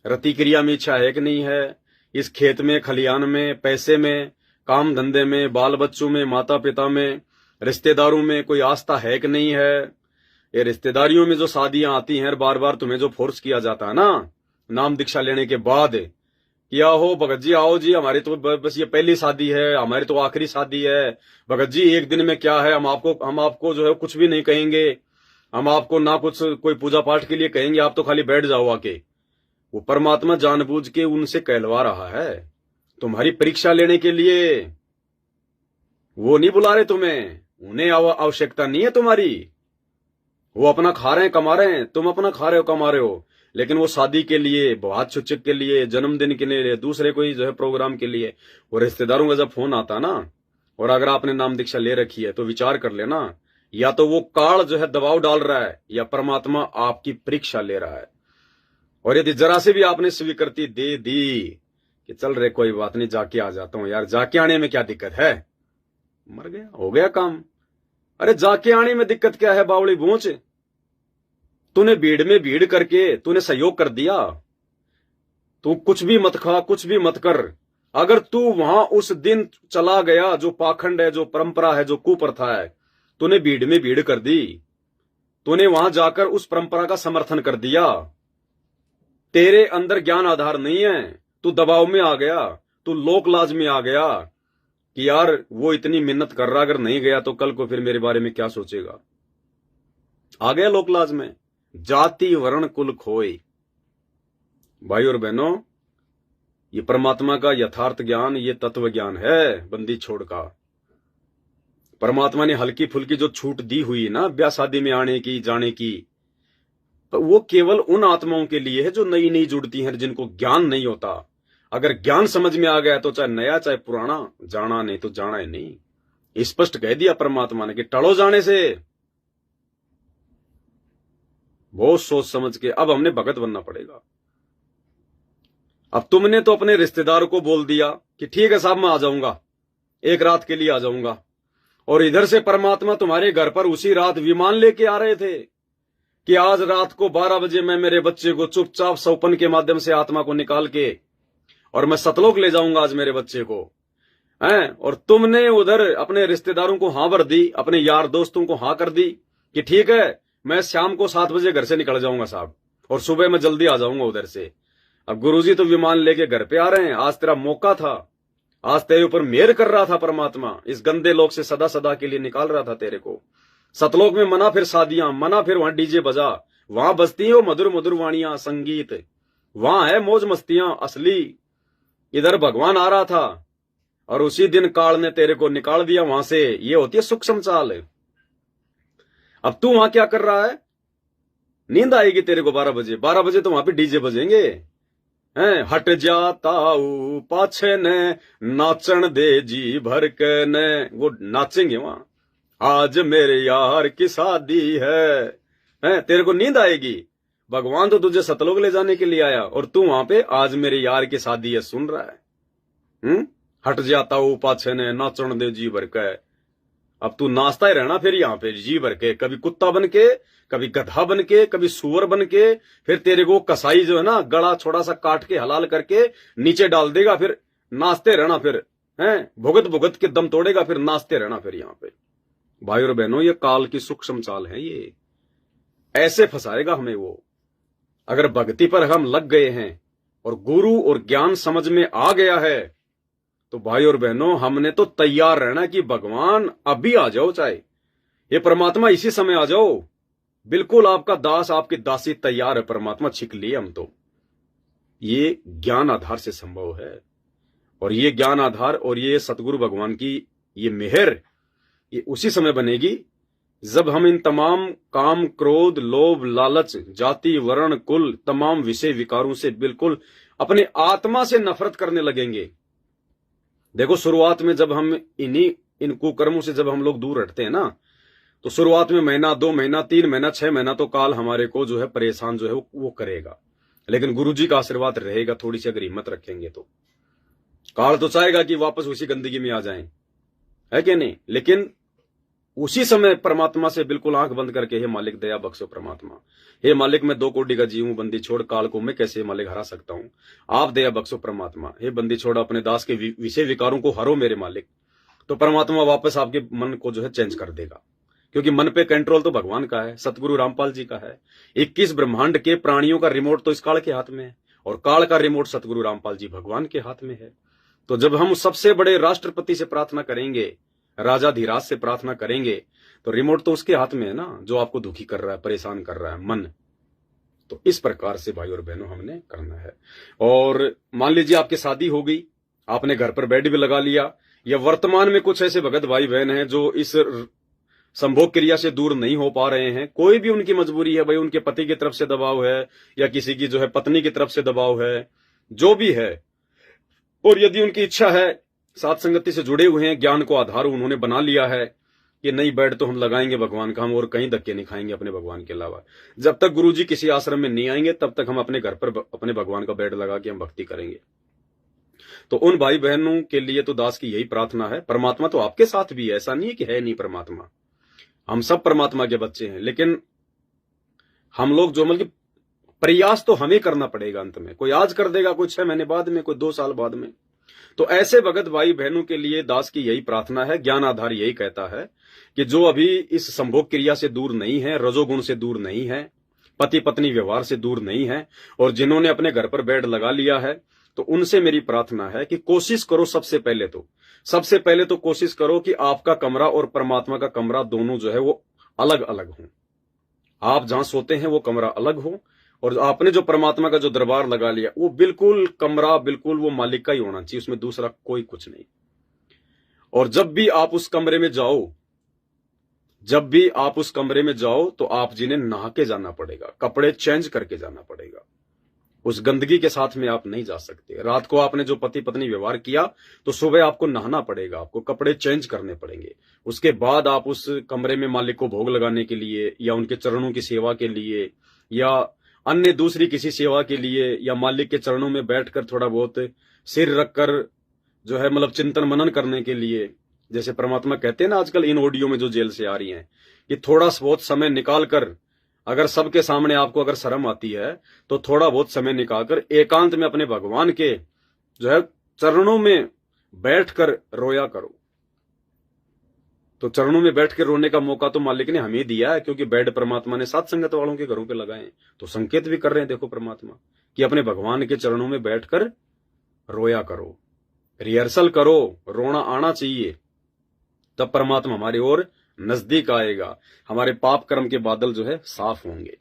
रति क्रिया में इच्छा है कि नहीं है, इस खेत में, खलियान में, पैसे में, काम धंधे में, बाल बच्चों में, माता पिता में, रिश्तेदारों में कोई आस्था है कि नहीं है। ये रिश्तेदारियों में जो शादियां आती हैं बार बार तुम्हें जो फोर्स किया जाता है ना नाम दीक्षा लेने के बाद, क्या हो भगत जी आओ जी, हमारी तो बस ये पहली शादी है, हमारी तो आखिरी शादी है। भगत जी एक दिन में क्या है, हम आपको जो है कुछ भी नहीं कहेंगे, हम आपको ना कुछ कोई पूजा पाठ के लिए कहेंगे, आप तो खाली बैठ जाओ आके। वो परमात्मा जानबूझ के उनसे कहलवा रहा है तुम्हारी परीक्षा लेने के लिए। वो नहीं बुला रहे तुम्हें, उन्हें आवश्यकता नहीं है तुम्हारी। वो अपना खा रहे हैं कमा रहे हैं, तुम अपना खा रहे हो कमा रहे हो। लेकिन वो शादी के लिए, बात छुच्छक के लिए, जन्मदिन के लिए, दूसरे कोई जो है प्रोग्राम के लिए, वो रिश्तेदारों का जब फोन आता ना, और अगर आपने नाम दीक्षा ले रखी है तो विचार कर लेना, या तो वो काल जो है दबाव डाल रहा है या परमात्मा आपकी परीक्षा ले रहा है। और यदि जरा से भी आपने स्वीकृति दे दी कि चल रहे कोई बात नहीं जाके आ जाता हूं यार, जाके आने में क्या दिक्कत है, मर गया, हो गया काम। अरे जाके आने में दिक्कत क्या है बावली बूंच? तूने भीड़ में भीड़ करके तूने सहयोग कर दिया। तू कुछ भी मत खा, कुछ भी मत कर। अगर तू वहां उस दिन चला गया, जो पाखंड है, जो परंपरा है, जो कुप्रथा है, तूने भीड़ में भीड़ कर दी, तूने वहां जाकर उस परंपरा का समर्थन कर दिया। तेरे अंदर ज्ञान आधार नहीं है, तू दबाव में आ गया, तू लोक लाज में आ गया कि यार वो इतनी मिन्नत कर रहा, अगर नहीं गया तो कल को फिर मेरे बारे में क्या सोचेगा। आ गया लोक लाज में। जाति वर्ण कुल खोए। भाई और बहनों, ये परमात्मा का यथार्थ ज्ञान, ये तत्व ज्ञान है बंदी छोड़ का। परमात्मा ने हल्की फुल्की जो छूट दी हुई ना ब्याह शादी में आने की जाने की, वो केवल उन आत्माओं के लिए है जो नई नई जुड़ती हैं, जिनको ज्ञान नहीं होता। अगर ज्ञान समझ में आ गया तो चाहे नया चाहे पुराना, जाना नहीं तो जाना ही नहीं। स्पष्ट कह दिया परमात्मा ने कि टलो जाने से। बहुत सोच समझ के अब हमने भगत बनना पड़ेगा। अब तुमने तो अपने रिश्तेदार को बोल दिया कि ठीक है साहब मैं आ जाऊंगा, एक रात के लिए आ जाऊंगा, और इधर से परमात्मा तुम्हारे घर पर उसी रात विमान लेके आ रहे थे कि आज रात को 12 बजे मैं मेरे बच्चे को चुपचाप सौपन के माध्यम से आत्मा को निकाल के और मैं सतलोक ले जाऊंगा आज मेरे बच्चे को, हैं? और तुमने उधर अपने रिश्तेदारों को हाँ भर दी, अपने यार दोस्तों को हाँ कर दी कि ठीक है मैं शाम को 7 बजे घर से निकल जाऊंगा साहब, और सुबह मैं जल्दी आ जाऊंगा उधर से। अब गुरुजी तो विमान लेके घर पे आ रहे हैं। आज तेरा मौका था, आज तेरे ऊपर मेहर कर रहा था परमात्मा, इस गंदे लोक से सदा सदा के लिए निकाल रहा था तेरे को। सतलोक में मना फिर शादियां, मना फिर वहां डीजे बजा, वहां बजती है वो मधुर मधुर वाणियां, संगीत, वहां है मौज मस्तियां असली। इधर भगवान आ रहा था और उसी दिन काल ने तेरे को निकाल दिया वहां से। ये होती है सूक्ष्म चाल। अब तू वहां क्या कर रहा है? नींद आएगी तेरे को 12 बजे, 12 बजे तो वहां पे डीजे बजेंगे, हैं? हट जाता पाछे ने नाचन दे जी भर के ने, वो नाचेंगे वहां। आज मेरे यार की शादी है, हैं? तेरे को नींद आएगी। भगवान तो तुझे सतलोक ले जाने के लिए आया और तू वहां पे आज मेरे यार की शादी है सुन रहा है। हट जाता हूं पाछे ने नाचन दे जी भर के। अब तू नाचता ही रहना फिर यहाँ पे जी भर के, कभी कुत्ता बन के, कभी गधा बन के, कभी सुअर बन के। फिर तेरे को कसाई जो है ना गला छोड़ा सा काट के हलाल करके नीचे डाल देगा, फिर नाचते रहना, फिर हैं भुगत भुगत के दम तोड़ेगा, फिर नाचते रहना फिर यहाँ पे। भाई और बहनों, ये काल की सूक्ष्म चाल है, ये ऐसे फंसाएगा हमें वो। अगर भक्ति पर हम लग गए हैं और गुरु और ज्ञान समझ में आ गया है तो भाई और बहनों हमने तो तैयार रहना कि भगवान अभी आ जाओ, चाहे ये परमात्मा इसी समय आ जाओ, बिल्कुल आपका दास आपकी दासी तैयार है, परमात्मा छिक लिए हम तो। ये ज्ञान आधार से संभव है, और ये ज्ञान आधार और ये सतगुरु भगवान की ये मेहर ये उसी समय बनेगी जब हम इन तमाम काम क्रोध लोभ लालच जाति वर्ण कुल तमाम विषय विकारों से बिल्कुल अपने आत्मा से नफरत करने लगेंगे। देखो शुरुआत में जब हम इन कुकर्मों से जब हम लोग दूर हटते हैं ना, तो शुरुआत में महीना 2 महीना 3 महीना 6 महीना तो काल हमारे को जो है परेशान जो है वो करेगा, लेकिन गुरुजी का आशीर्वाद रहेगा। थोड़ी सी अगर हिम्मत रखेंगे तो काल तो चाहेगा कि वापस उसी गंदगी में आ जाएं, है कि नहीं? लेकिन उसी समय परमात्मा से बिल्कुल आंख बंद करके हे मालिक दया बख्शो परमात्मा, हे मालिक मैं 2 कोड़ी का जीव हूं, बंदी छोड़ काल को मैं कैसे मालिक हरा सकता हूं, आप दया बख्शो परमात्मा, हे बंदी छोड़ अपने दास के विषय विकारों को हरो मेरे मालिक। तो परमात्मा वापस आपके मन को जो है चेंज कर देगा, क्योंकि मन पे कंट्रोल तो भगवान का है, सतगुरु रामपाल जी का है। 21 ब्रह्मांड के प्राणियों का रिमोट तो इस काल के हाथ में है, और काल का रिमोट सतगुरु रामपाल जी भगवान के हाथ में है। तो जब हम सबसे बड़े राष्ट्रपति से प्रार्थना करेंगे, राजा धीराज से प्रार्थना करेंगे, तो रिमोट तो उसके हाथ में है ना, जो आपको दुखी कर रहा है, परेशान कर रहा है मन। तो इस प्रकार से भाई और बहनों हमने करना है। और मान लीजिए आपकी शादी हो गई, आपने घर पर बेड भी लगा लिया, या वर्तमान में कुछ ऐसे भगत भाई बहन हैं जो इस संभोग क्रिया से दूर नहीं हो पा रहे हैं। कोई भी उनकी मजबूरी है, भाई उनके पति की तरफ से दबाव है या किसी की जो है पत्नी की तरफ से दबाव है, जो भी है, और यदि उनकी इच्छा है, साथ संगति से जुड़े हुए हैं, ज्ञान को आधार उन्होंने बना लिया है कि नहीं बेड तो हम लगाएंगे भगवान का, हम और कहीं धक्के नहीं खाएंगे अपने भगवान के अलावा। जब तक गुरुजी किसी आश्रम में नहीं आएंगे तब तक हम अपने घर पर अपने भगवान का बेड लगा के हम भक्ति करेंगे। तो उन भाई बहनों के लिए तो दास की यही प्रार्थना है। परमात्मा तो आपके साथ भी है, ऐसा नहीं है कि है नहीं परमात्मा। हम सब परमात्मा के बच्चे हैं, लेकिन हम लोग जो मतलब प्रयास तो हमें करना पड़ेगा। अंत में कोई आज कर देगा, कोई 6 महीने बाद में, कोई 2 साल बाद में। तो ऐसे भगत भाई बहनों के लिए दास की यही प्रार्थना है, ज्ञान आधार यही कहता है कि जो अभी इस संभोग क्रिया से दूर नहीं है, रजोगुण से दूर नहीं है, पति पत्नी व्यवहार से दूर नहीं है, और जिन्होंने अपने घर पर बेड लगा लिया है, तो उनसे मेरी प्रार्थना है कि कोशिश करो। सबसे पहले तो कोशिश करो कि आपका कमरा और परमात्मा का कमरा दोनों जो है वो अलग अलग हो। आप जहां सोते हैं वो कमरा अलग हो, और आपने जो परमात्मा का जो दरबार लगा लिया वो बिल्कुल कमरा बिल्कुल वो मालिक का ही होना चाहिए, उसमें दूसरा कोई कुछ नहीं। और जब भी आप उस कमरे में जाओ तो आप जिन्हें नहा के जाना पड़ेगा, कपड़े चेंज करके जाना पड़ेगा। उस गंदगी के साथ में आप नहीं जा सकते। रात को आपने जो पति पत्नी व्यवहार किया तो सुबह आपको नहाना पड़ेगा, आपको कपड़े चेंज करने पड़ेंगे। उसके बाद आप उस कमरे में मालिक को भोग लगाने के लिए, या उनके चरणों की सेवा के लिए, या अन्य दूसरी किसी सेवा के लिए, या मालिक के चरणों में बैठकर थोड़ा बहुत सिर रखकर जो है मतलब चिंतन मनन करने के लिए, जैसे परमात्मा कहते हैं ना आजकल इन ऑडियो में जो जेल से आ रही हैं, कि थोड़ा बहुत समय निकालकर, अगर सबके सामने आपको अगर शर्म आती है तो थोड़ा बहुत समय निकालकर एकांत में अपने भगवान के जो है चरणों में बैठकर रोया करो। तो चरणों में बैठ के रोने का मौका तो मालिक ने हमें दिया है, क्योंकि बेड परमात्मा ने सात संगत वालों के घरों पे लगाए। तो संकेत भी कर रहे हैं देखो परमात्मा कि अपने भगवान के चरणों में बैठकर रोया करो, रिहर्सल करो, रोना आना चाहिए, तब परमात्मा हमारी ओर नजदीक आएगा, हमारे पाप कर्म के बादल जो है साफ होंगे।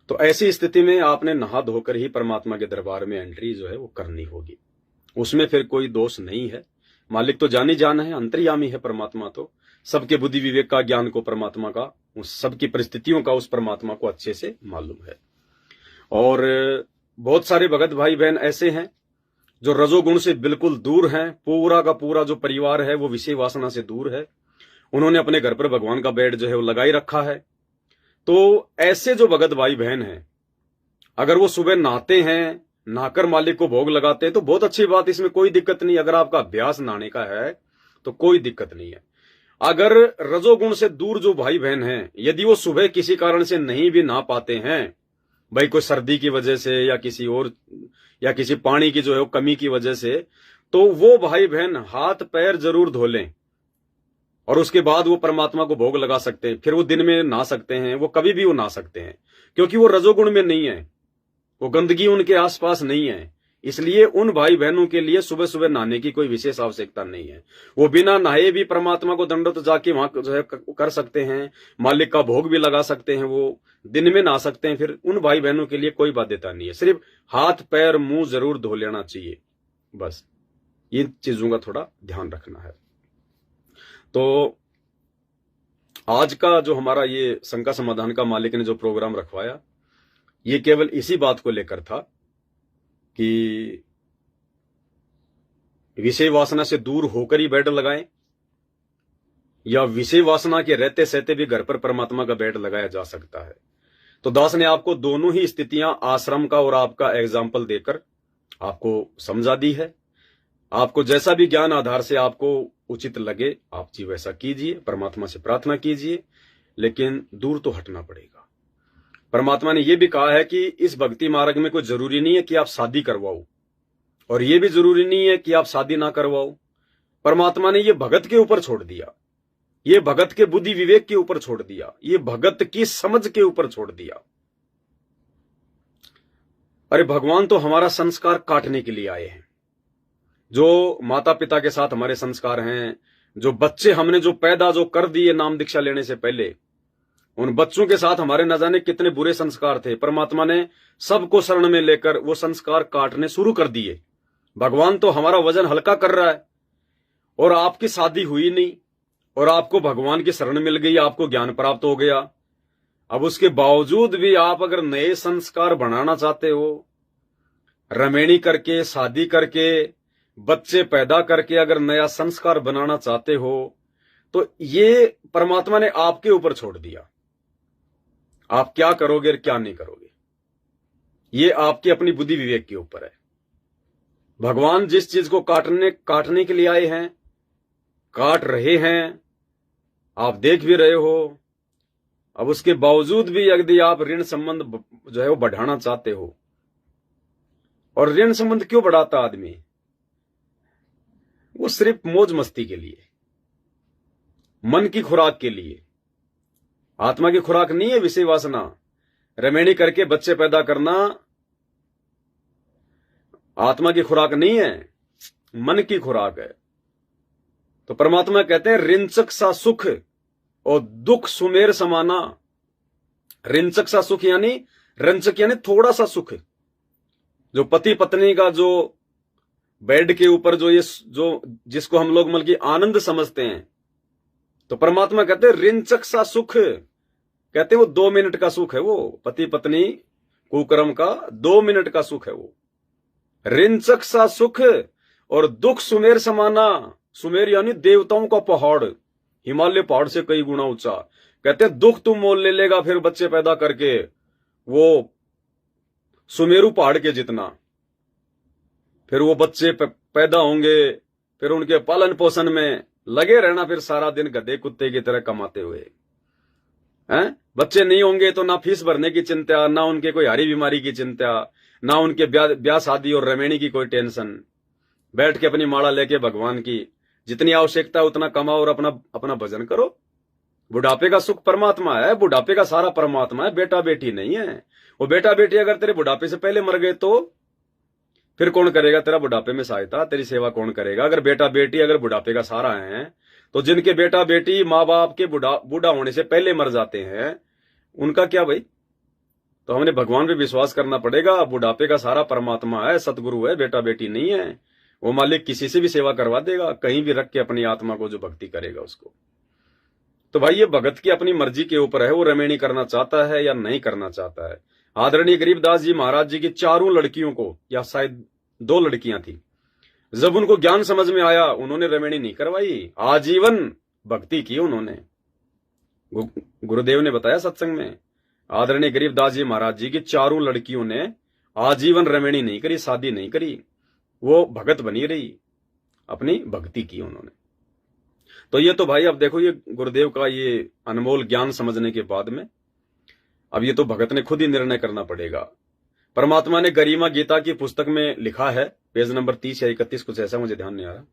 तो ऐसी स्थिति में आपने नहा धोकर ही परमात्मा के दरबार में एंट्री जो है वो करनी होगी। उसमें फिर कोई दोष नहीं है। मालिक तो जानी जान है, अंतर्यामी है परमात्मा, तो सबके बुद्धि विवेक का ज्ञान को परमात्मा का, उस सबकी परिस्थितियों का उस परमात्मा को अच्छे से मालूम है। और बहुत सारे भगत भाई बहन ऐसे हैं जो रजोगुण से बिल्कुल दूर हैं। पूरा का पूरा जो परिवार है वो विषय वासना से दूर है। उन्होंने अपने घर पर भगवान का बेड जो है वो लगाई रखा है। तो ऐसे जो भगत भाई बहन हैं, अगर वो सुबह नहाते हैं, नहाकर मालिक को भोग लगाते हैं तो बहुत अच्छी बात, इसमें कोई दिक्कत नहीं। अगर आपका अभ्यास नहाने का है तो कोई दिक्कत नहीं है। अगर रजोगुण से दूर जो भाई बहन हैं, यदि वो सुबह किसी कारण से नहीं भी नहा पाते हैं, भाई कोई सर्दी की वजह से या किसी और, या किसी पानी की जो है वो कमी की वजह से, तो वो भाई बहन हाथ पैर जरूर धो लें और उसके बाद वो परमात्मा को भोग लगा सकते हैं। फिर वो दिन में नहा सकते हैं, वो कभी भी वो नहा सकते हैं, क्योंकि वो रजोगुण में नहीं है, वो गंदगी उनके आसपास नहीं है। इसलिए उन भाई बहनों के लिए सुबह सुबह नहाने की कोई विशेष आवश्यकता नहीं है। वो बिना नहाए भी परमात्मा को दंडवत जाके वहां जो है कर सकते हैं, मालिक का भोग भी लगा सकते हैं, वो दिन में नहा सकते हैं। फिर उन भाई बहनों के लिए कोई बाध्यता नहीं है। सिर्फ हाथ पैर मुंह जरूर धो लेना चाहिए, बस इन चीजों का थोड़ा ध्यान रखना है। तो आज का जो हमारा ये शंका समाधान का मालिक ने जो प्रोग्राम रखवाया, ये केवल इसी बात को लेकर था कि विषय वासना से दूर होकर ही बेड लगाएं, या विषय वासना के रहते सहते भी घर पर परमात्मा का बेड लगाया जा सकता है। तो दास ने आपको दोनों ही स्थितियां आश्रम का और आपका एग्जाम्पल देकर आपको समझा दी है। आपको जैसा भी ज्ञान आधार से आपको उचित लगे आप जी वैसा कीजिए, परमात्मा से प्रार्थना कीजिए, लेकिन दूर तो हटना पड़ेगा। परमात्मा ने यह भी कहा है कि इस भक्ति मार्ग में कोई जरूरी नहीं है कि आप शादी करवाओ, और यह भी जरूरी नहीं है कि आप शादी ना करवाओ। परमात्मा ने यह भगत के ऊपर छोड़ दिया, ये भगत के बुद्धि विवेक के ऊपर छोड़ दिया, ये भगत की समझ के ऊपर छोड़ दिया। अरे भगवान तो हमारा संस्कार काटने के लिए आए हैं। जो माता पिता के साथ हमारे संस्कार हैं, जो बच्चे हमने जो पैदा जो कर दिए नाम दीक्षा लेने से पहले, उन बच्चों के साथ हमारे न जाने कितने बुरे संस्कार थे। परमात्मा ने सबको शरण में लेकर वो संस्कार काटने शुरू कर दिए। भगवान तो हमारा वजन हल्का कर रहा है, और आपकी शादी हुई नहीं और आपको भगवान की शरण मिल गई, आपको ज्ञान प्राप्त हो गया। अब उसके बावजूद भी आप अगर नए संस्कार बनाना चाहते हो, रमेणी करके, शादी करके, बच्चे पैदा करके अगर नया संस्कार बनाना चाहते हो, तो ये परमात्मा ने आपके ऊपर छोड़ दिया। आप क्या करोगे और क्या नहीं करोगे, ये आपकी अपनी बुद्धि विवेक के ऊपर है। भगवान जिस चीज को काटने के लिए आए हैं, काट रहे हैं, आप देख भी रहे हो। अब उसके बावजूद भी यदि आप ऋण संबंध जो है वो बढ़ाना चाहते हो, और ऋण संबंध क्यों बढ़ाता आदमी? वो सिर्फ मौज मस्ती के लिए, मन की खुराक के लिए। आत्मा की खुराक नहीं है विषय वासना। रमेणी करके बच्चे पैदा करना आत्मा की खुराक नहीं है, मन की खुराक है। तो परमात्मा कहते हैं रिंचक सा सुख और दुख सुमेर समाना। रिंचक सा सुख यानी, रंचक यानी थोड़ा सा सुख। जो पति पत्नी का जो बेड के ऊपर जो जिसको हम लोग मतलब की आनंद समझते हैं, तो परमात्मा कहते हैं रिंचक सा सुख, कहते हैं वो 2 मिनट का सुख है। वो पति पत्नी कुकर्म का 2 मिनट का सुख है वो। रिंचक सा सुख और दुख सुमेर समाना। सुमेर यानी देवताओं का पहाड़, हिमालय पहाड़ से कई गुना ऊंचा। कहते हैं दुख तू मोल ले लेगा फिर बच्चे पैदा करके, वो सुमेरु पहाड़ के जितना। फिर वो बच्चे पैदा होंगे, फिर उनके पालन पोषण में लगे रहना, फिर सारा दिन गधे कुत्ते की तरह कमाते हुए हैं। बच्चे नहीं होंगे तो ना फीस भरने की चिंता, ना उनके कोई हारी बीमारी की चिंता, ना उनके ब्याह शादी और रमेणी की कोई टेंशन। बैठ के अपनी माला लेके भगवान की जितनी आवश्यकता है उतना कमाओ और अपना भजन करो। बुढ़ापे का सुख परमात्मा है, बुढ़ापे का सारा परमात्मा है, बेटा बेटी नहीं है। वो बेटा बेटी अगर तेरे बुढ़ापे से पहले मर गए तो फिर कौन करेगा तेरा बुढ़ापे में सहायता, तेरी सेवा कौन करेगा? अगर बेटा बेटी अगर बुढ़ापे का सहारा है, तो जिनके बेटा बेटी माँ बाप के बूढ़ा होने से पहले मर जाते हैं, उनका क्या भाई? तो हमने भगवान पे विश्वास करना पड़ेगा। बुढ़ापे का सारा परमात्मा है, सतगुरु है, बेटा बेटी नहीं है। वो मालिक किसी से भी सेवा करवा देगा, कहीं भी रख के अपनी आत्मा को जो भक्ति करेगा उसको। तो भाई ये भगत की अपनी मर्जी के ऊपर है, वो रमेणी करना चाहता है या नहीं करना चाहता है। आदरणीय गरीबदास जी महाराज जी की 4 लड़कियों को, या शायद 2 लड़कियां थी, जब उनको ज्ञान समझ में आया उन्होंने रमेणी नहीं करवाई, आजीवन भक्ति की उन्होंने। गुरुदेव ने बताया सत्संग में, आदरणीय गरीबदास जी महाराज जी की 4 लड़कियों ने आजीवन रमेणी नहीं करी, शादी नहीं करी, वो भगत बनी रही, अपनी भक्ति की उन्होंने। तो ये तो भाई अब देखो, ये गुरुदेव का ये अनमोल ज्ञान समझने के बाद में अब ये तो भगत ने खुद ही निर्णय करना पड़ेगा। परमात्मा ने गरिमा गीता की पुस्तक में लिखा है, पेज नंबर 30 या 31 कुछ ऐसा, मुझे ध्यान नहीं आ रहा।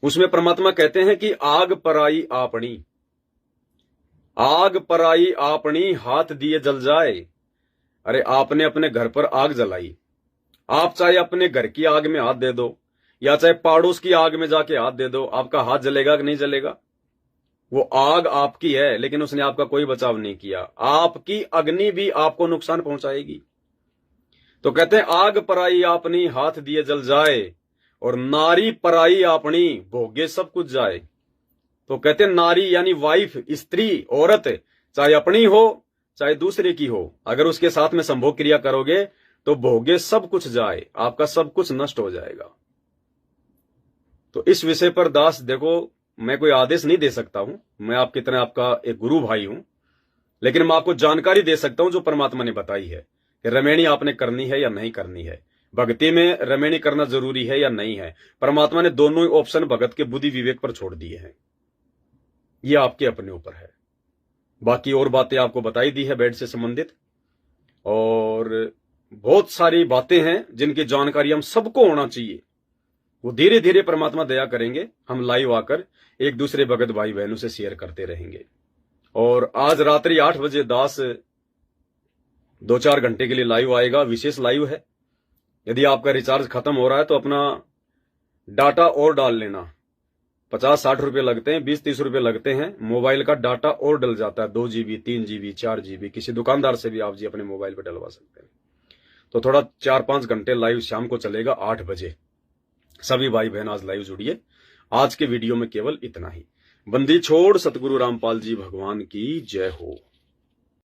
उसमें परमात्मा कहते हैं कि आग पराई आपनी, आग पराई आपनी, हाथ दिए जल जाए। अरे आपने अपने घर पर आग जलाई, आप चाहे अपने घर की आग में हाथ दे दो या चाहे पड़ोस की आग में जाके हाथ दे दो, आपका हाथ जलेगा कि नहीं जलेगा? वो आग आपकी है, लेकिन उसने आपका कोई बचाव नहीं किया। आपकी अग्नि भी आपको नुकसान पहुंचाएगी। तो कहते हैं आग पराई आपनी, हाथ दिए जल जाए, और नारी पराई आपनी, भोगे सब कुछ जाए। तो कहते हैं नारी यानी वाइफ, स्त्री, औरत, चाहे अपनी हो चाहे दूसरे की हो, अगर उसके साथ में संभोग क्रिया करोगे तो भोगे सब कुछ जाए, आपका सब कुछ नष्ट हो जाएगा। तो इस विषय पर दास देखो, मैं कोई आदेश नहीं दे सकता हूं, मैं आपकी तरह आपका एक गुरु भाई हूं, लेकिन मैं आपको जानकारी दे सकता हूं जो परमात्मा ने बताई है कि रमेणी आपने करनी है या नहीं करनी है, भक्ति में रमेणी करना जरूरी है या नहीं है। परमात्मा ने दोनों ऑप्शन भगत के बुद्धि विवेक पर छोड़ दिए हैं, ये आपके अपने ऊपर है। बाकी और बातें आपको बताई दी है बेड से संबंधित, और बहुत सारी बातें हैं जिनकी जानकारी हम सबको होना चाहिए। वो धीरे धीरे परमात्मा दया करेंगे, हम लाइव आकर एक दूसरे भगत भाई बहनों से शेयर करते रहेंगे। और आज रात्रि 8 बजे दास 2-4 घंटे के लिए लाइव आएगा, विशेष लाइव है। यदि आपका रिचार्ज खत्म हो रहा है तो अपना डाटा और डाल लेना। 50-60 रुपए लगते हैं, 20-30 रुपए लगते हैं, मोबाइल का डाटा और डल जाता है, 2 GB, 3 GB, 4 GB, किसी दुकानदार से भी आप जी अपने मोबाइल पर डलवा सकते हैं। तो थोड़ा 4-5 घंटे लाइव शाम को चलेगा 8 बजे। सभी भाई बहन आज लाइव जुड़िए। आज के वीडियो में केवल इतना ही। बंदी छोड़ सतगुरु रामपाल जी भगवान की जय हो।